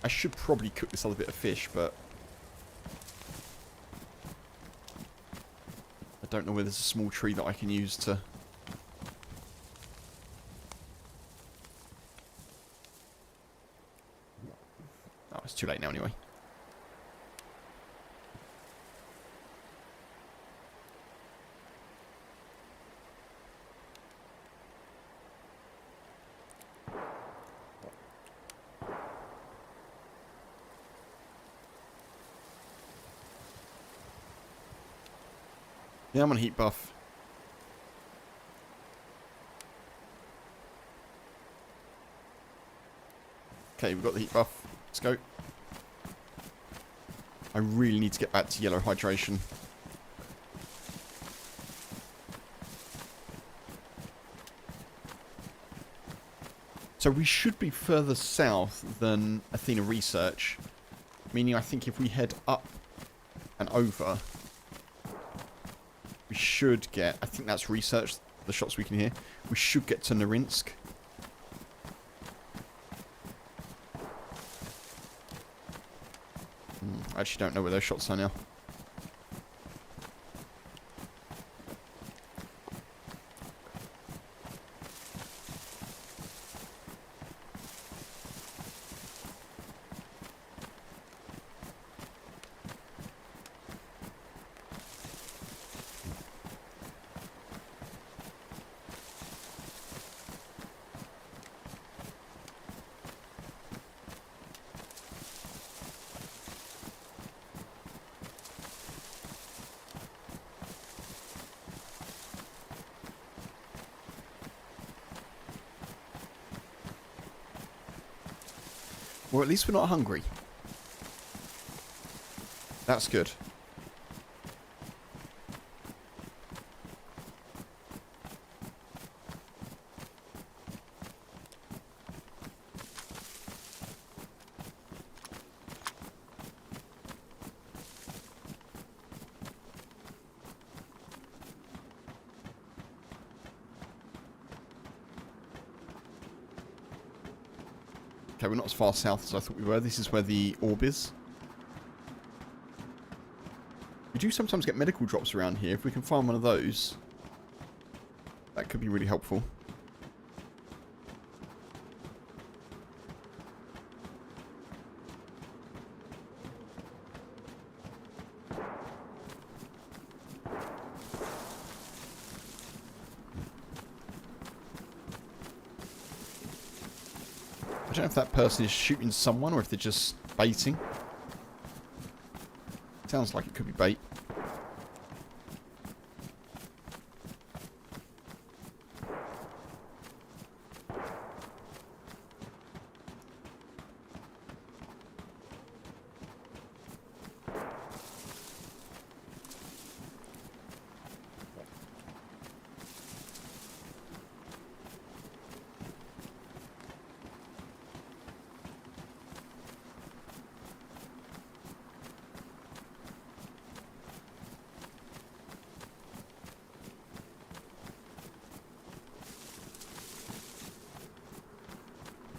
I should probably cook this other bit of fish, but I don't know where there's a small tree that I can use to... Oh, it's too late now anyway. Yeah, I'm on heat buff. Okay, we've got the heat buff. Let's go. I really need to get back to yellow hydration. So we should be further south than Athena Research. Meaning I think if we head up and over... we should get, I think that's research, the shots we can hear. We should get to Namalsk. I actually don't know where those shots are now. Or at least we're not hungry. That's good. Okay, we're not as far south as I thought we were. This is where the orb is. We do sometimes get medical drops around here. If we can find one of those, that could be really helpful. don't know if that person is shooting someone or if they're just baiting. Sounds like it could be bait.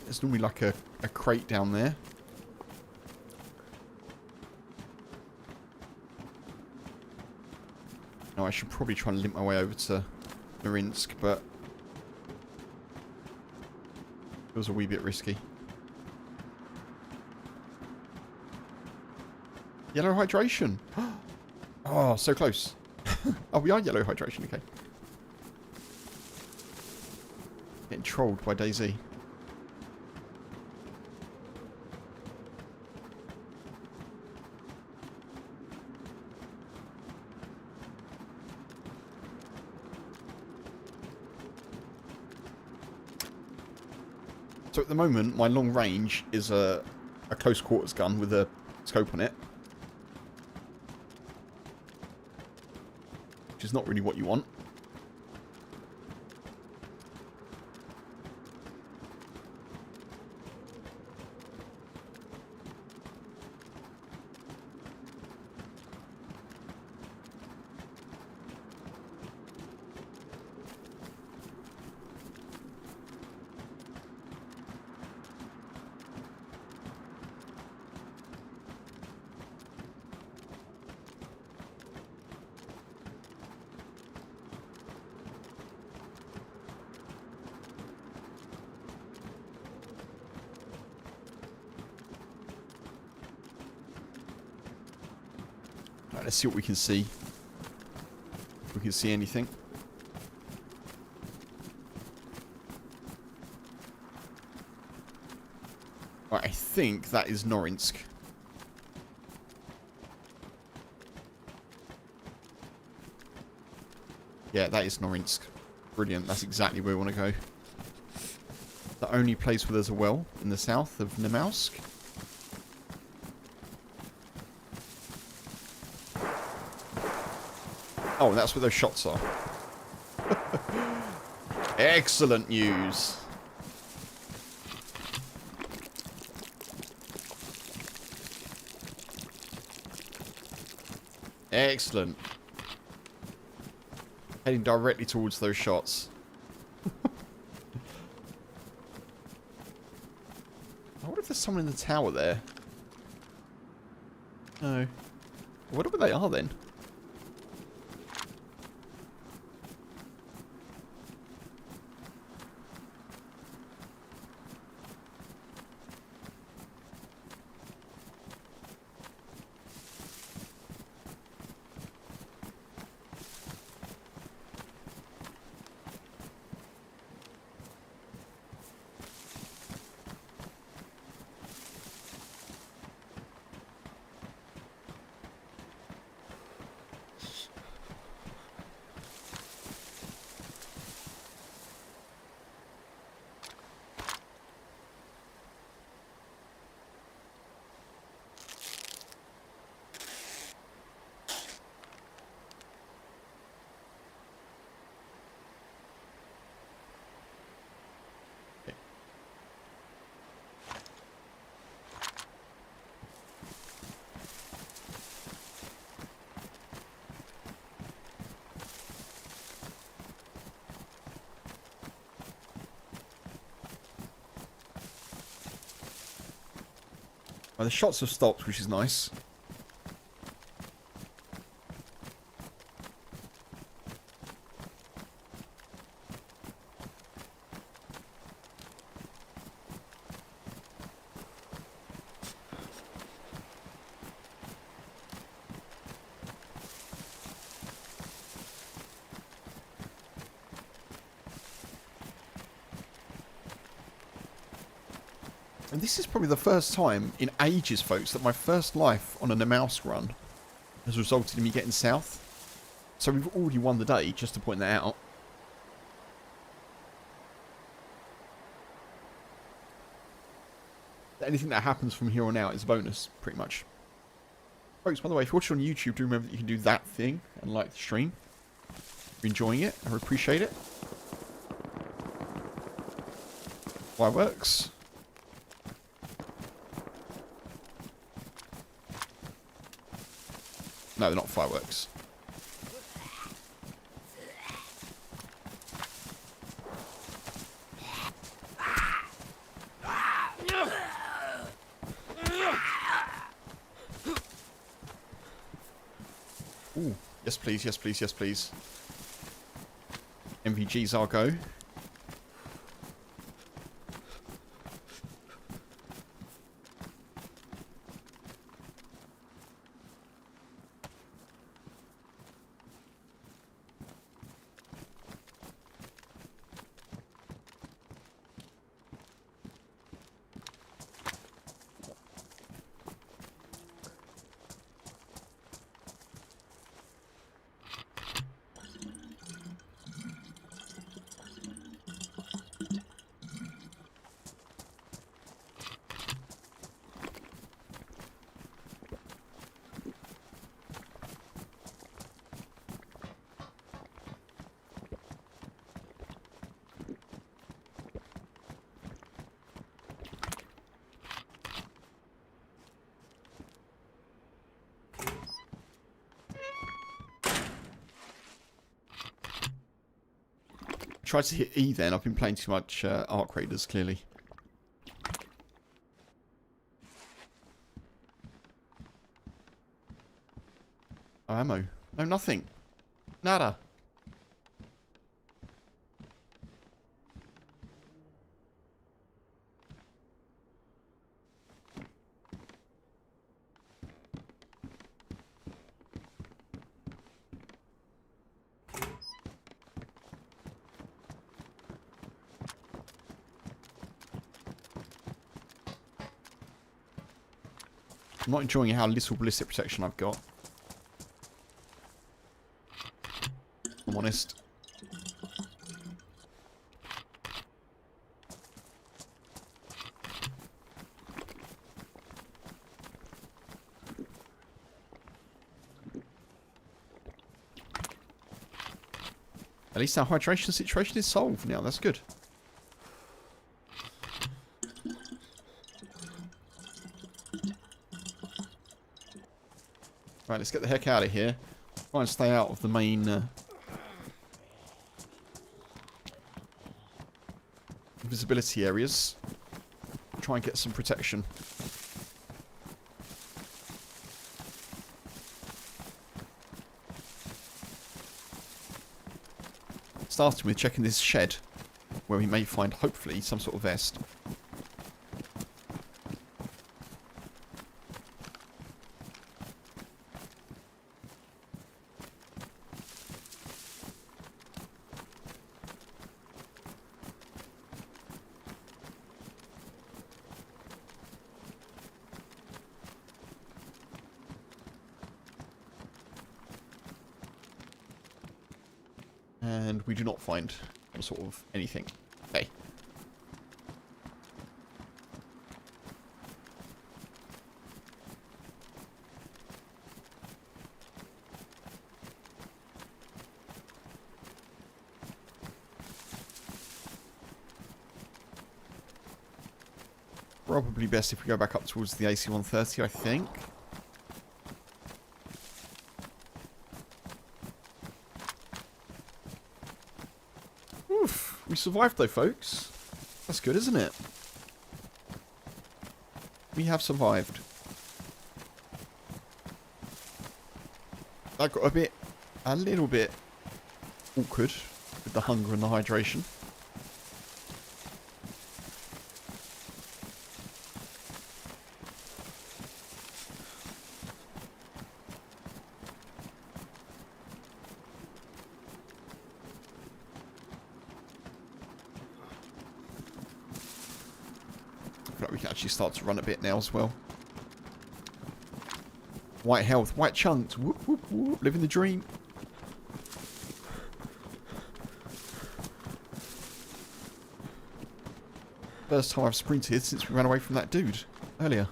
There's normally like a crate down there. No, I should probably try and limp my way over to Namalsk, but it was a wee bit risky. Yellow hydration. Oh, so close. Oh, we are yellow hydration, okay. Getting trolled by dayz. So at the moment, my long range is a close quarters gun with a scope on it. Which is not really what you want. Right, let's see what we can see. If we can see anything. Right, I think that is Namalsk. Yeah, that is Namalsk. Brilliant. That's exactly where we want to go. The only place where there's a well in the south of Namalsk. Oh, that's where those shots are. Excellent news. Excellent. Heading directly towards those shots. I wonder if there's someone in the tower there. No. I wonder where they are then. Well, the shots have stopped, which is nice. And this is probably the first time in ages, folks, that my first life on a Namalsk run has resulted in me getting south. So we've already won the day, just to point that out. Anything that happens from here on out is a bonus, pretty much. Folks, by the way, if you're watching on YouTube, do remember that you can do that thing and like the stream. If you're enjoying it, I appreciate it. Fireworks. No, they're not fireworks. Ooh, yes please, yes please, yes please. MVG's our go. Tried to hit E then. I've been playing too much Arc Raiders, clearly. Oh, ammo. No, nothing. Nada. I'm not enjoying how little ballistic protection I've got. I'm honest. At least our hydration situation is solved now. That's good. Right, let's get the heck out of here. Try and stay out of the main visibility areas. Try and get some protection. Starting with checking this shed, where we may find, hopefully, some sort of vest. And we do not find some sort of anything. Okay. Probably best if we go back up towards the AC-130, I think. Oof, we survived though, folks. That's good, isn't it? We have survived. That got a little bit awkward with the hunger and the hydration. feel like we can actually start to run a bit now as well. White health, white chunks. Whoop, whoop, whoop. Living the dream. First time I've sprinted since we ran away from that dude earlier.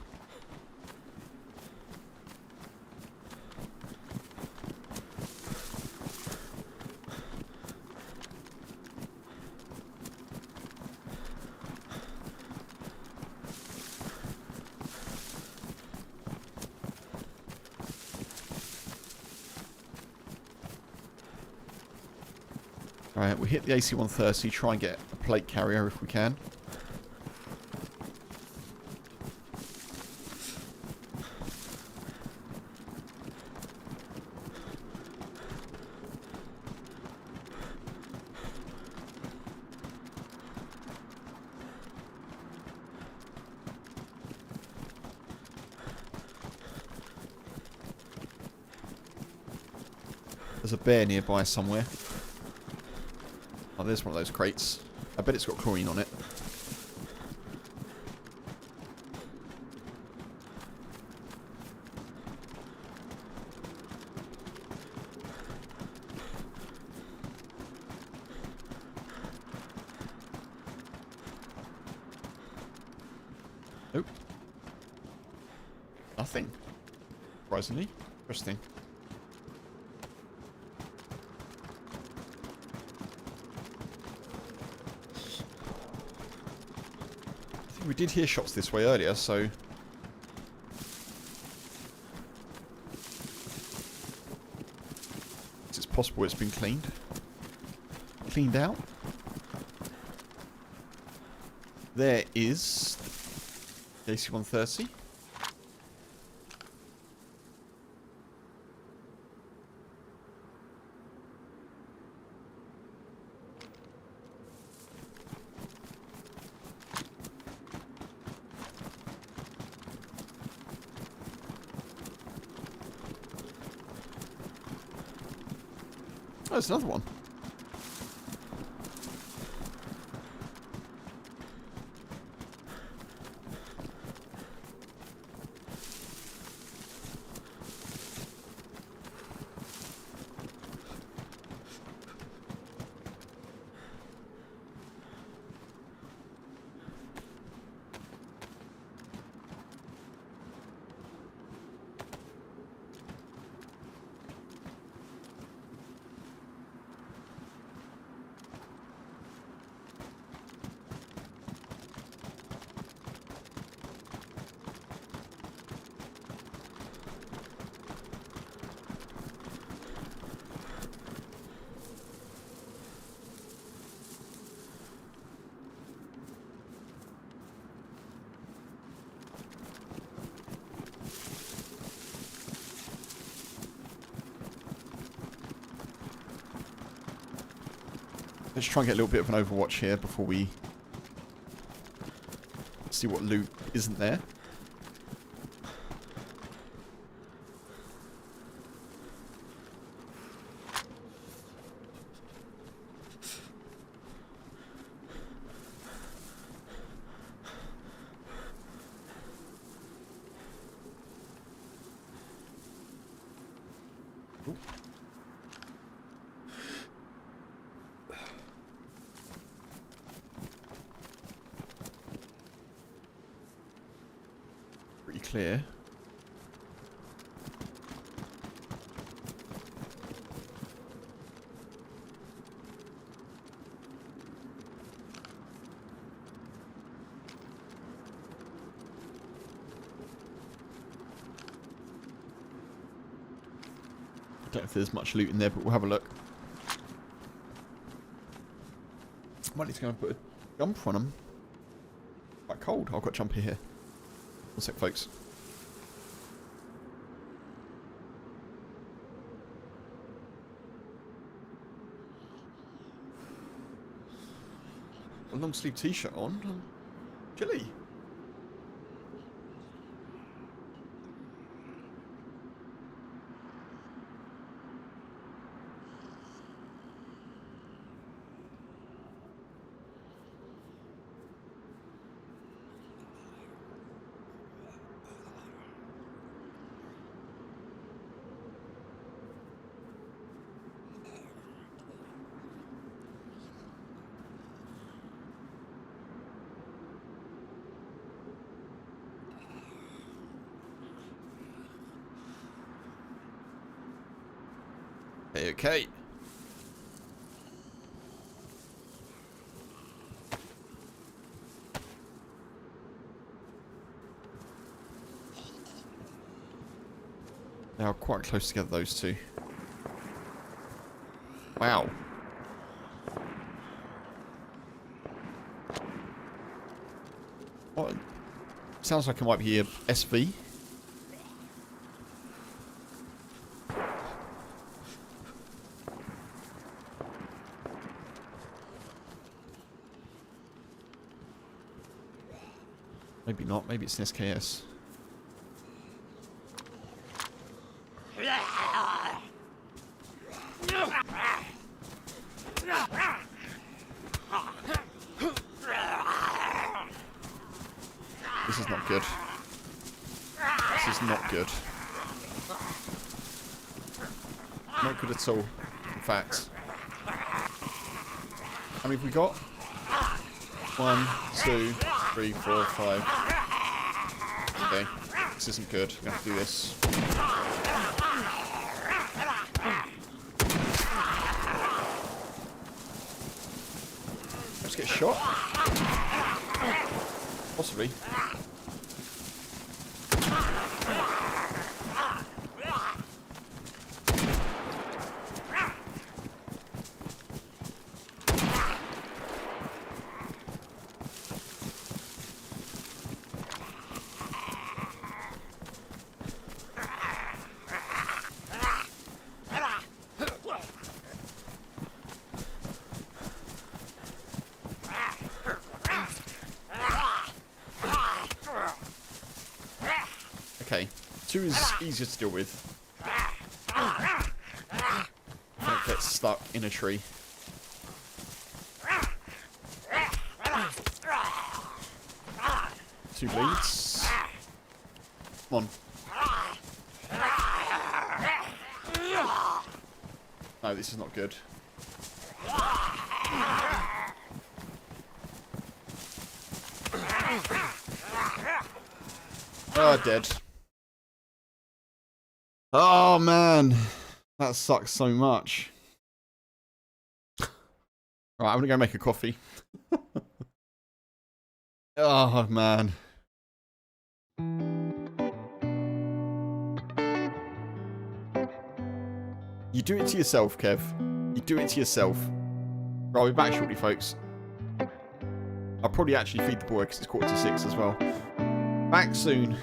Alright, we'll hit the AC-130, try and get a plate carrier if we can. There's a bear nearby somewhere. Oh, there's one of those crates. I bet it's got chlorine on it. Nope. Nothing. Surprisingly. Interesting. We did hear shots this way earlier, so... it's possible it's been cleaned. Cleaned out. There is... the AC-130. Oh, there's another one. Let's try and get a little bit of an overwatch here before we see what loot isn't there. Ooh. Clear. Don't know if there's much loot in there, but we'll have a look. Might need to go and put a jumper on them. Quite cold. I've got a jumper here. One sec, folks. A long sleeve t-shirt on. Chilly. Okay. They are quite close together, those two. Wow. What? Sounds like it might be a SV. Maybe not. Maybe it's an SKS. This is not good. This is not good. Not good at all, in fact. How many have we got? 1, 2, 3, 4, 5. Okay, this isn't good. We have to do this. Let's get shot. Possibly. Okay, 2 is easier to deal with. Don't get stuck in a tree. Two bleeds. Come on. No, this is not good. Oh, dead. Oh, man. That sucks so much. Alright, I'm gonna go make a coffee. Oh, man. You do it to yourself, Kev. You do it to yourself. Right, I'll be back shortly, folks. I'll probably actually feed the boy because it's 5:45 as well. Back soon.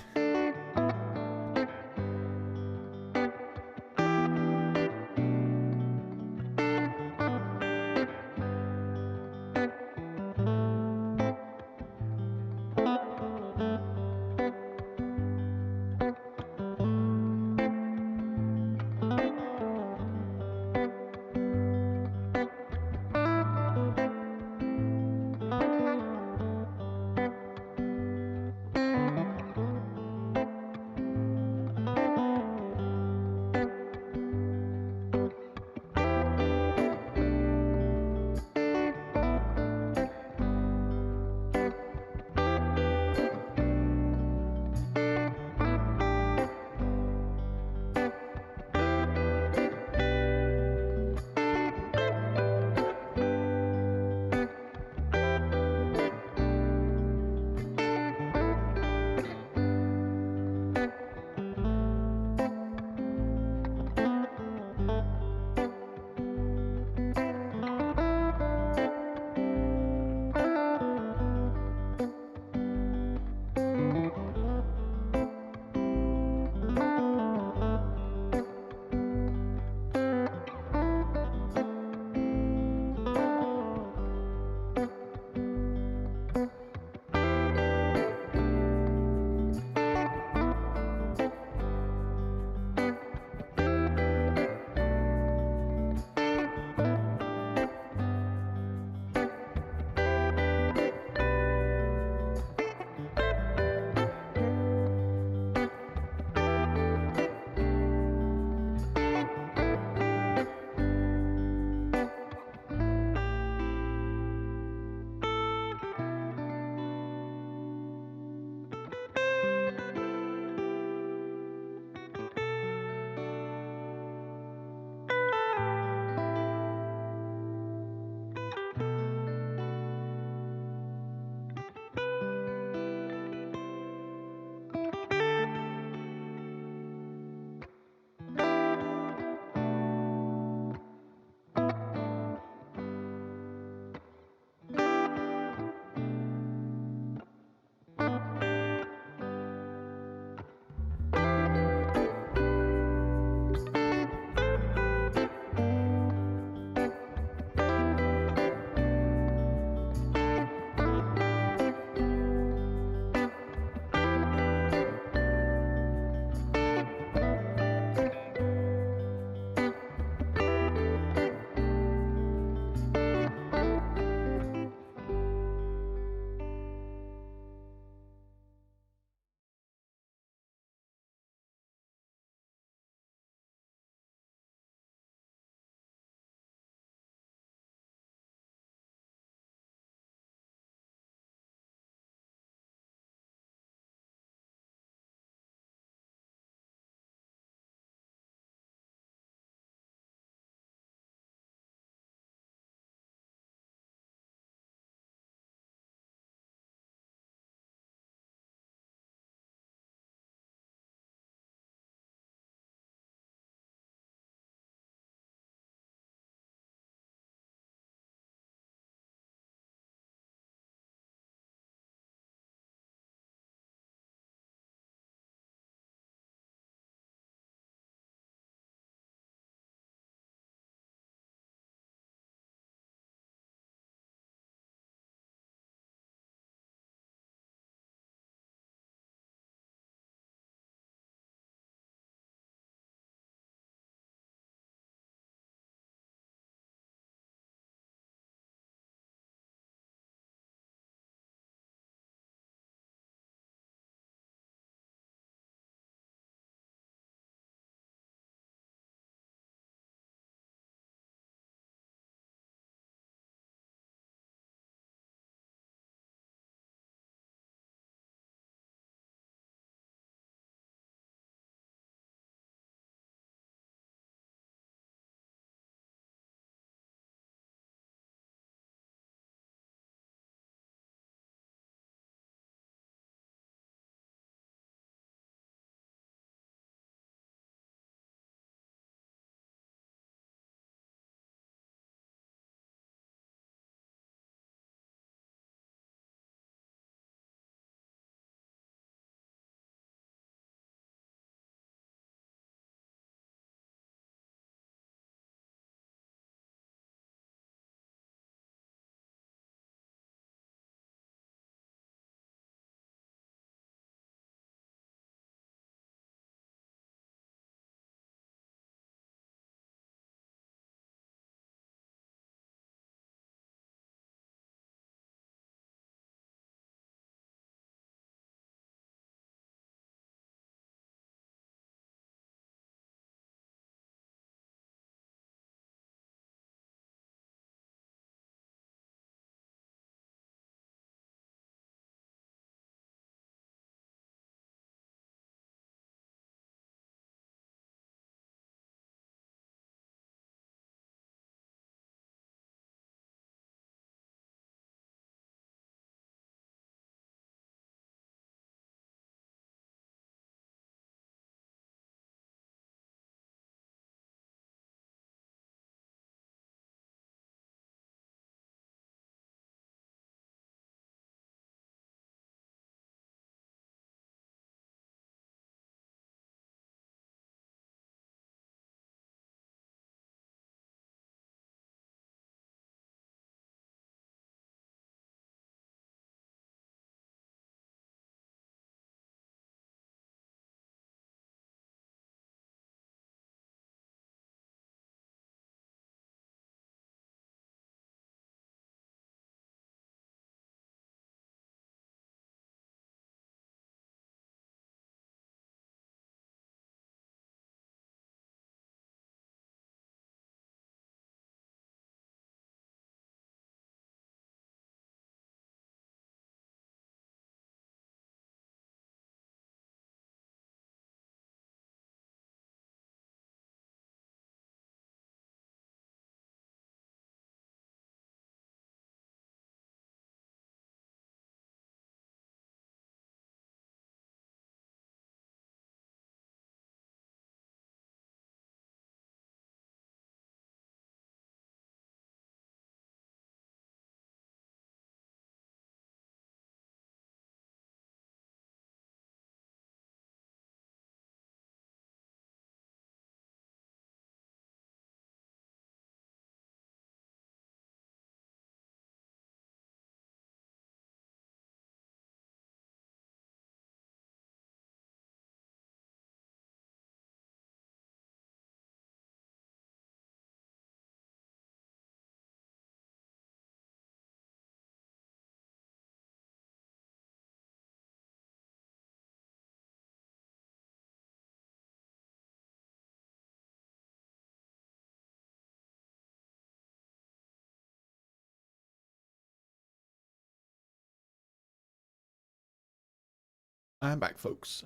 I am back, folks.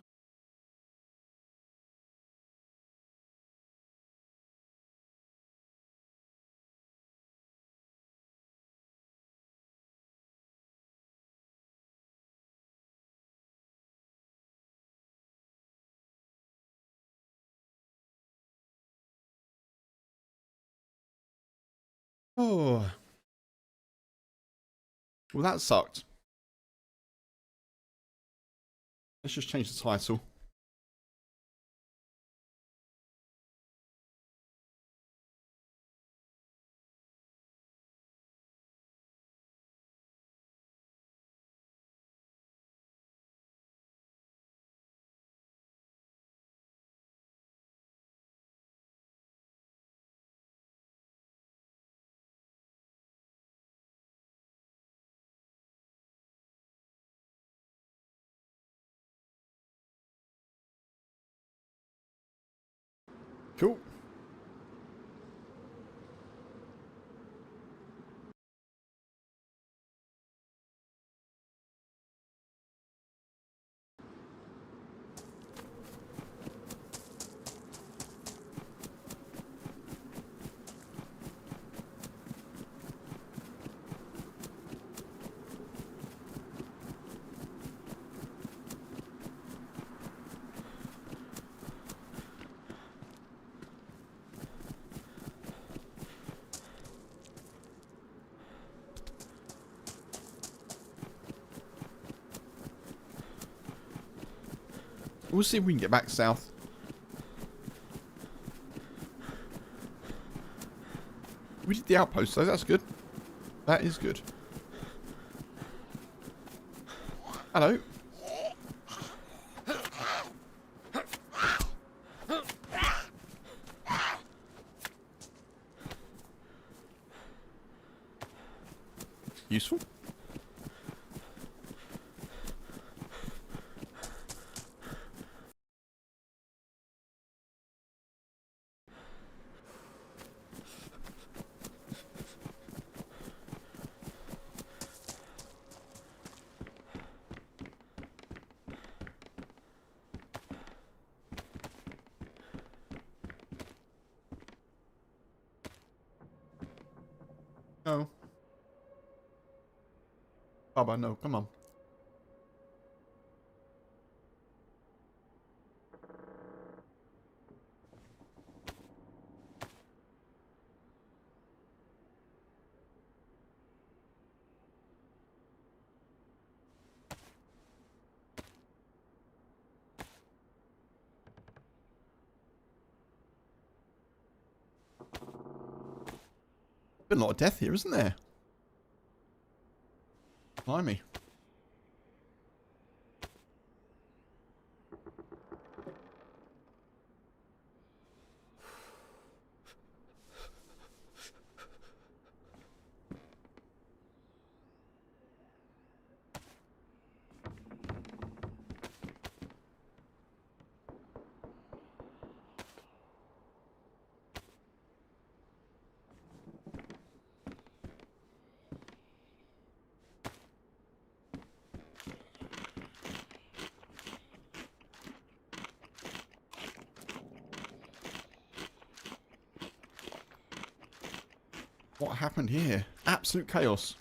Oh, well, that sucked. Let's just change the title. Cool. We'll see if we can get back south. We did the outpost, so that's good. That is good. Hello. Useful. No. Baba, no, come on. Been a lot of death here, isn't there? Blimey. What happened here? Absolute chaos.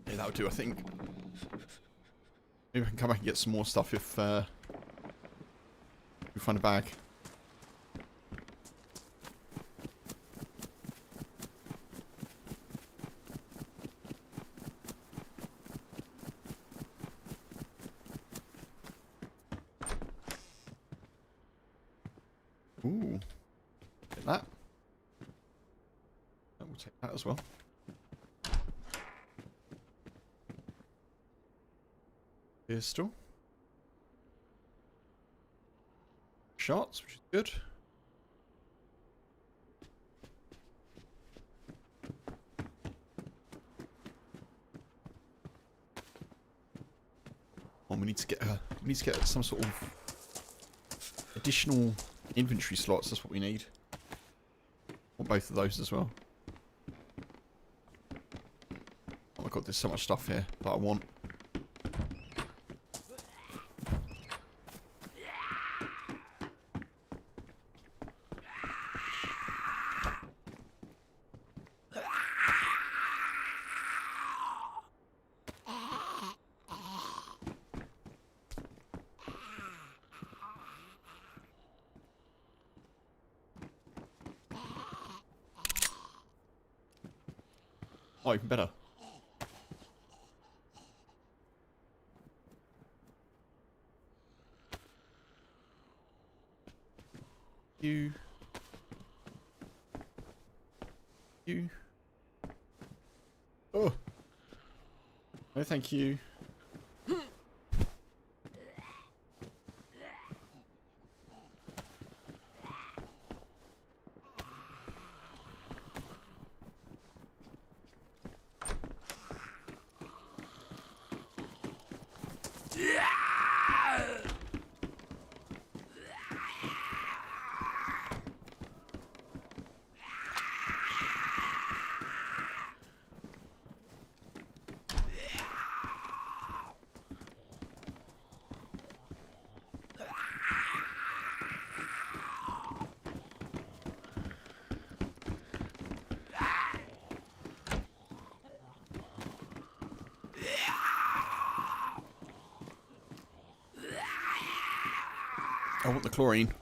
Yeah, that'll do, I think. Maybe I can come back and get some more stuff if we find a bag. Ooh. Get that. Oh, we'll take that as well. Pistol. Shots, which is good. Oh, we need to get some sort of additional inventory slots. That's what we need. Or both of those as well. Oh my god, there's so much stuff here that I want. Oh, even better. You. Oh. No, thank you. I want the chlorine.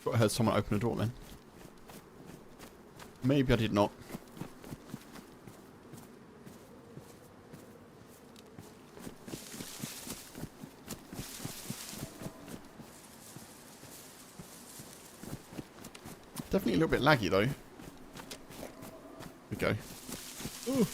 I heard someone open a door then. Maybe I did not. Definitely a little bit laggy though. Here we go. Ooh.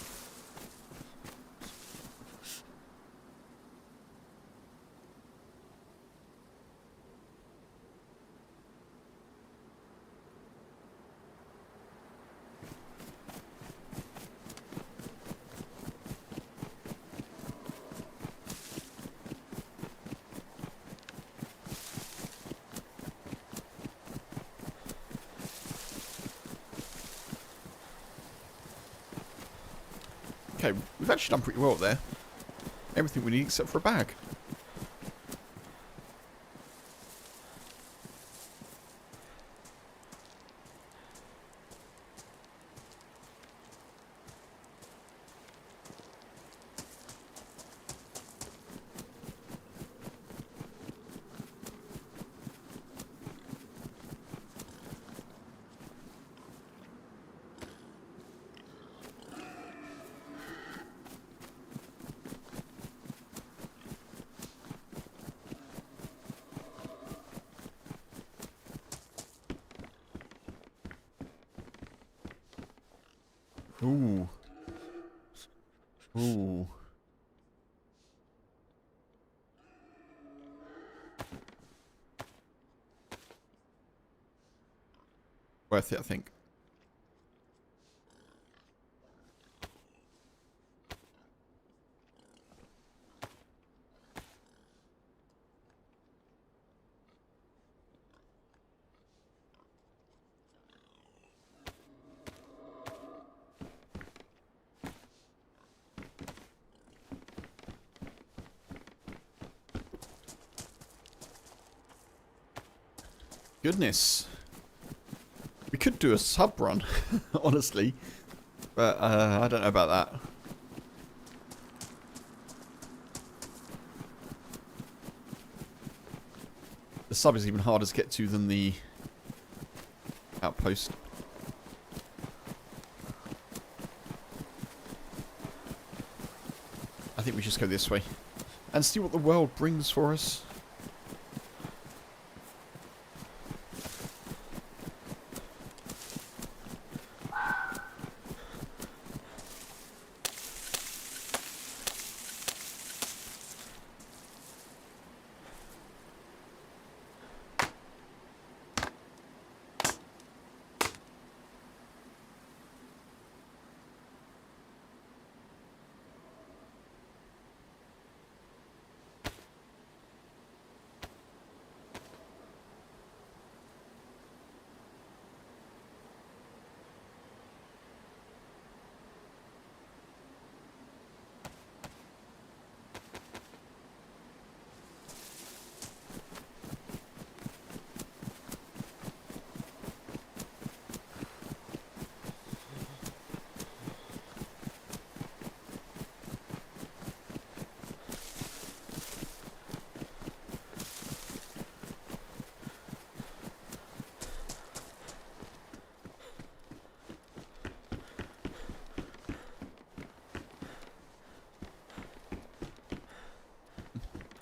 Okay, we've actually done pretty well there. Everything we need except for a bag. Ooh. Ooh. Worth it, I think. Goodness. We could do a sub run, honestly. But I don't know about that. The sub is even harder to get to than the Outpost. I think we just go this way. And see what the world brings for us.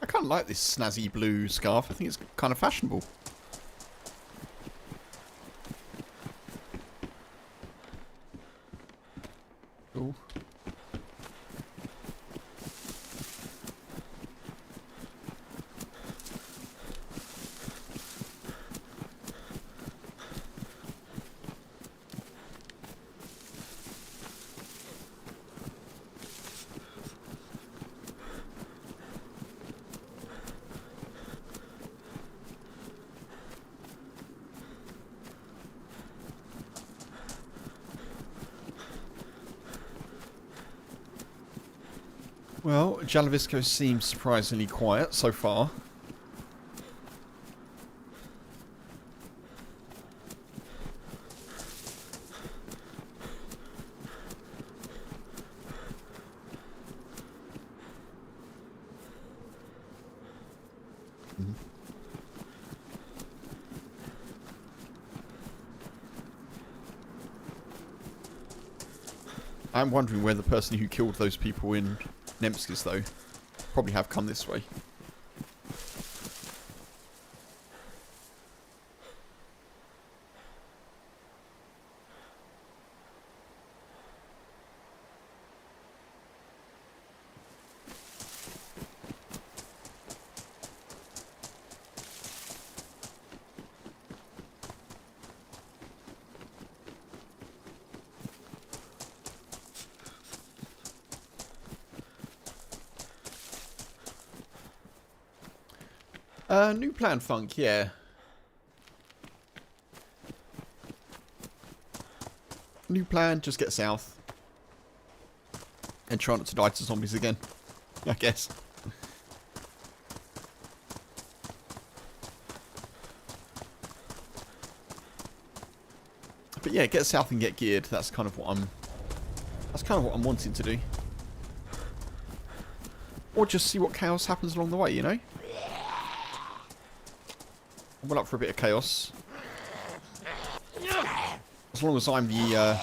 I kind of like this snazzy blue scarf. I think it's kind of fashionable. Cool. Well, Jalavisco seems surprisingly quiet so far. I'm wondering where the person who killed those people in Namalsk is, though. Probably have come this way. New plan, Funk, yeah. New plan, just get south. And try not to die to zombies again, I guess. But yeah, get south and get geared. That's kind of what I'm wanting to do. Or just see what chaos happens along the way, you know? I'm up for a bit of chaos. As long as I'm the,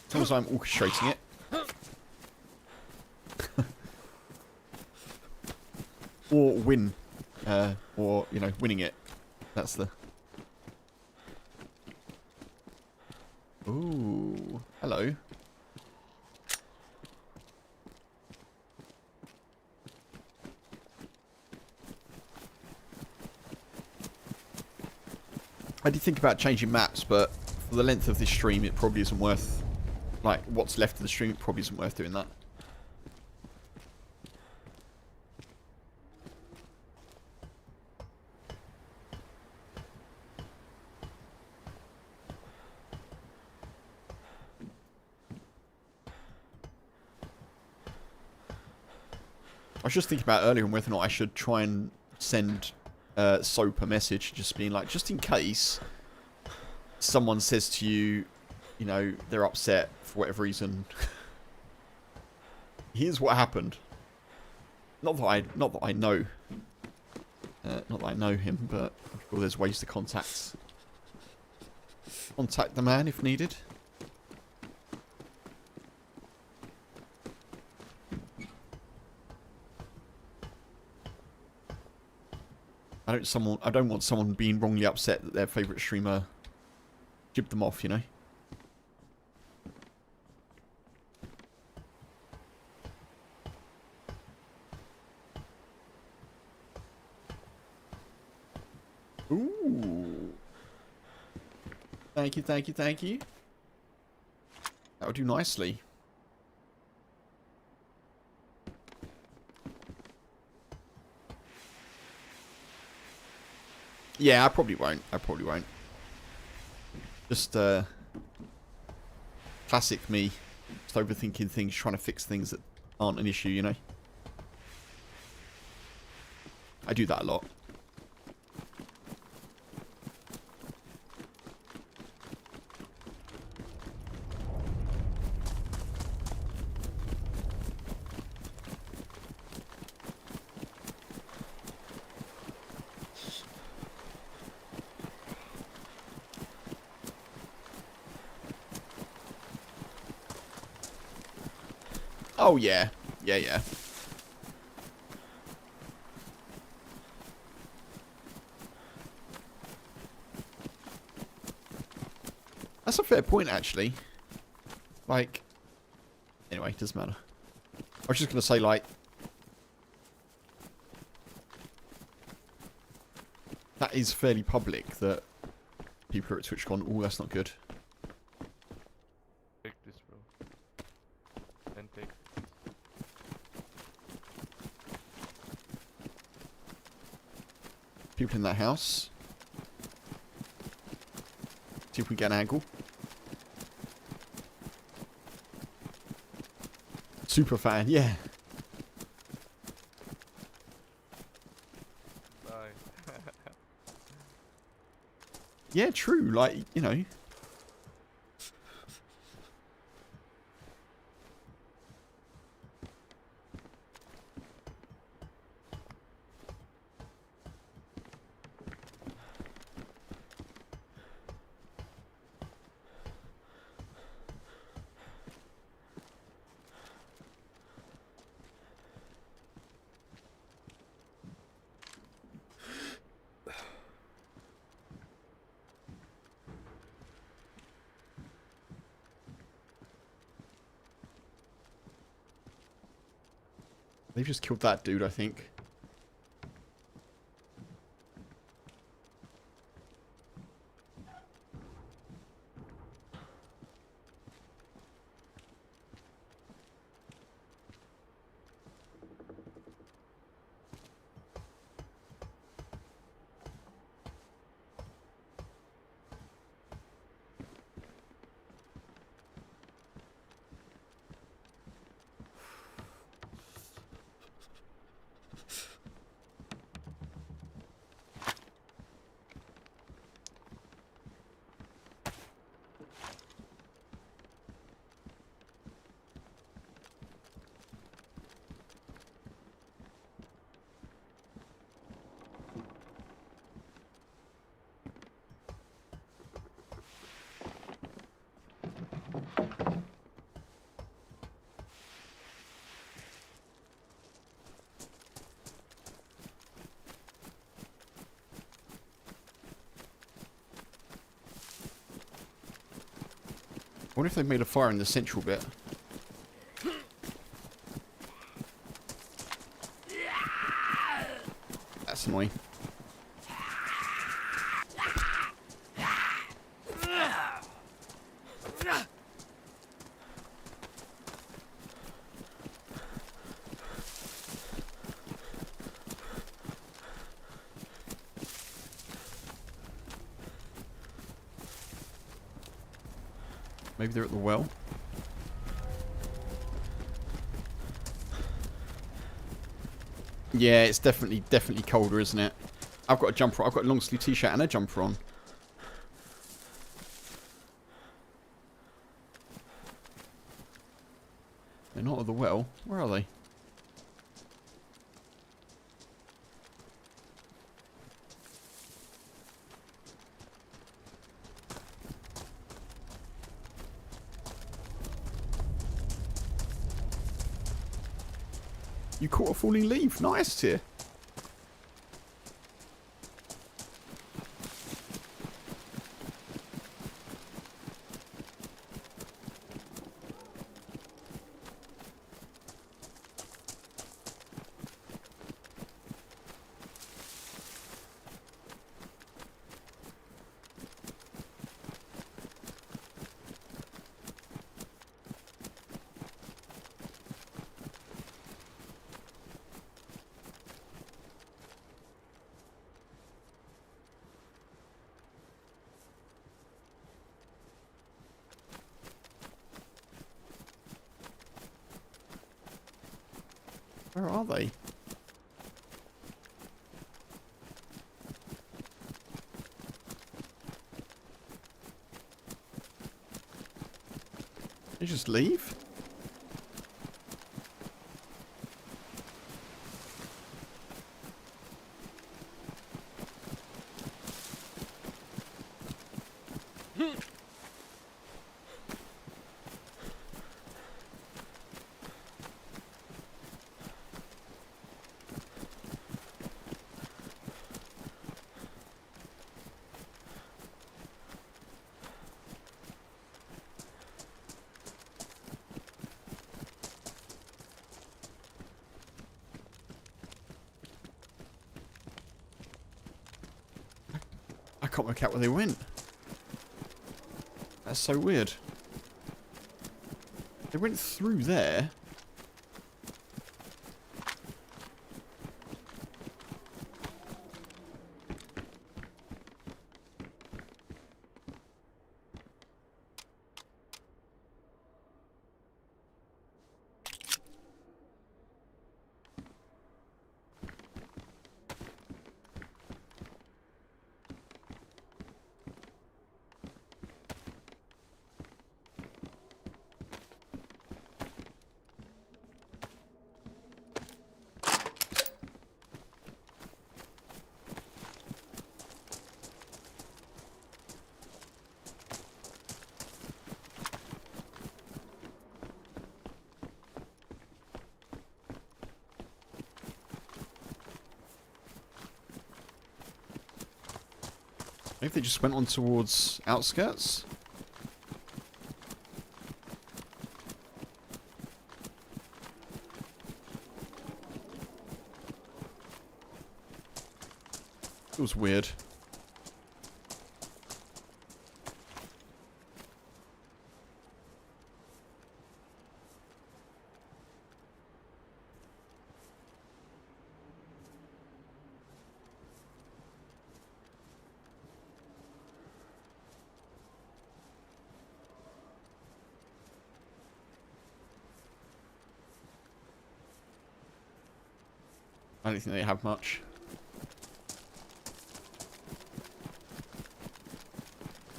as long as I'm orchestrating it. Or win. Or, you know, winning it. That's the... Ooh. Hello. I did think about changing maps, but for the length of this stream, it probably isn't worth... Like, what's left of the stream, it probably isn't worth doing that. I was just thinking about earlier on whether or not I should try and send Soap a message, just being like, just in case someone says to you, you know, they're upset for whatever reason. Here's what happened. Not that I know Not that I know him, but I'm sure there's ways to contact the man if needed. I don't want someone being wrongly upset that their favourite streamer jibbed them off, you know? Ooh. Thank you, thank you, thank you. That would do nicely. Yeah, I probably won't. Just, classic me. Just overthinking things, trying to fix things that aren't an issue, you know? I do that a lot. Oh, yeah. Yeah. That's a fair point, actually. Like, anyway, doesn't matter. I was just going to say, like, that is fairly public that people are at TwitchCon. Oh, that's not good. Take this, bro. And take. People in that house. See if we get an angle. Super fan, yeah. Bye. Yeah, true. Like, you know. They've just killed that dude, I think. I wonder if they've made a fire in the central bit. That's annoying. Maybe they're at the well. Yeah, it's definitely colder, isn't it? I've got a jumper. I've got a long sleeve t-shirt and a jumper on. They're not at the well. Where are they? You caught a falling leaf. Nice, Tier. Where are they? They just leave? I can't work out where they went. That's so weird. They went through there. Maybe they just went on towards outskirts? It was weird. I don't think they have much.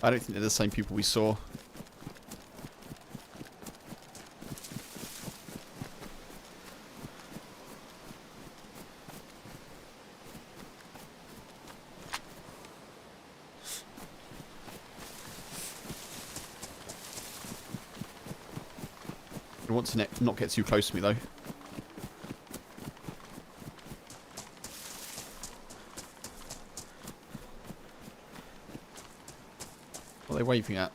I don't think they're the same people we saw. I want to not get too close to me though. What are they waving at?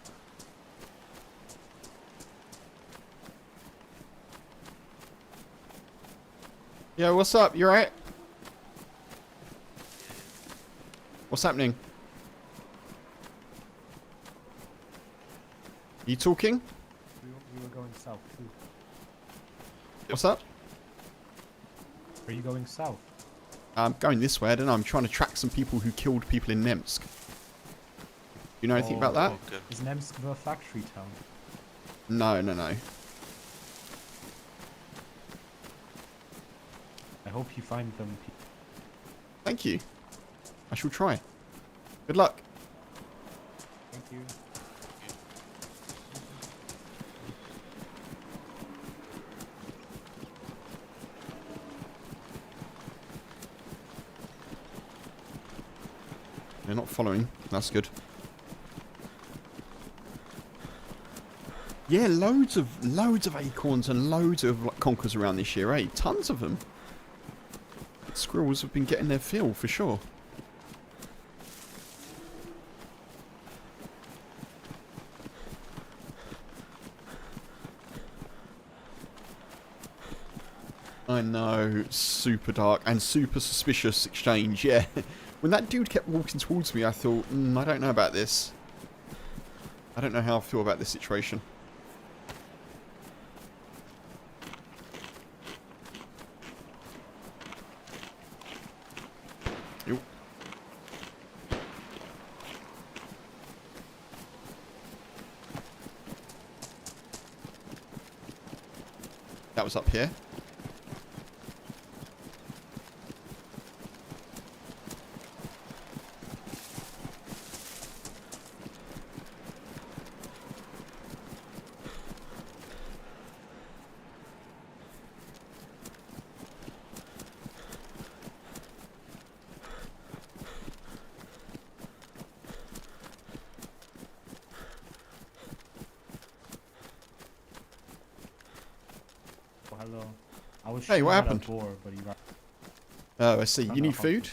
Yo, what's up? You alright? What's happening? Are you talking? We were going south too. What's that? Are you going south? I'm going this way. I don't know. I'm trying to track some people who killed people in Namalsk. You know anything about that? Okay. Is Namalsk the factory town? No, no, no. I hope you find them. Thank you. I shall try. Good luck. Thank you. They're not following. That's good. Yeah, loads of acorns and loads of like, conkers around this year, eh? Tons of them. Squirrels have been getting their fill for sure. I know, super dark and super suspicious exchange, yeah. When that dude kept walking towards me, I thought, I don't know about this. I don't know how I feel about this situation. Yo. That was up here. Oh, hello. I was Hey, what shooting at a happened? boar, but he got Oh, I see. You kinda need food?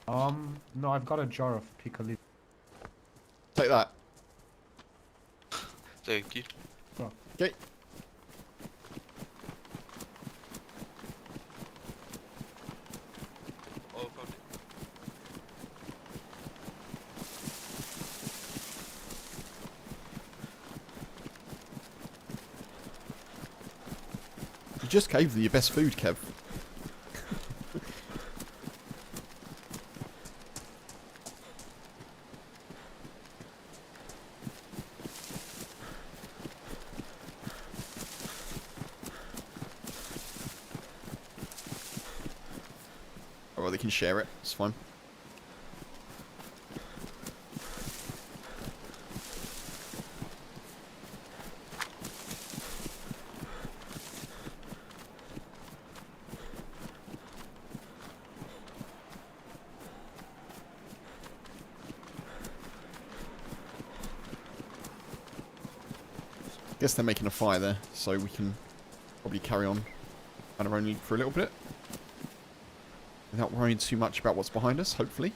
uncomfortable. No, I've got a jar of piccalilli. Take that. Thank you. Okay. Oh, found it. You just gave them your best food, Kev. Oh, well, they can share it. It's fine. Guess they're making a fire there, so we can probably carry on on our own lead for a little bit. Without worrying too much about what's behind us, hopefully.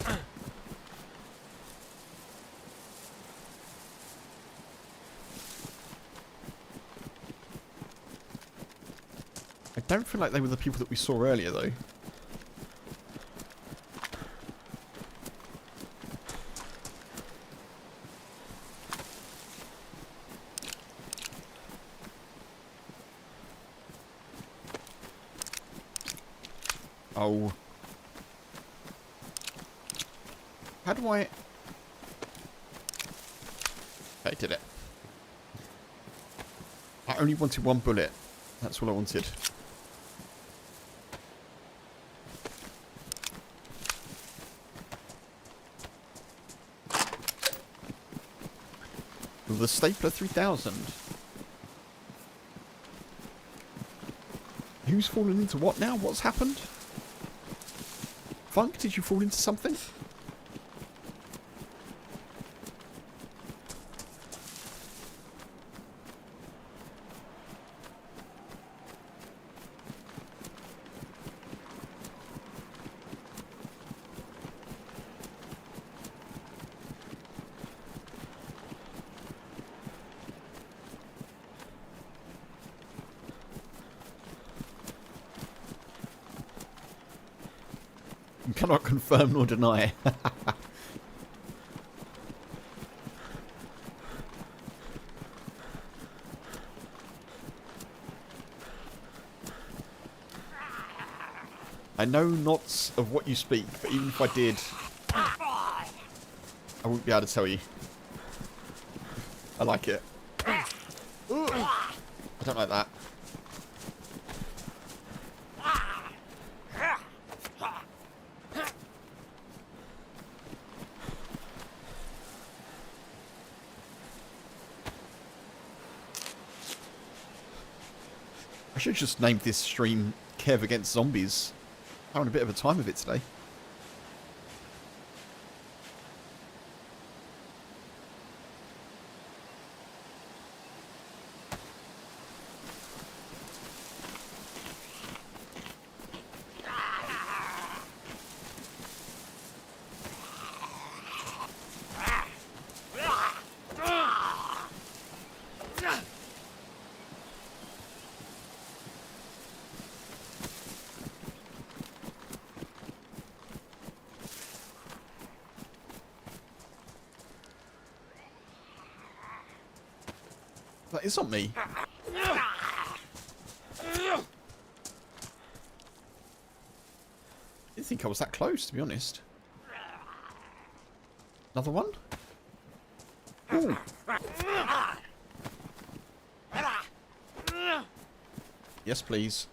I don't feel like they were the people that we saw earlier, though. Oh. How do I... I did it. I only wanted one bullet. That's all I wanted. The Stapler 3000. Who's fallen into what now? What's happened? Funk, did you fall into something? Cannot confirm nor deny. I know not of what you speak, but even if I did, I wouldn't be able to tell you. I like it. I don't like that. I should just name this stream Kev Against Zombies. Having a bit of a time of it today. That is on me. Didn't think I was that close, to be honest. Another one? Ooh. Yes, please.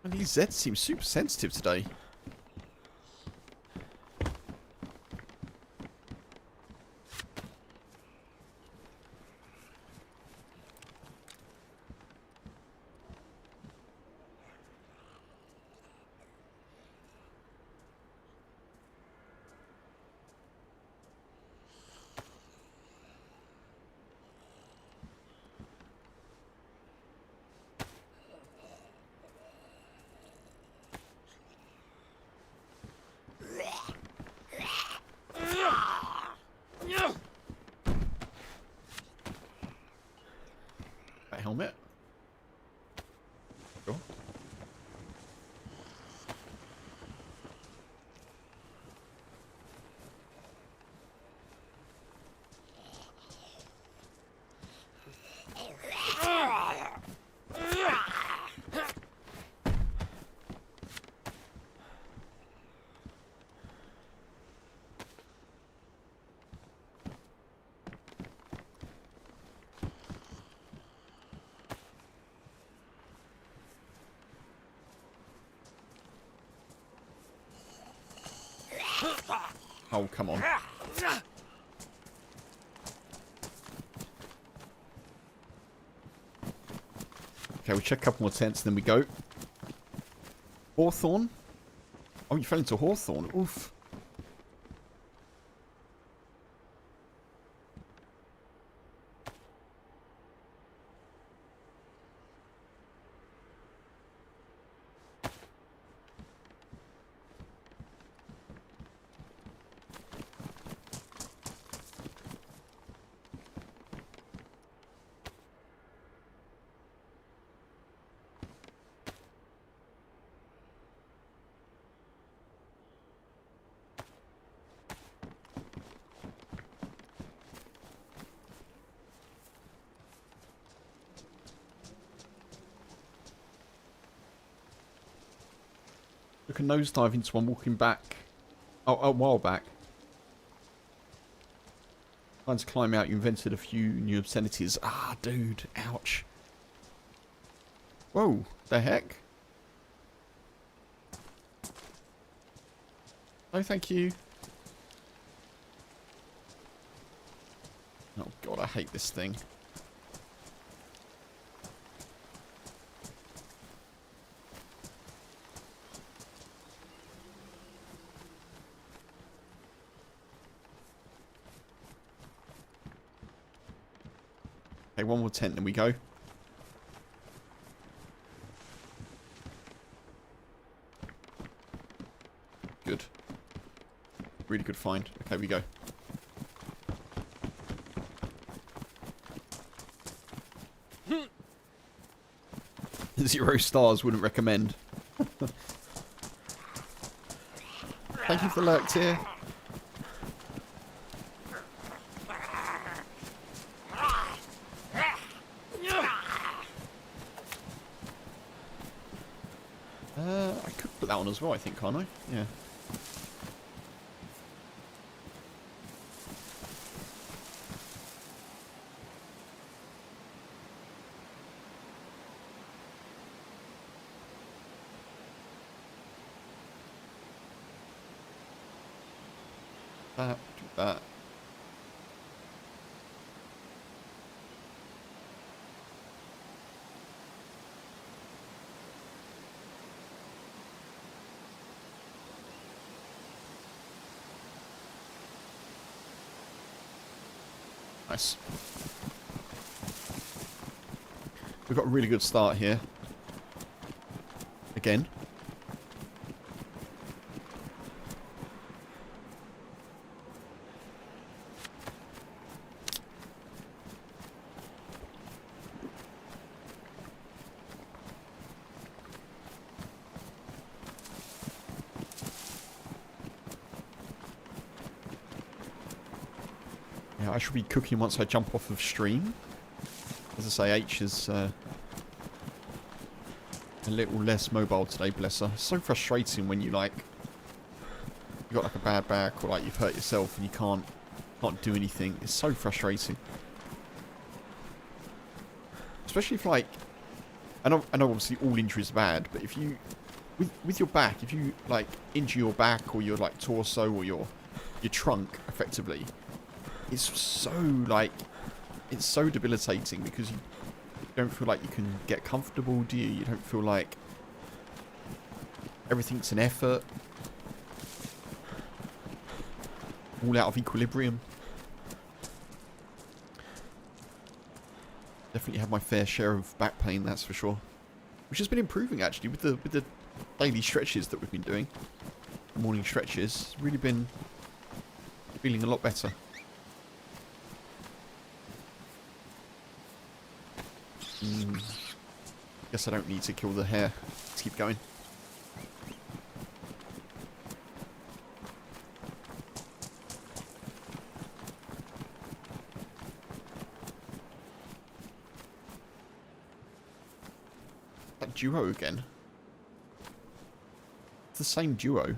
And these Zeds seem super sensitive today. That helmet. Sure. Oh, come on. Okay, we check a couple more tents, then we go. Hawthorn? Oh, you fell into Hawthorn. Oof. Took a nosedive into one walking back. Oh, a while back. Trying to climb out, you invented a few new obscenities. Ah, dude. Ouch. Whoa. The heck? No, thank you. Oh, God, I hate this thing. Okay, one more tent, then we go. Good. Really good find. Okay, we go. Zero stars, wouldn't recommend. Thank you for the lurks here. I could put that on as well, I think, can't I? Yeah. Do that. Nice. We've got a really good start here. Again. Yeah, I should be cooking once I jump off of stream. As I say, H is a little less mobile today, bless her. It's so frustrating when you like you got like a bad back or like you've hurt yourself and you can't do anything. It's so frustrating. Especially if like I know obviously all injuries are bad, but if you with your back, if you like injure your back or your like torso or your trunk effectively, it's so like it's so debilitating because you don't feel like you can get comfortable, do you? You don't feel like everything's an effort. All out of equilibrium. Definitely have my fair share of back pain, that's for sure. Which has been improving actually with the daily stretches that we've been doing. Morning stretches. It's really been feeling a lot better. Guess I don't need to kill the hare. Let's keep going. That duo again. It's the same duo.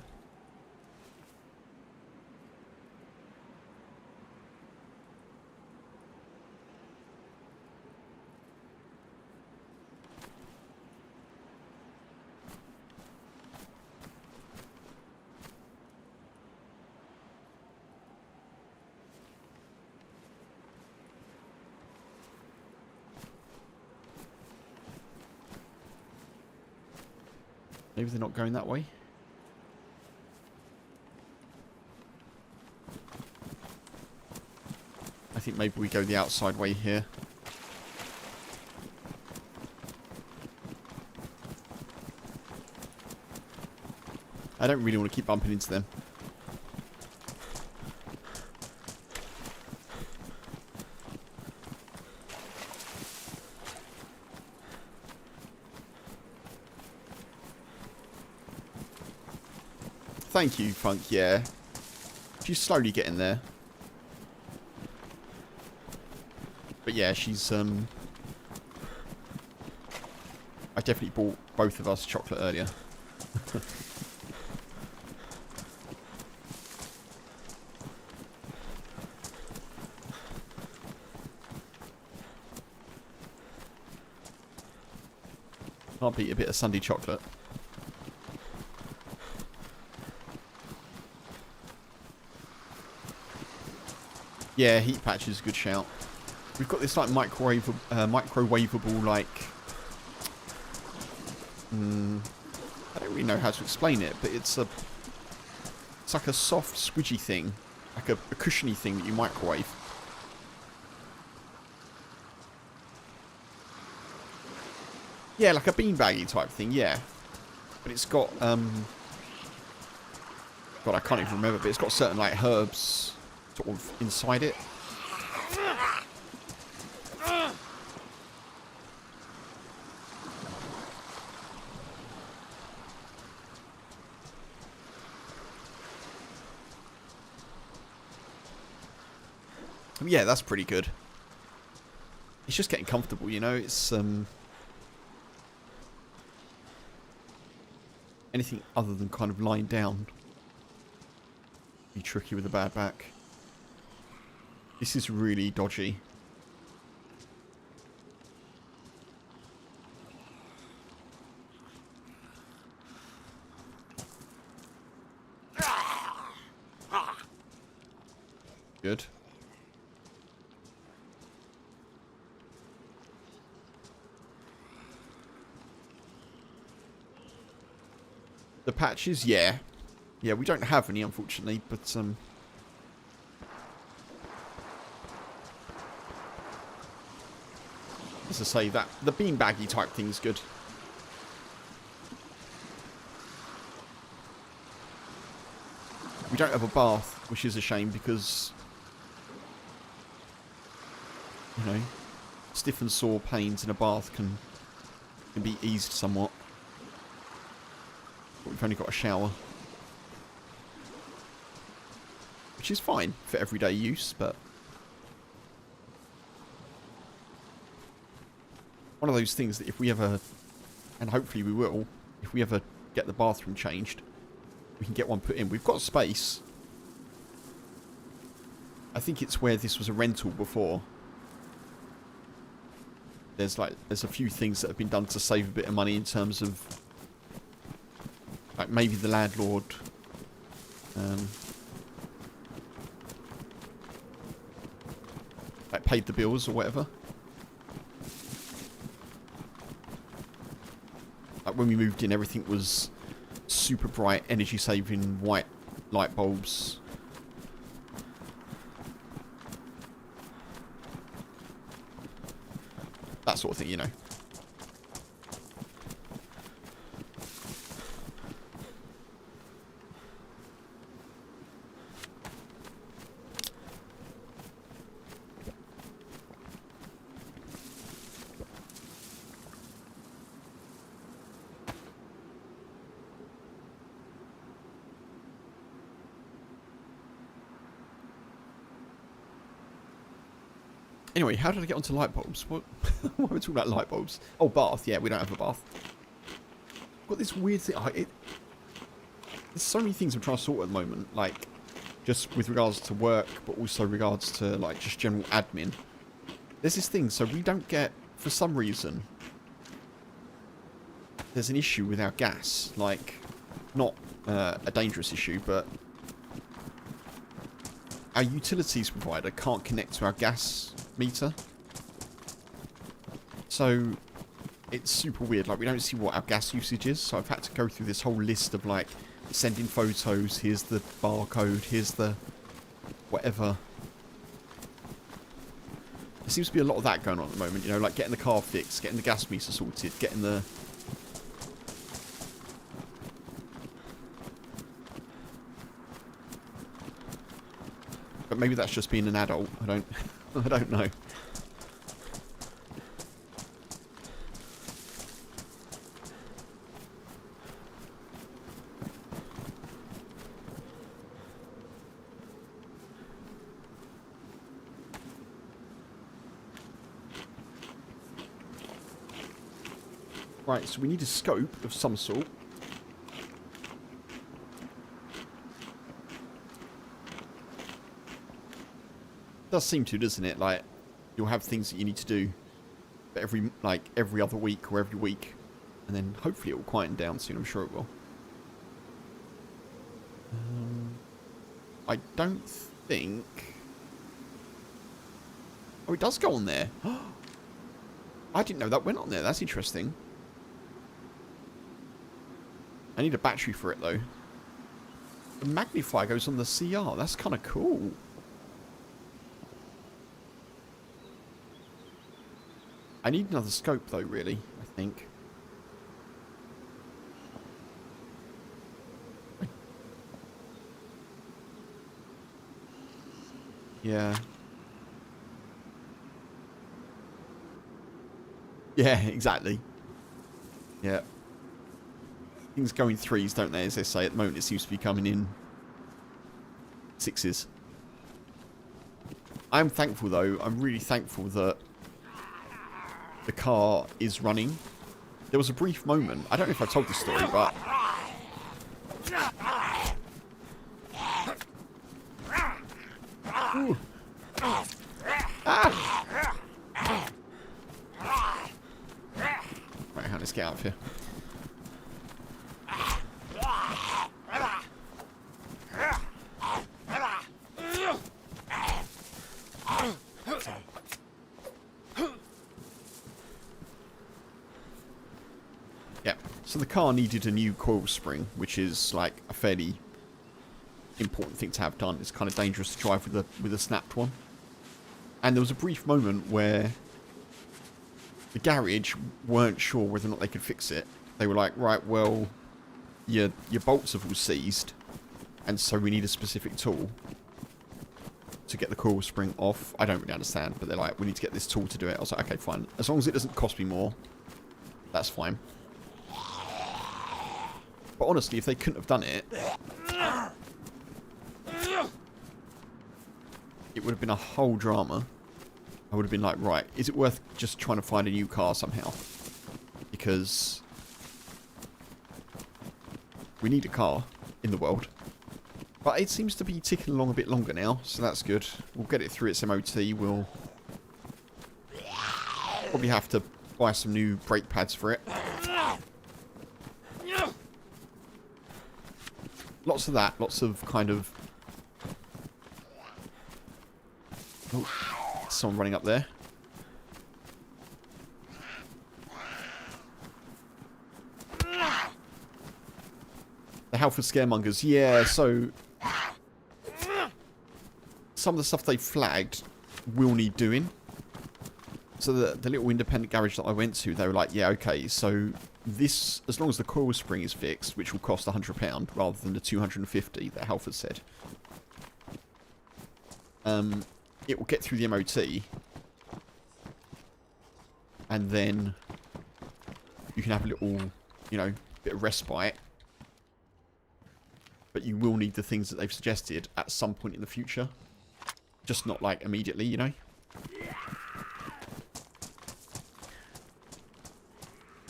Maybe they're not going that way. I think maybe we go the outside way here. I don't really want to keep bumping into them. Thank you, Funk, yeah. She's slowly getting there. But yeah, she's, I definitely bought both of us chocolate earlier. Can't beat a bit of Sunday chocolate. Yeah, heat patch is a good shout. We've got this like microwavable like I don't really know how to explain it, but it's like a soft squidgy thing, like a cushiony thing that you microwave. Yeah, like a beanbaggy type thing, yeah. But it's got God, I can't even remember, but it's got certain like herbs sort of inside it. Yeah, that's pretty good. It's just getting comfortable, you know. It's anything other than kind of lying down be tricky with a bad back. This is really dodgy. Good. The patches, yeah. Yeah, we don't have any, unfortunately, but as I say, that the beanbaggy type thing's good. We don't have a bath, which is a shame because, you know, stiff and sore pains in a bath can be eased somewhat. But we've only got a shower, which is fine for everyday use, but one of those things that if we ever, and hopefully we will, if we ever get the bathroom changed, we can get one put in. We've got space. I think it's where this was a rental before. There's a few things that have been done to save a bit of money in terms of, like, maybe the landlord like paid the bills or whatever. Like when we moved in, everything was super bright, energy saving white light bulbs. That sort of thing, you know. Anyway, how did I get onto light bulbs? What? Why are we talking about light bulbs? Oh, bath. Yeah, we don't have a bath. Got this weird thing. There's so many things I'm trying to sort at the moment. Like, just with regards to work, but also regards to, like, just general admin. There's this thing. So we don't get, for some reason, there's an issue with our gas. Like, not a dangerous issue, but our utilities provider can't connect to our gas meter. So it's super weird. Like, we don't see what our gas usage is. So I've had to go through this whole list of, like, sending photos. Here's the barcode. Here's the whatever. There seems to be a lot of that going on at the moment. You know, like getting the car fixed, getting the gas meter sorted, getting the... But maybe that's just being an adult. I don't know. Right, so we need a scope of some sort. Does seem to, doesn't it? Like, you'll have things that you need to do every other week or every week, and then hopefully it will quieten down soon. I'm sure it will. I don't think. Oh, it does go on there. I didn't know that went on there. That's interesting. I need a battery for it though. The magnifier goes on the CR. That's kind of cool. I need another scope though, really, I think. Yeah. Yeah, exactly. Yeah. Things go in threes, don't they, as they say. At the moment, it seems to be coming in sixes. I'm thankful, though. I'm really thankful that the car is running. There was a brief moment. I don't know if I told this story, but... Ooh. Ah! Right, let's get out of here. Yeah, so the car needed a new coil spring, which is like a fairly important thing to have done. It's kind of dangerous to drive with a snapped one. And there was a brief moment where the garage weren't sure whether or not they could fix it. They were like, right, well, your bolts have all seized, and so we need a specific tool to get the coil spring off. I don't really understand, but they're like, we need to get this tool to do it. I was like, okay, fine. As long as it doesn't cost me more, that's fine. But honestly, if they couldn't have done it, it would have been a whole drama. I would have been like, right, is it worth just trying to find a new car somehow? Because we need a car in the world. But it seems to be ticking along a bit longer now, so that's good. We'll get it through its MOT. We'll probably have to buy some new brake pads for it. Lots of that. Lots of kind of... Oh, someone running up there. The Halford Scaremongers. Yeah, so... some of the stuff they flagged will need doing. So the little independent garage that I went to, they were like, yeah, okay, so this, as long as the coil spring is fixed, which will cost £100 rather than the $250 that Halford said, it will get through the MOT, and then you can have a little, you know, bit of respite. But you will need the things that they've suggested at some point in the future. Just not, like, immediately, you know?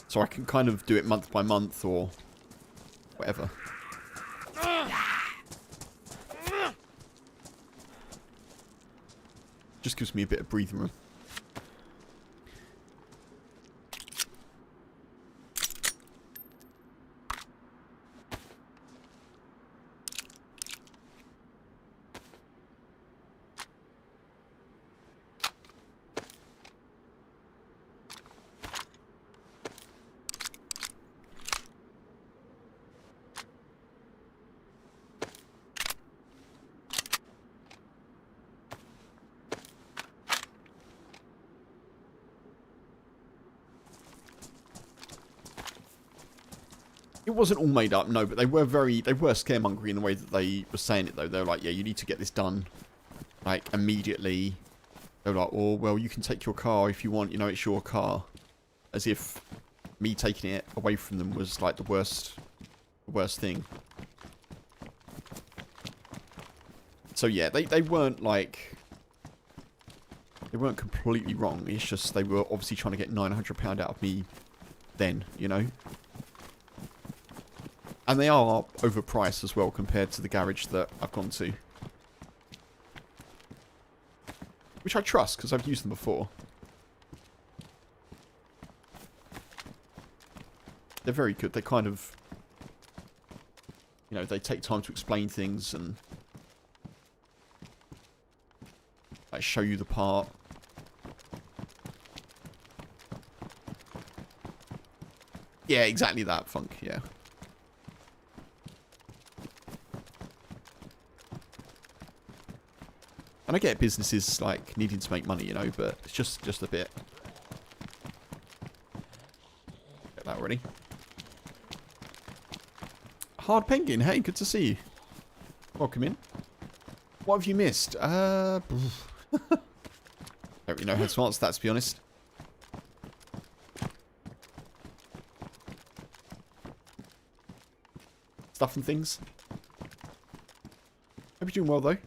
So I can kind of do it month by month or whatever. Just gives me a bit of breathing room. It wasn't all made up, no, but they were scaremongering in the way that they were saying it, though. They were like, yeah, you need to get this done, like, immediately. They were like, oh, well, you can take your car if you want, you know, it's your car. As if me taking it away from them was, like, the worst thing. So, yeah, they weren't, like... They weren't completely wrong. It's just they were obviously trying to get £900 out of me then, you know? And they are overpriced as well compared to the garage that I've gone to. Which I trust, because I've used them before. They're very good. They kind of... You know, they take time to explain things and... like, show you the part. Yeah, exactly that, Funk, yeah. And I get businesses, like, needing to make money, you know, but it's just a bit. Get that ready. Hard Penguin, hey, good to see you. Welcome in. What have you missed? Don't really know how to answer that, to be honest. Stuff and things. Hope you're doing well, though.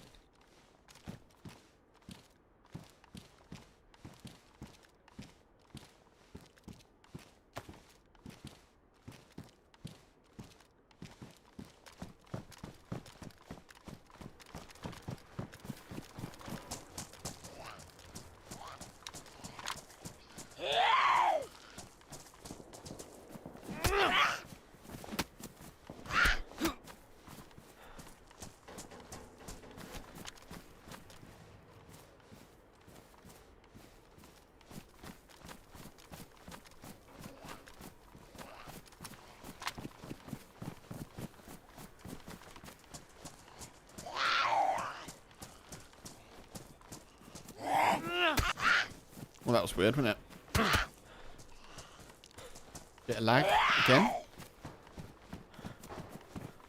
Well, that was weird, wasn't it? Bit of lag again.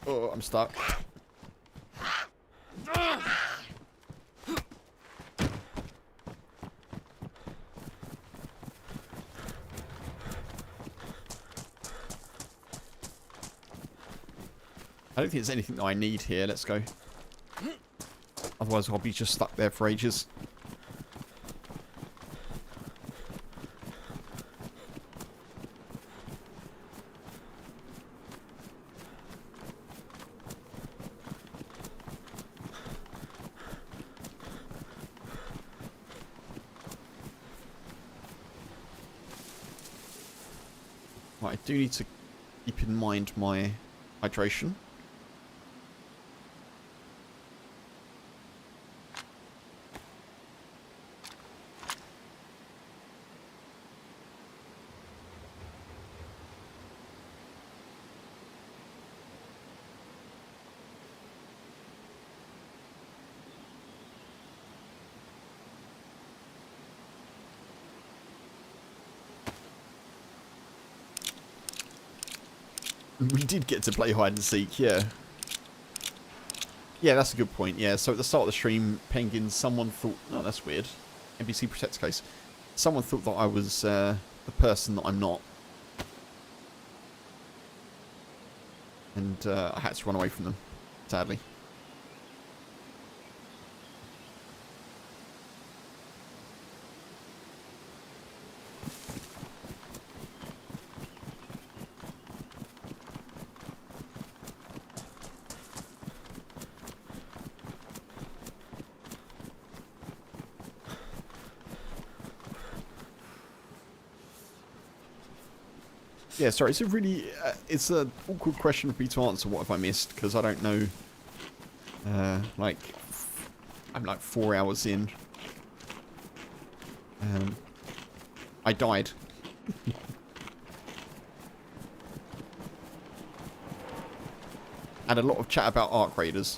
Oh, I'm stuck. I don't think there's anything that I need here. Let's go. Otherwise, I'll be just stuck there for ages. Right, I do need to keep in mind my hydration. We did get to play hide and seek, yeah. Yeah, that's a good point, yeah. So at the start of the stream, Penguin, someone thought... Oh, that's weird. NBC Protects case. Someone thought that I was the person that I'm not. And I had to run away from them, sadly. Yeah, sorry, it's a really, it's an awkward question for me to answer, what have I missed, because I don't know, like, I'm like 4 hours in. I died. And a lot of chat about Arc Raiders.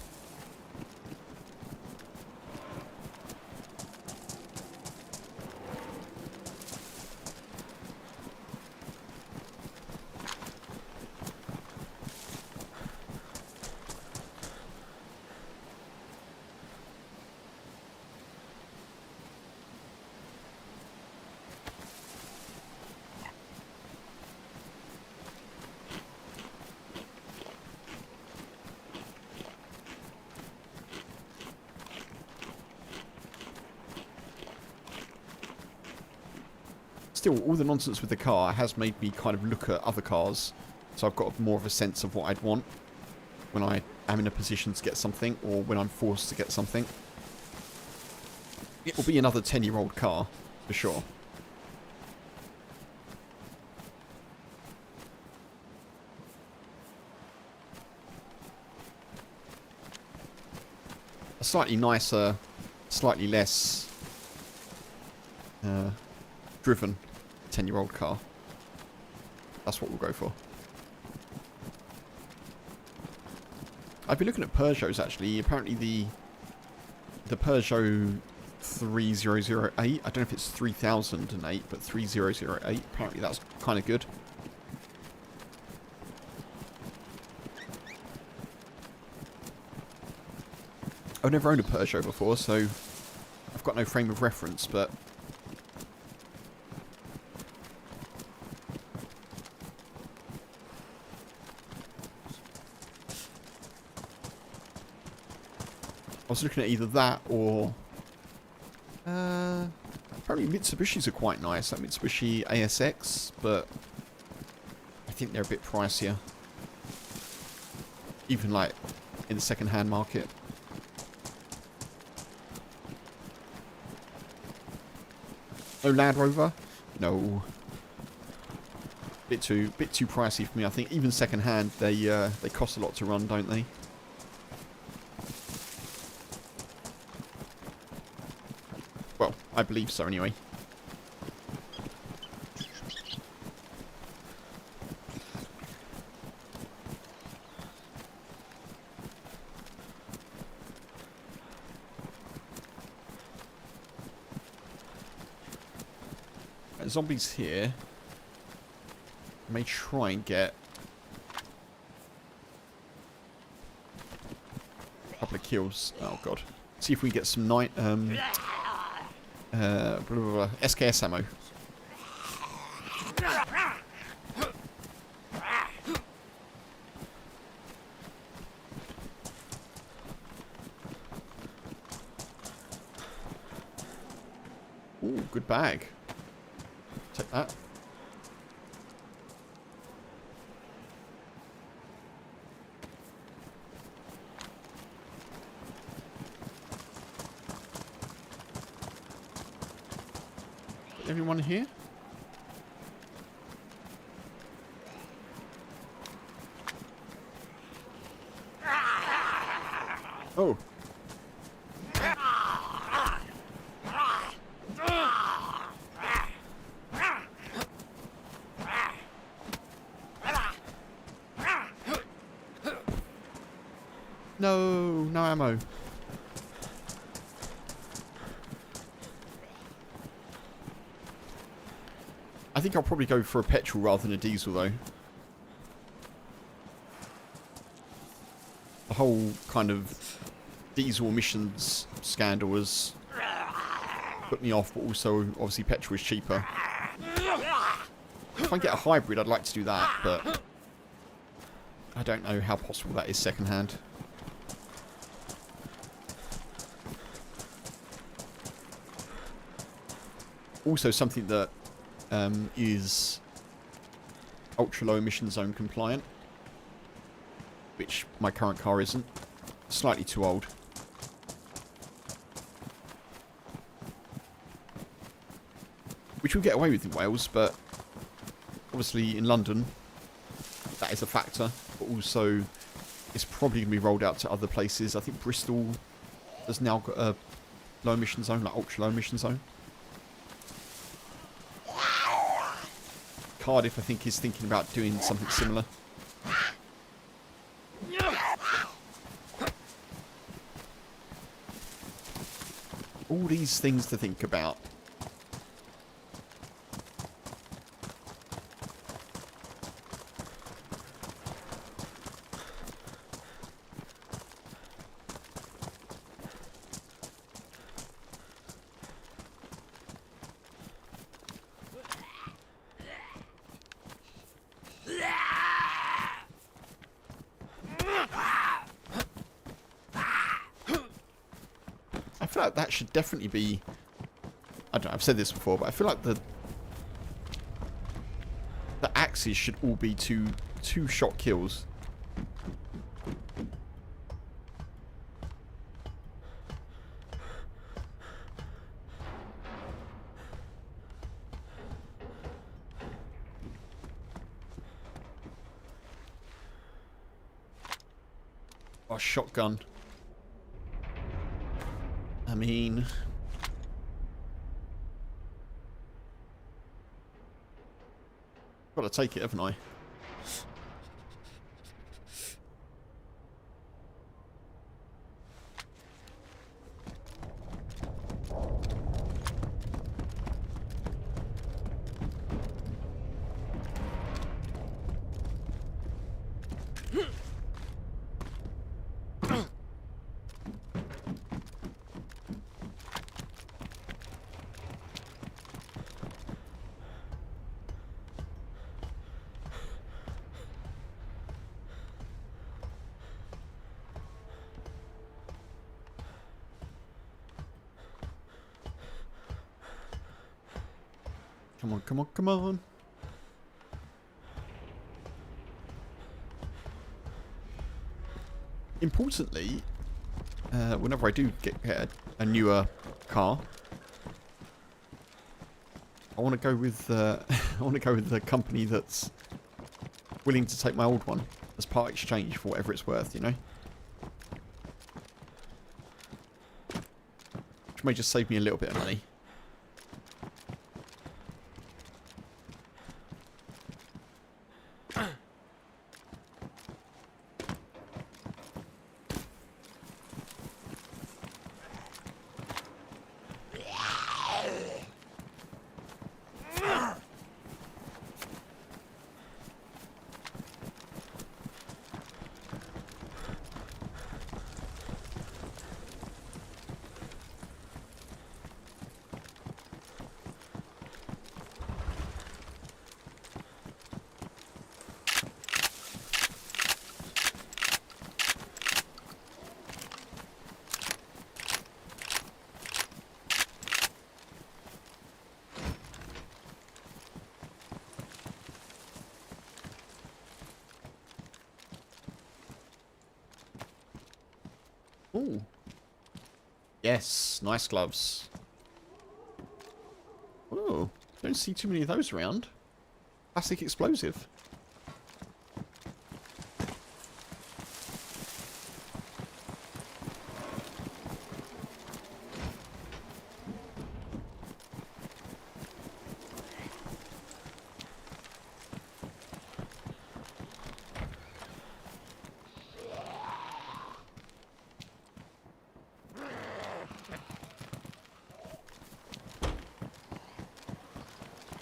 Still, all the nonsense with the car has made me kind of look at other cars, so I've got more of a sense of what I'd want when I am in a position to get something, or when I'm forced to get something. It will be another 10-year-old car, for sure. A slightly nicer, slightly less driven 10-year-old car. That's what we'll go for. I've been looking at Peugeots actually. Apparently the Peugeot 3008, I don't know if it's 3008, but 3008, apparently that's kind of good. I've never owned a Peugeot before, so I've got no frame of reference, but I was looking at either that or apparently Mitsubishis are quite nice, like Mitsubishi ASX, but I think they're a bit pricier, even like in the second-hand market. No Land Rover? No. Bit too pricey for me. I think even second-hand, they cost a lot to run, don't they? Well, I believe so anyway. Zombies here. may try and get a couple of kills. Oh god. See if we get some SKS ammo. Ooh, good bag. Take that. Everyone here? Oh. No, no ammo. I think I'll probably go for a petrol rather than a diesel though. The whole kind of diesel emissions scandal has put me off, but also obviously petrol is cheaper. If I get a hybrid, I'd like to do that, but I don't know how possible that is secondhand. Also something that is ultra low emission zone compliant, which my current car isn't. Slightly too old. Which we get away with in Wales, but obviously in London that is a factor, but also it's probably going to be rolled out to other places. I think Bristol has now got a low emission zone, like ultra low emission zone. Cardiff, I think, is thinking about doing something similar. All these things to think about. I feel like that should definitely be... I don't know, I've said this before, but I feel like the axes should all be two-shot kills. Oh, shotgun. I mean... Got to take it, haven't I? Come on, come on, come on. Importantly, whenever I do get a newer car, I want to go with I want to go with the company that's willing to take my old one as part exchange for whatever it's worth, you know. Which may just save me a little bit of money. Ooh. Yes, nice gloves. Oh, don't see too many of those around. Plastic explosive.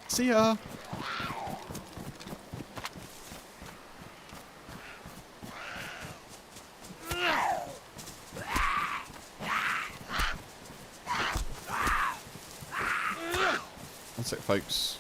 See ya. One sec, folks.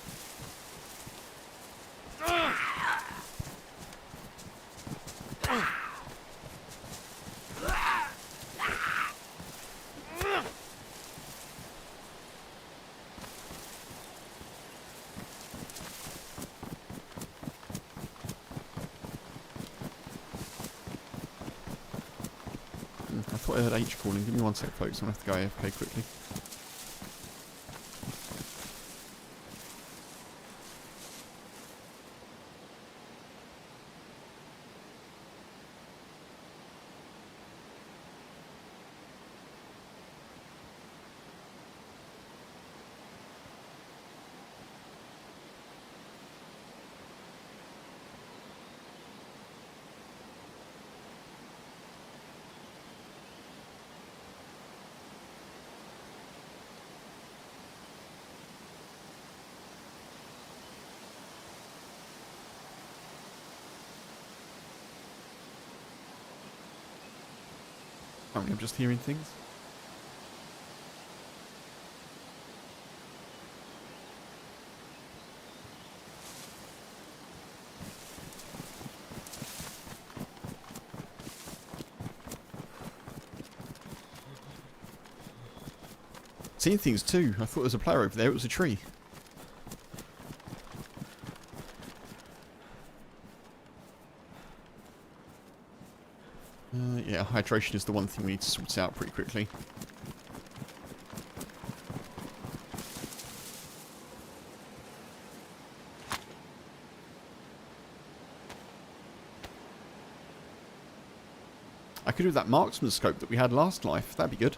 I thought I heard H calling. Give me one sec, folks. I'm going to have to go AFK quickly. Apparently I'm just hearing things. Seeing things too. I thought there was a player over there. It was a tree. Yeah, hydration is the one thing we need to sort out pretty quickly. I could do that marksman scope that we had last life. That'd be good.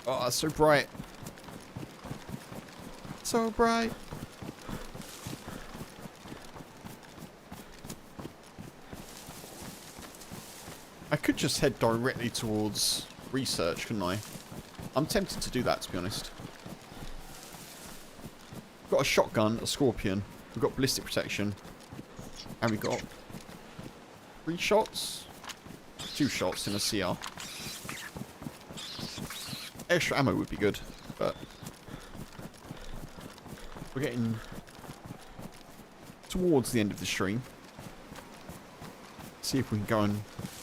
Oh, it's so bright. So bright. I could just head directly towards research, couldn't I? I'm tempted to do that, to be honest. We've got a shotgun, a scorpion. We've got ballistic protection. And we've got 3 shots? 2 shots in a CR. Extra ammo would be good, but we're getting towards the end of the stream. See if we can go and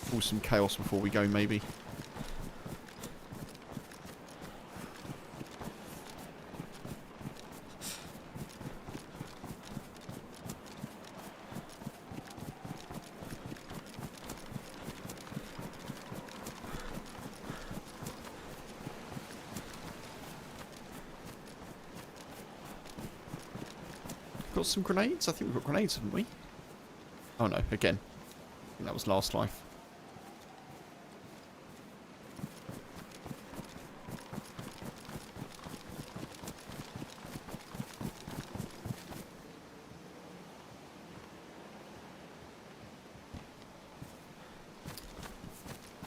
pull some chaos before we go, maybe. Got some grenades? I think we've got grenades, haven't we? Oh no, again. I think that was last life.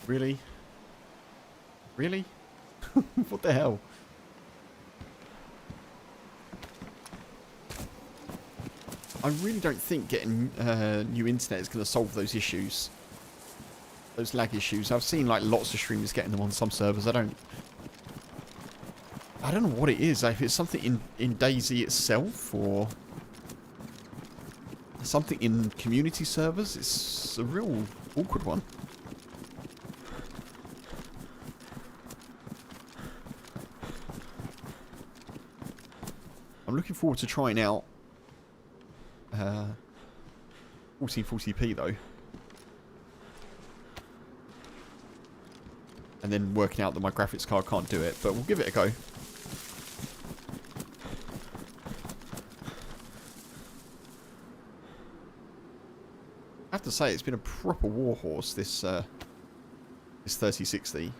Really? Really? What the hell? I really don't think getting new internet is going to solve those issues. Those lag issues. I've seen like lots of streamers getting them on some servers. I don't know what it is. If it's something in dayz itself or something in community servers. It's a real awkward one. I'm looking forward to trying out 1440p though. And then working out that my graphics card can't do it, but we'll give it a go. I have to say, it's been a proper warhorse, this 3060.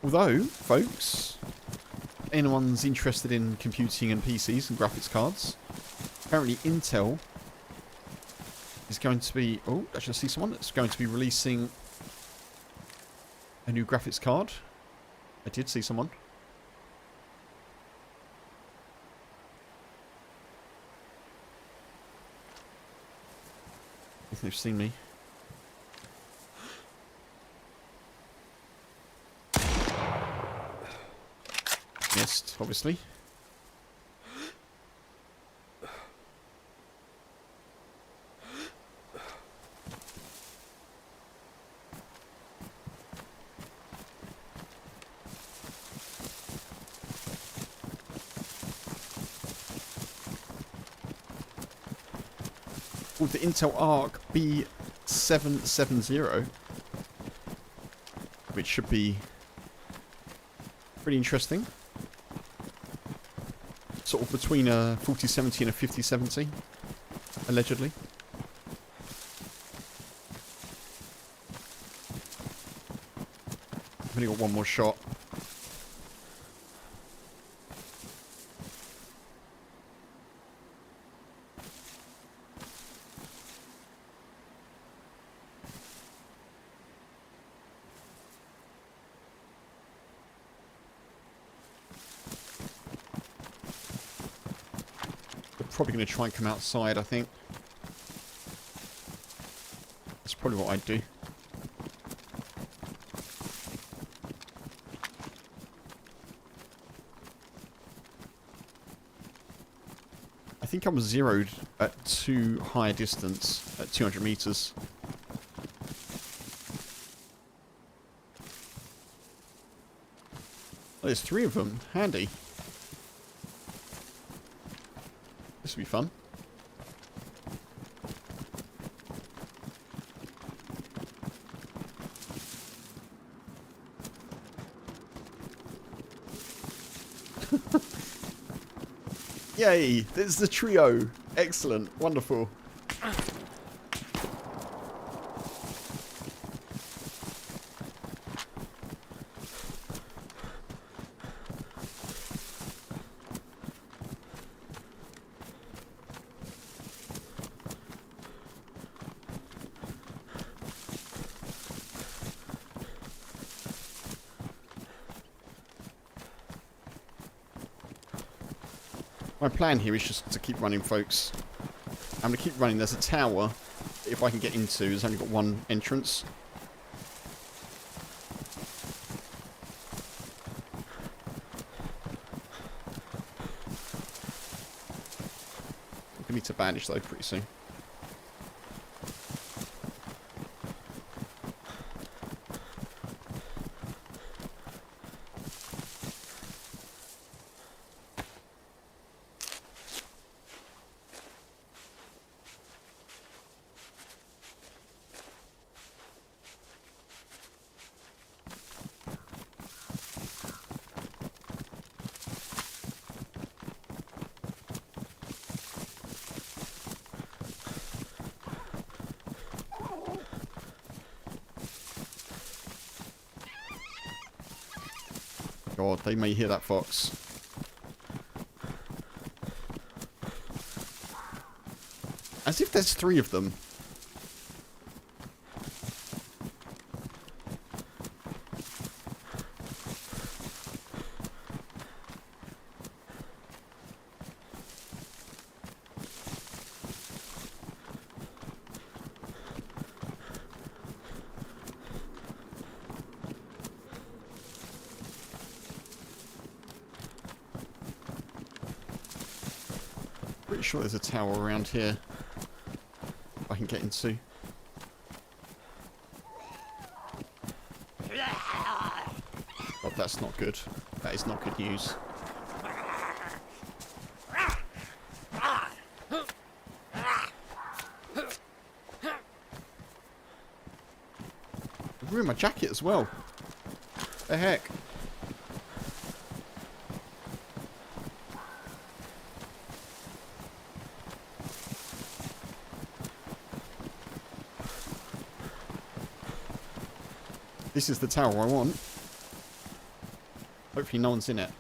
Although, folks, anyone's interested in computing and PCs and graphics cards, apparently Intel is going to be... Oh, I should see someone that's going to be releasing a new graphics card. I did see someone. If they've seen me. Missed, obviously. Called the Intel Arc B770, which should be pretty interesting. Sort of between a 4070 and a 5070, allegedly. I've only got one more shot. Probably going to try and come outside, I think. That's probably what I'd do. I think I was zeroed at too high a distance, at 200 meters. Oh, there's 3 of them. Handy. This will be fun. Yay! There's the trio. Excellent. Wonderful. My plan here is just to keep running, folks. I'm going to keep running. There's a tower that if I can get into. There's only got one entrance. I'm going to need to vanish though pretty soon. God, they may hear that fox. As if there's 3 of them. Pretty sure there's a tower around here I can get into. Oh, that's not good. That is not good news. I ruined my jacket as well. The heck? This is the tower I want. Hopefully no one's in it.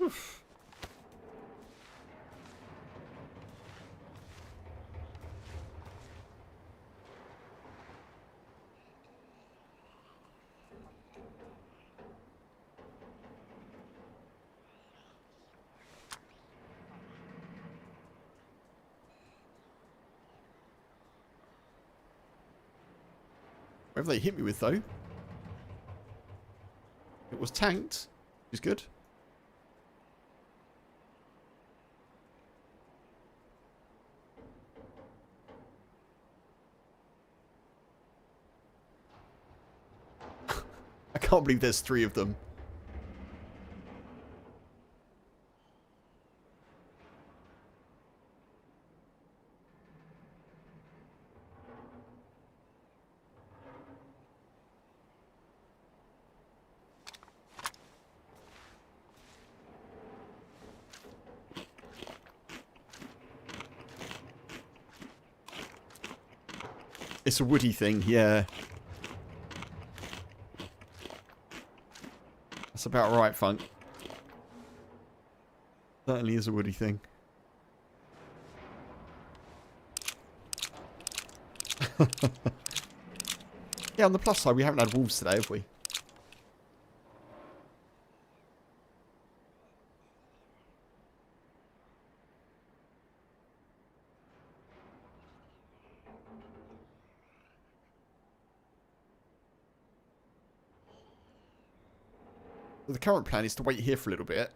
Oof. Whatever they hit me with, though, it was tanked, which is good. I can't believe there's 3 of them. It's a woody thing, yeah. That's about right, Funk. Certainly is a woody thing. Yeah, on the plus side, we haven't had wolves today, have we? The current plan is to wait here for a little bit.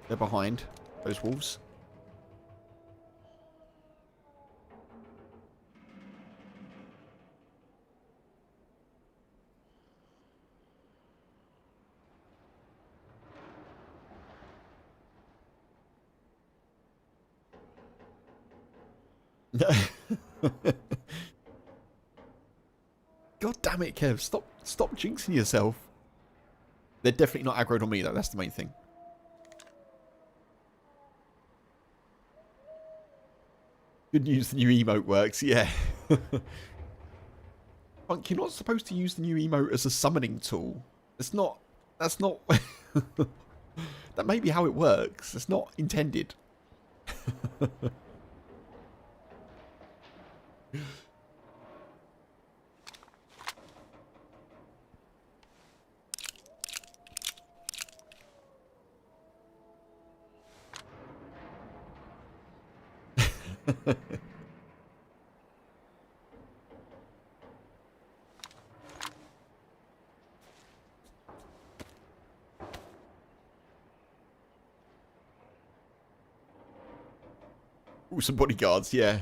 They're behind those wolves. God damn it, Kev. Stop jinxing yourself. They're definitely not aggroed on me, though. That's the main thing. Good news, the new emote works, yeah. Funk, you're not supposed to use the new emote as a summoning tool. It's not... That's not... That may be how it works. It's not intended. Ooh, some bodyguards, yeah.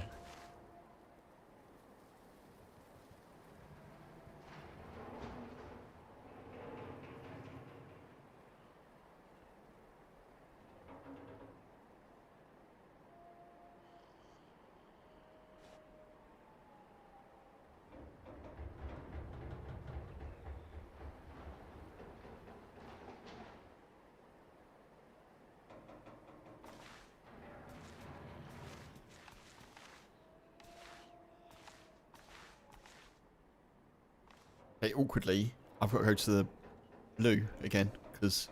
Okay, awkwardly, I've got to go to the loo again, because,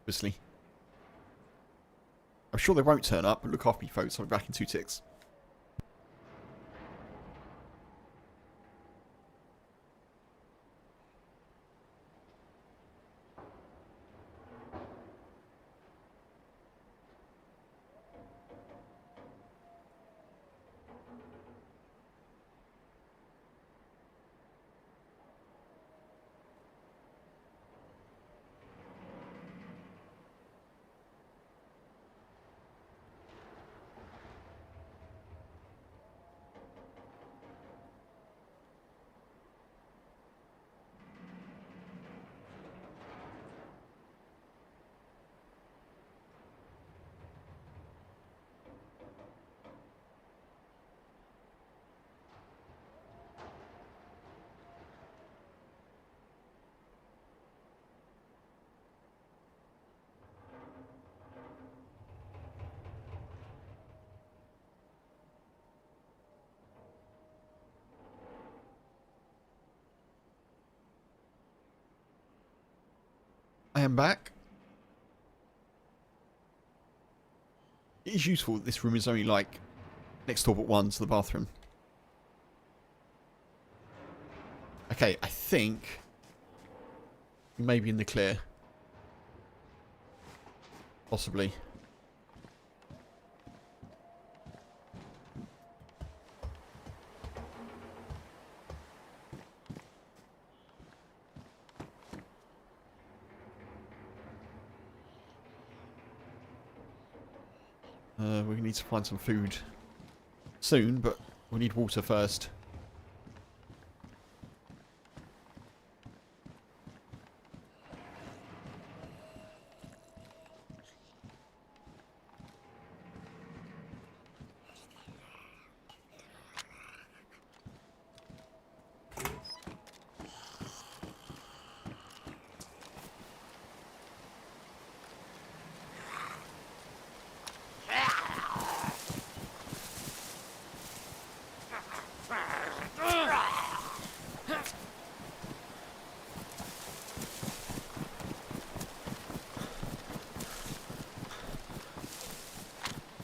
obviously. I'm sure they won't turn up, but look after me, folks. I'll be back in 2 ticks. I am back. It is useful that this room is only, like, next door but one to the bathroom. Okay, I think we may be in the clear. Possibly. We need to find some food soon, but we need water first.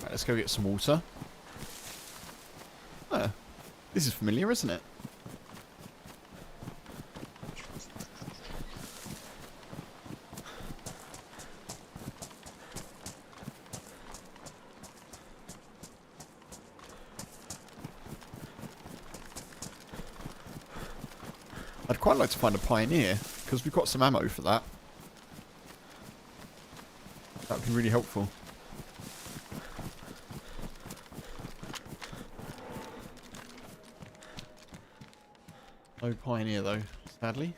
Right, let's go get some water. Oh, this is familiar, isn't it? I'd quite like to find a pioneer, because we've got some ammo for that. That would be really helpful. No pioneer though, sadly.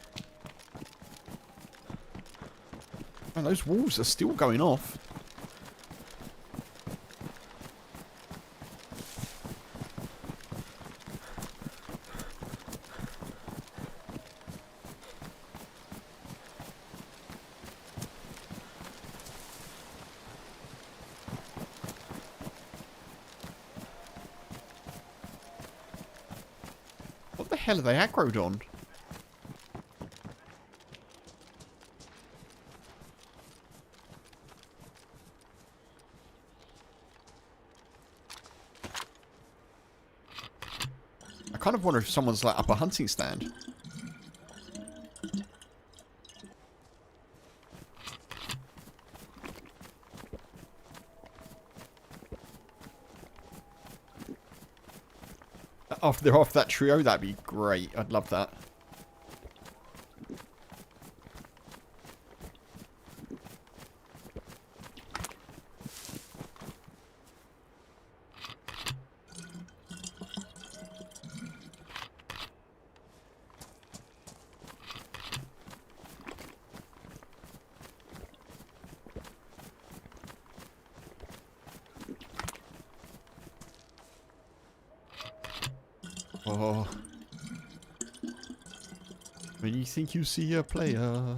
Man, those walls are still going off. hell are they aggroed on? I kind of wonder if someone's like up a hunting stand. After they're off that trio, that'd be great. I'd love that. Oh. When you think you see a player.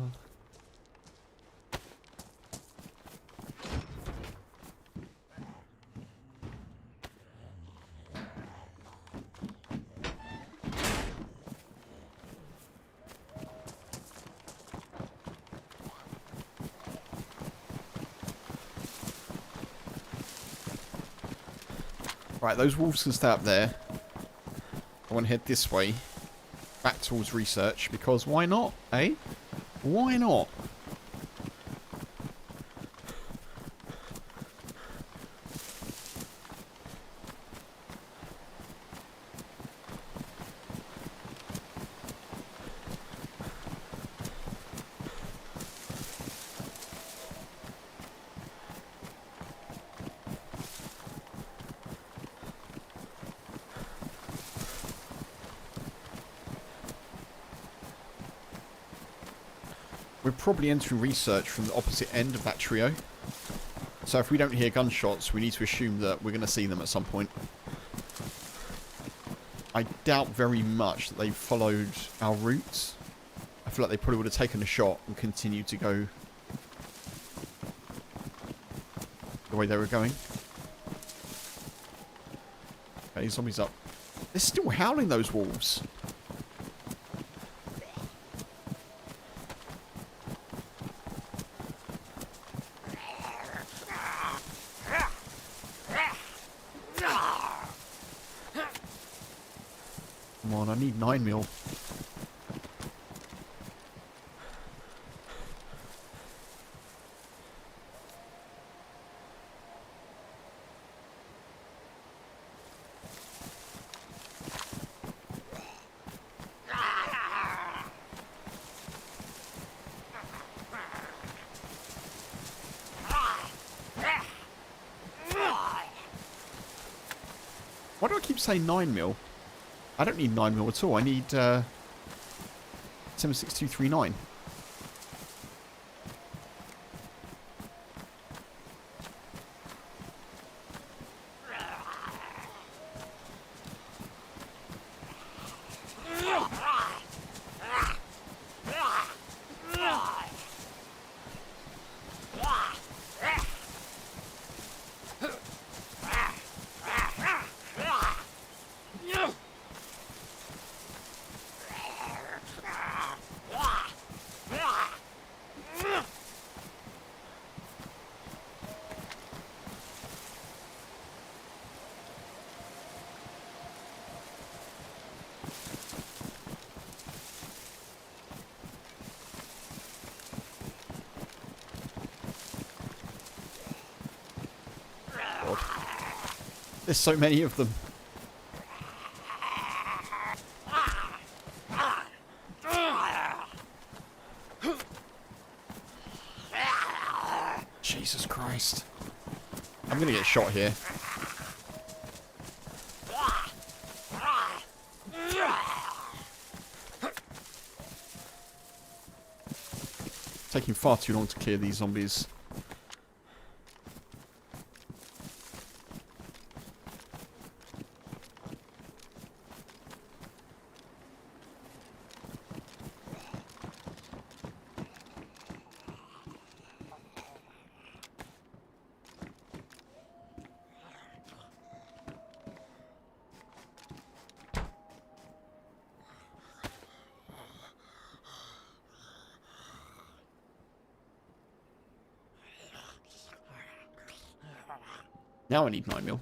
Right, those wolves can stay up there. I want to head this way. Back towards research, because why not, eh? Why not? We're probably entering research from the opposite end of that trio. So if we don't hear gunshots, we need to assume that we're going to see them at some point. I doubt very much that they followed our routes. I feel like they probably would have taken a shot and continued to go the way they were going. Okay, zombies up. They're still howling, those wolves. Come on, I need 9mm. Why do I keep saying 9mm? I don't need 9mm at all. I need 7.6239. God. There's so many of them. Jesus Christ. I'm gonna get shot here. Taking far too long to clear these zombies. Now I need 9mm.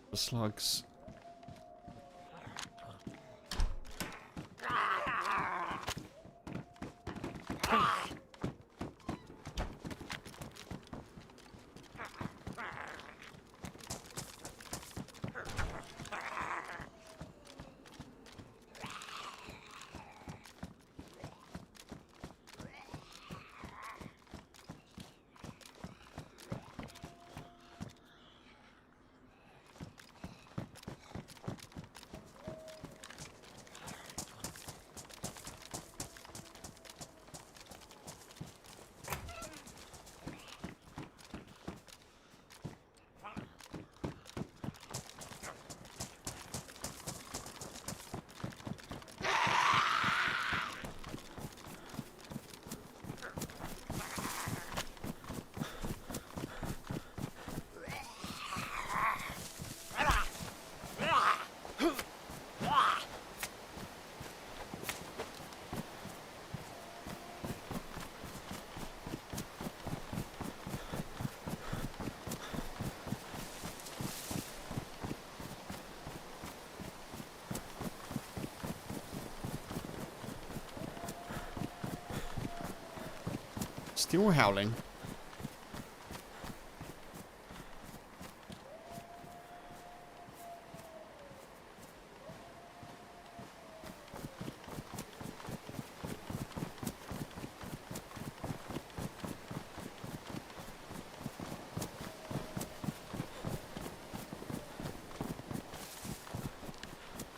The slugs. Still howling.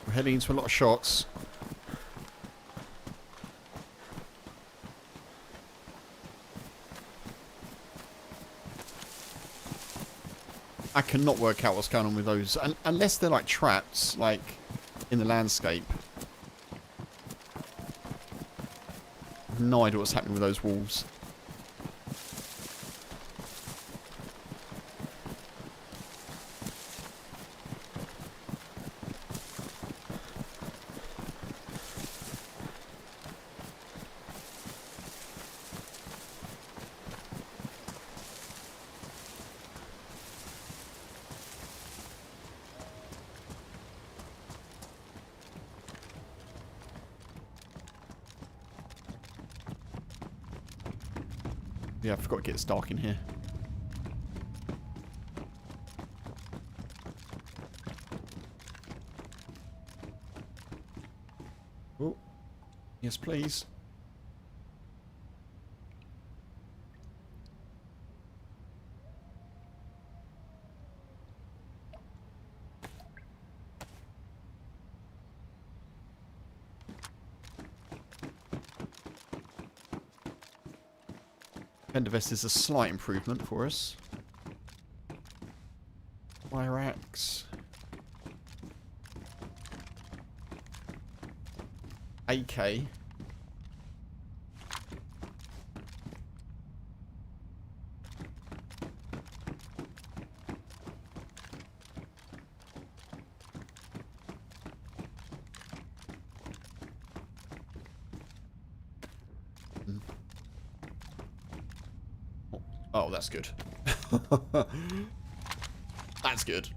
We're heading into a lot of shots. I cannot work out what's going on with those, unless they're like traps, like in the landscape. I have no idea what's happening with those wolves. Yeah, I forgot it gets dark in here. Oh, yes, please. Fender vest is a slight improvement for us. Fire axe. AK. Oh, that's good. That's good.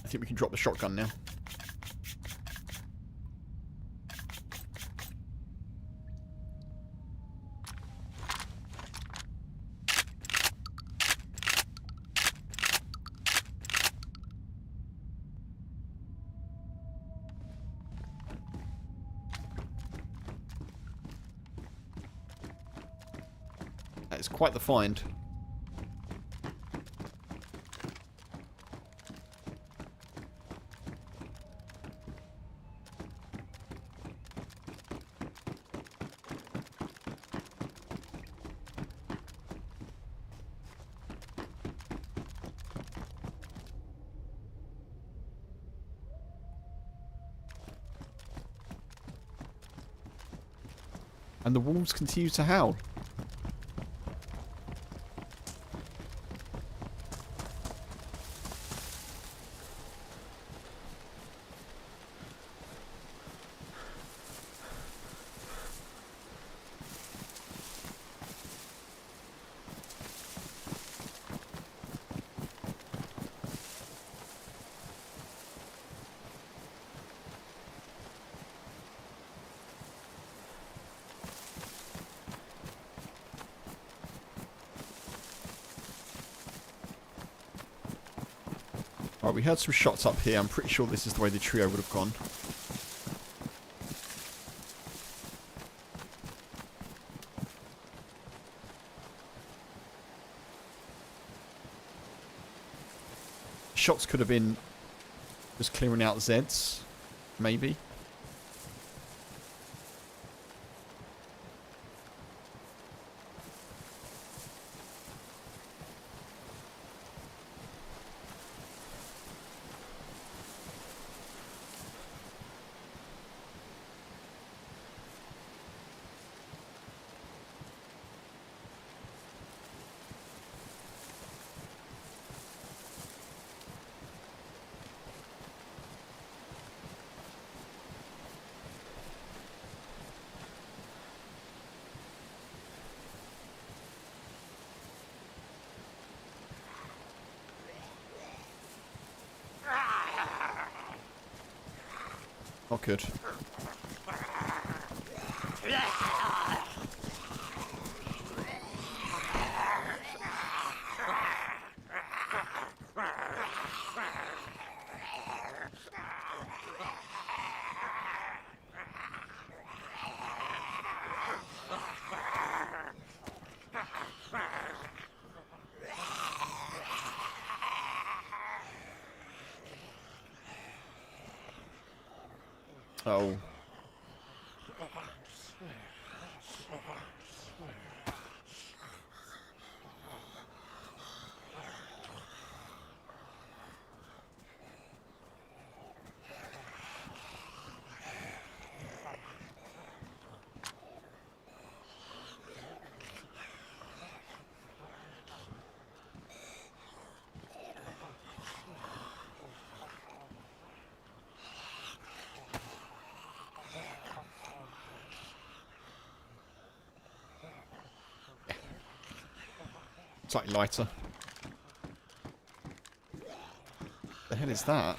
I think we can drop the shotgun now. That is quite the find. And the wolves continue to howl. Right, we heard some shots up here. I'm pretty sure this is the way the trio would have gone. Shots could have been just clearing out Zeds, maybe. Not good. Oh. Slightly lighter. The hell is that?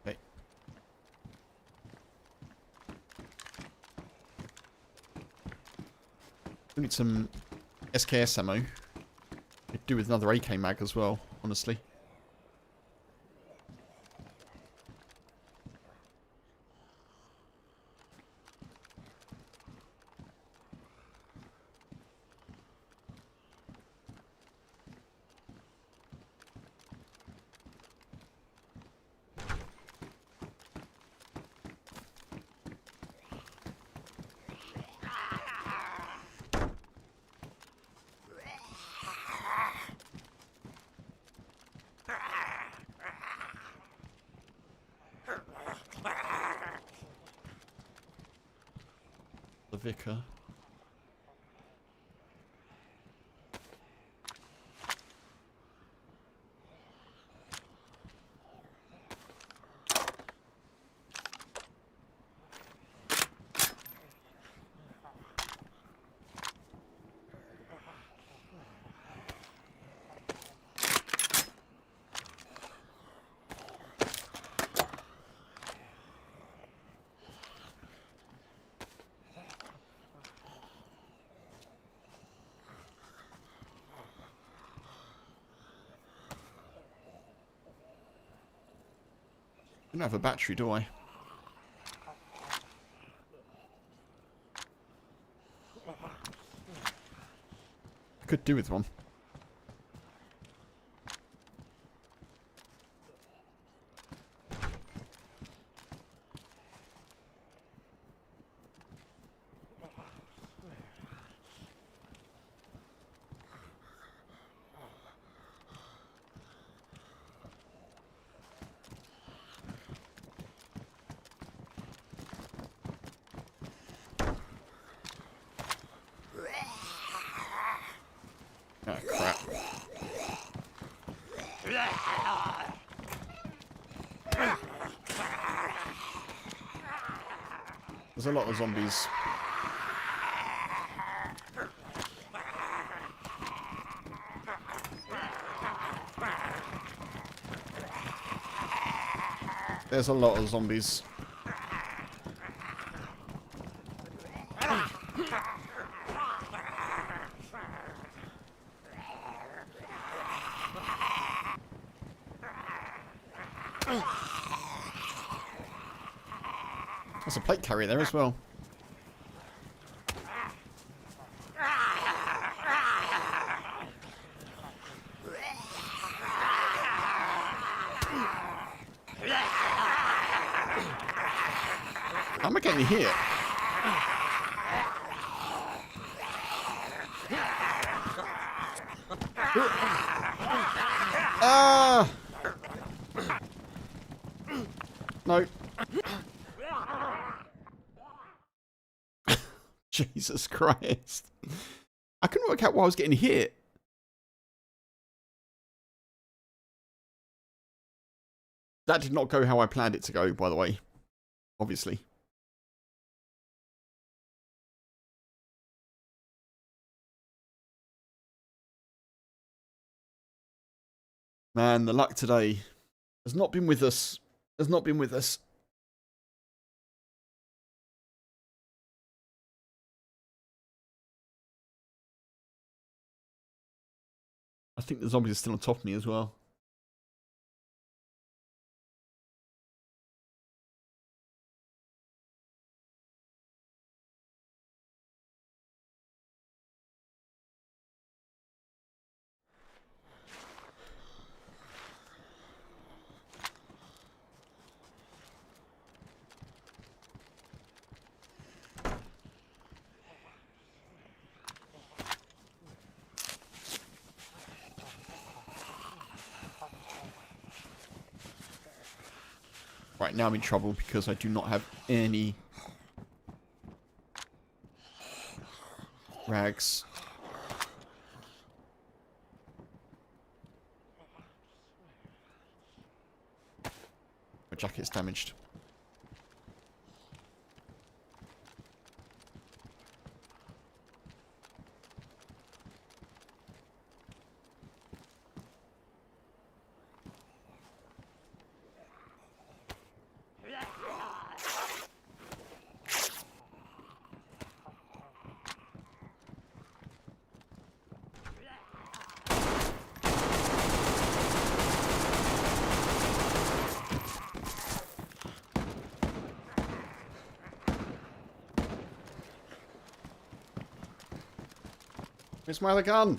Hey. We need some SKS ammo. Could do with another AK mag as well, honestly. The vicar. don't have a battery, do I? Could do with one. Oh, crap. There's a lot of zombies. There's a lot of zombies. There's a plate carrier there as well. How am I getting hit? Ah! No. Jesus Christ. I couldn't work out why I was getting hit. That did not go how I planned it to go, by the way. Obviously. Man, the luck today has not been with us. Has not been with us. I think the zombies are still on top of me as well. Right, now I'm in trouble because I do not have any rags. My jacket's damaged. Where's my other gun?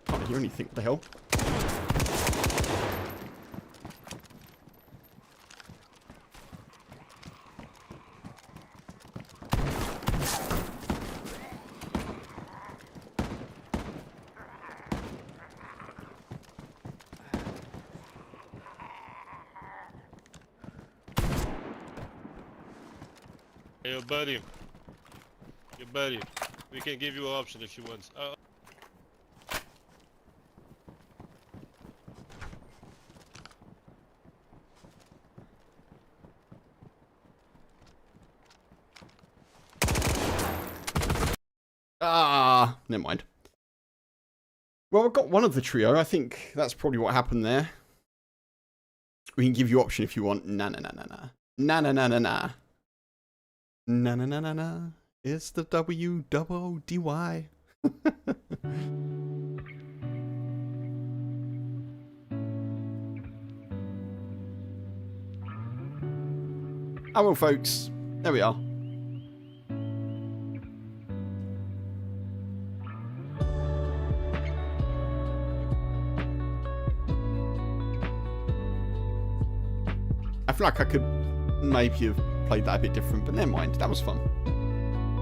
Can't hear anything. What the hell? Hey, yo, buddy. Your buddy. We can give you an option if you want. Ah, never mind. Well, I've got one of the trio. I think that's probably what happened there. We can give you option if you want. Nah, nah, nah, nah, nah. Nah, nah, nah, nah, nah. Nah, nah, nah, nah, nah. It's the W-O-O-D-Y. Oh, well, folks. There we are. I feel like I could maybe have played that a bit different, but never mind. That was fun.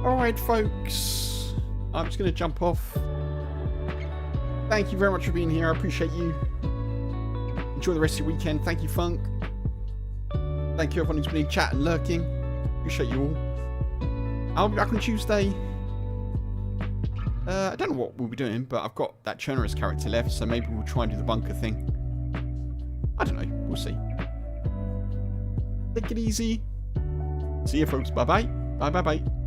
Alright, folks. I'm just going to jump off. Thank you very much for being here. I appreciate you. Enjoy the rest of your weekend. Thank you, Funk. Thank you, everyone who's been in chat and lurking. Appreciate you all. I'll be back on Tuesday. I don't know what we'll be doing, but I've got that Chernarus character left, so maybe we'll try and do the bunker thing. I don't know. We'll see. Take it easy. See you, folks. Bye-bye. Bye-bye-bye.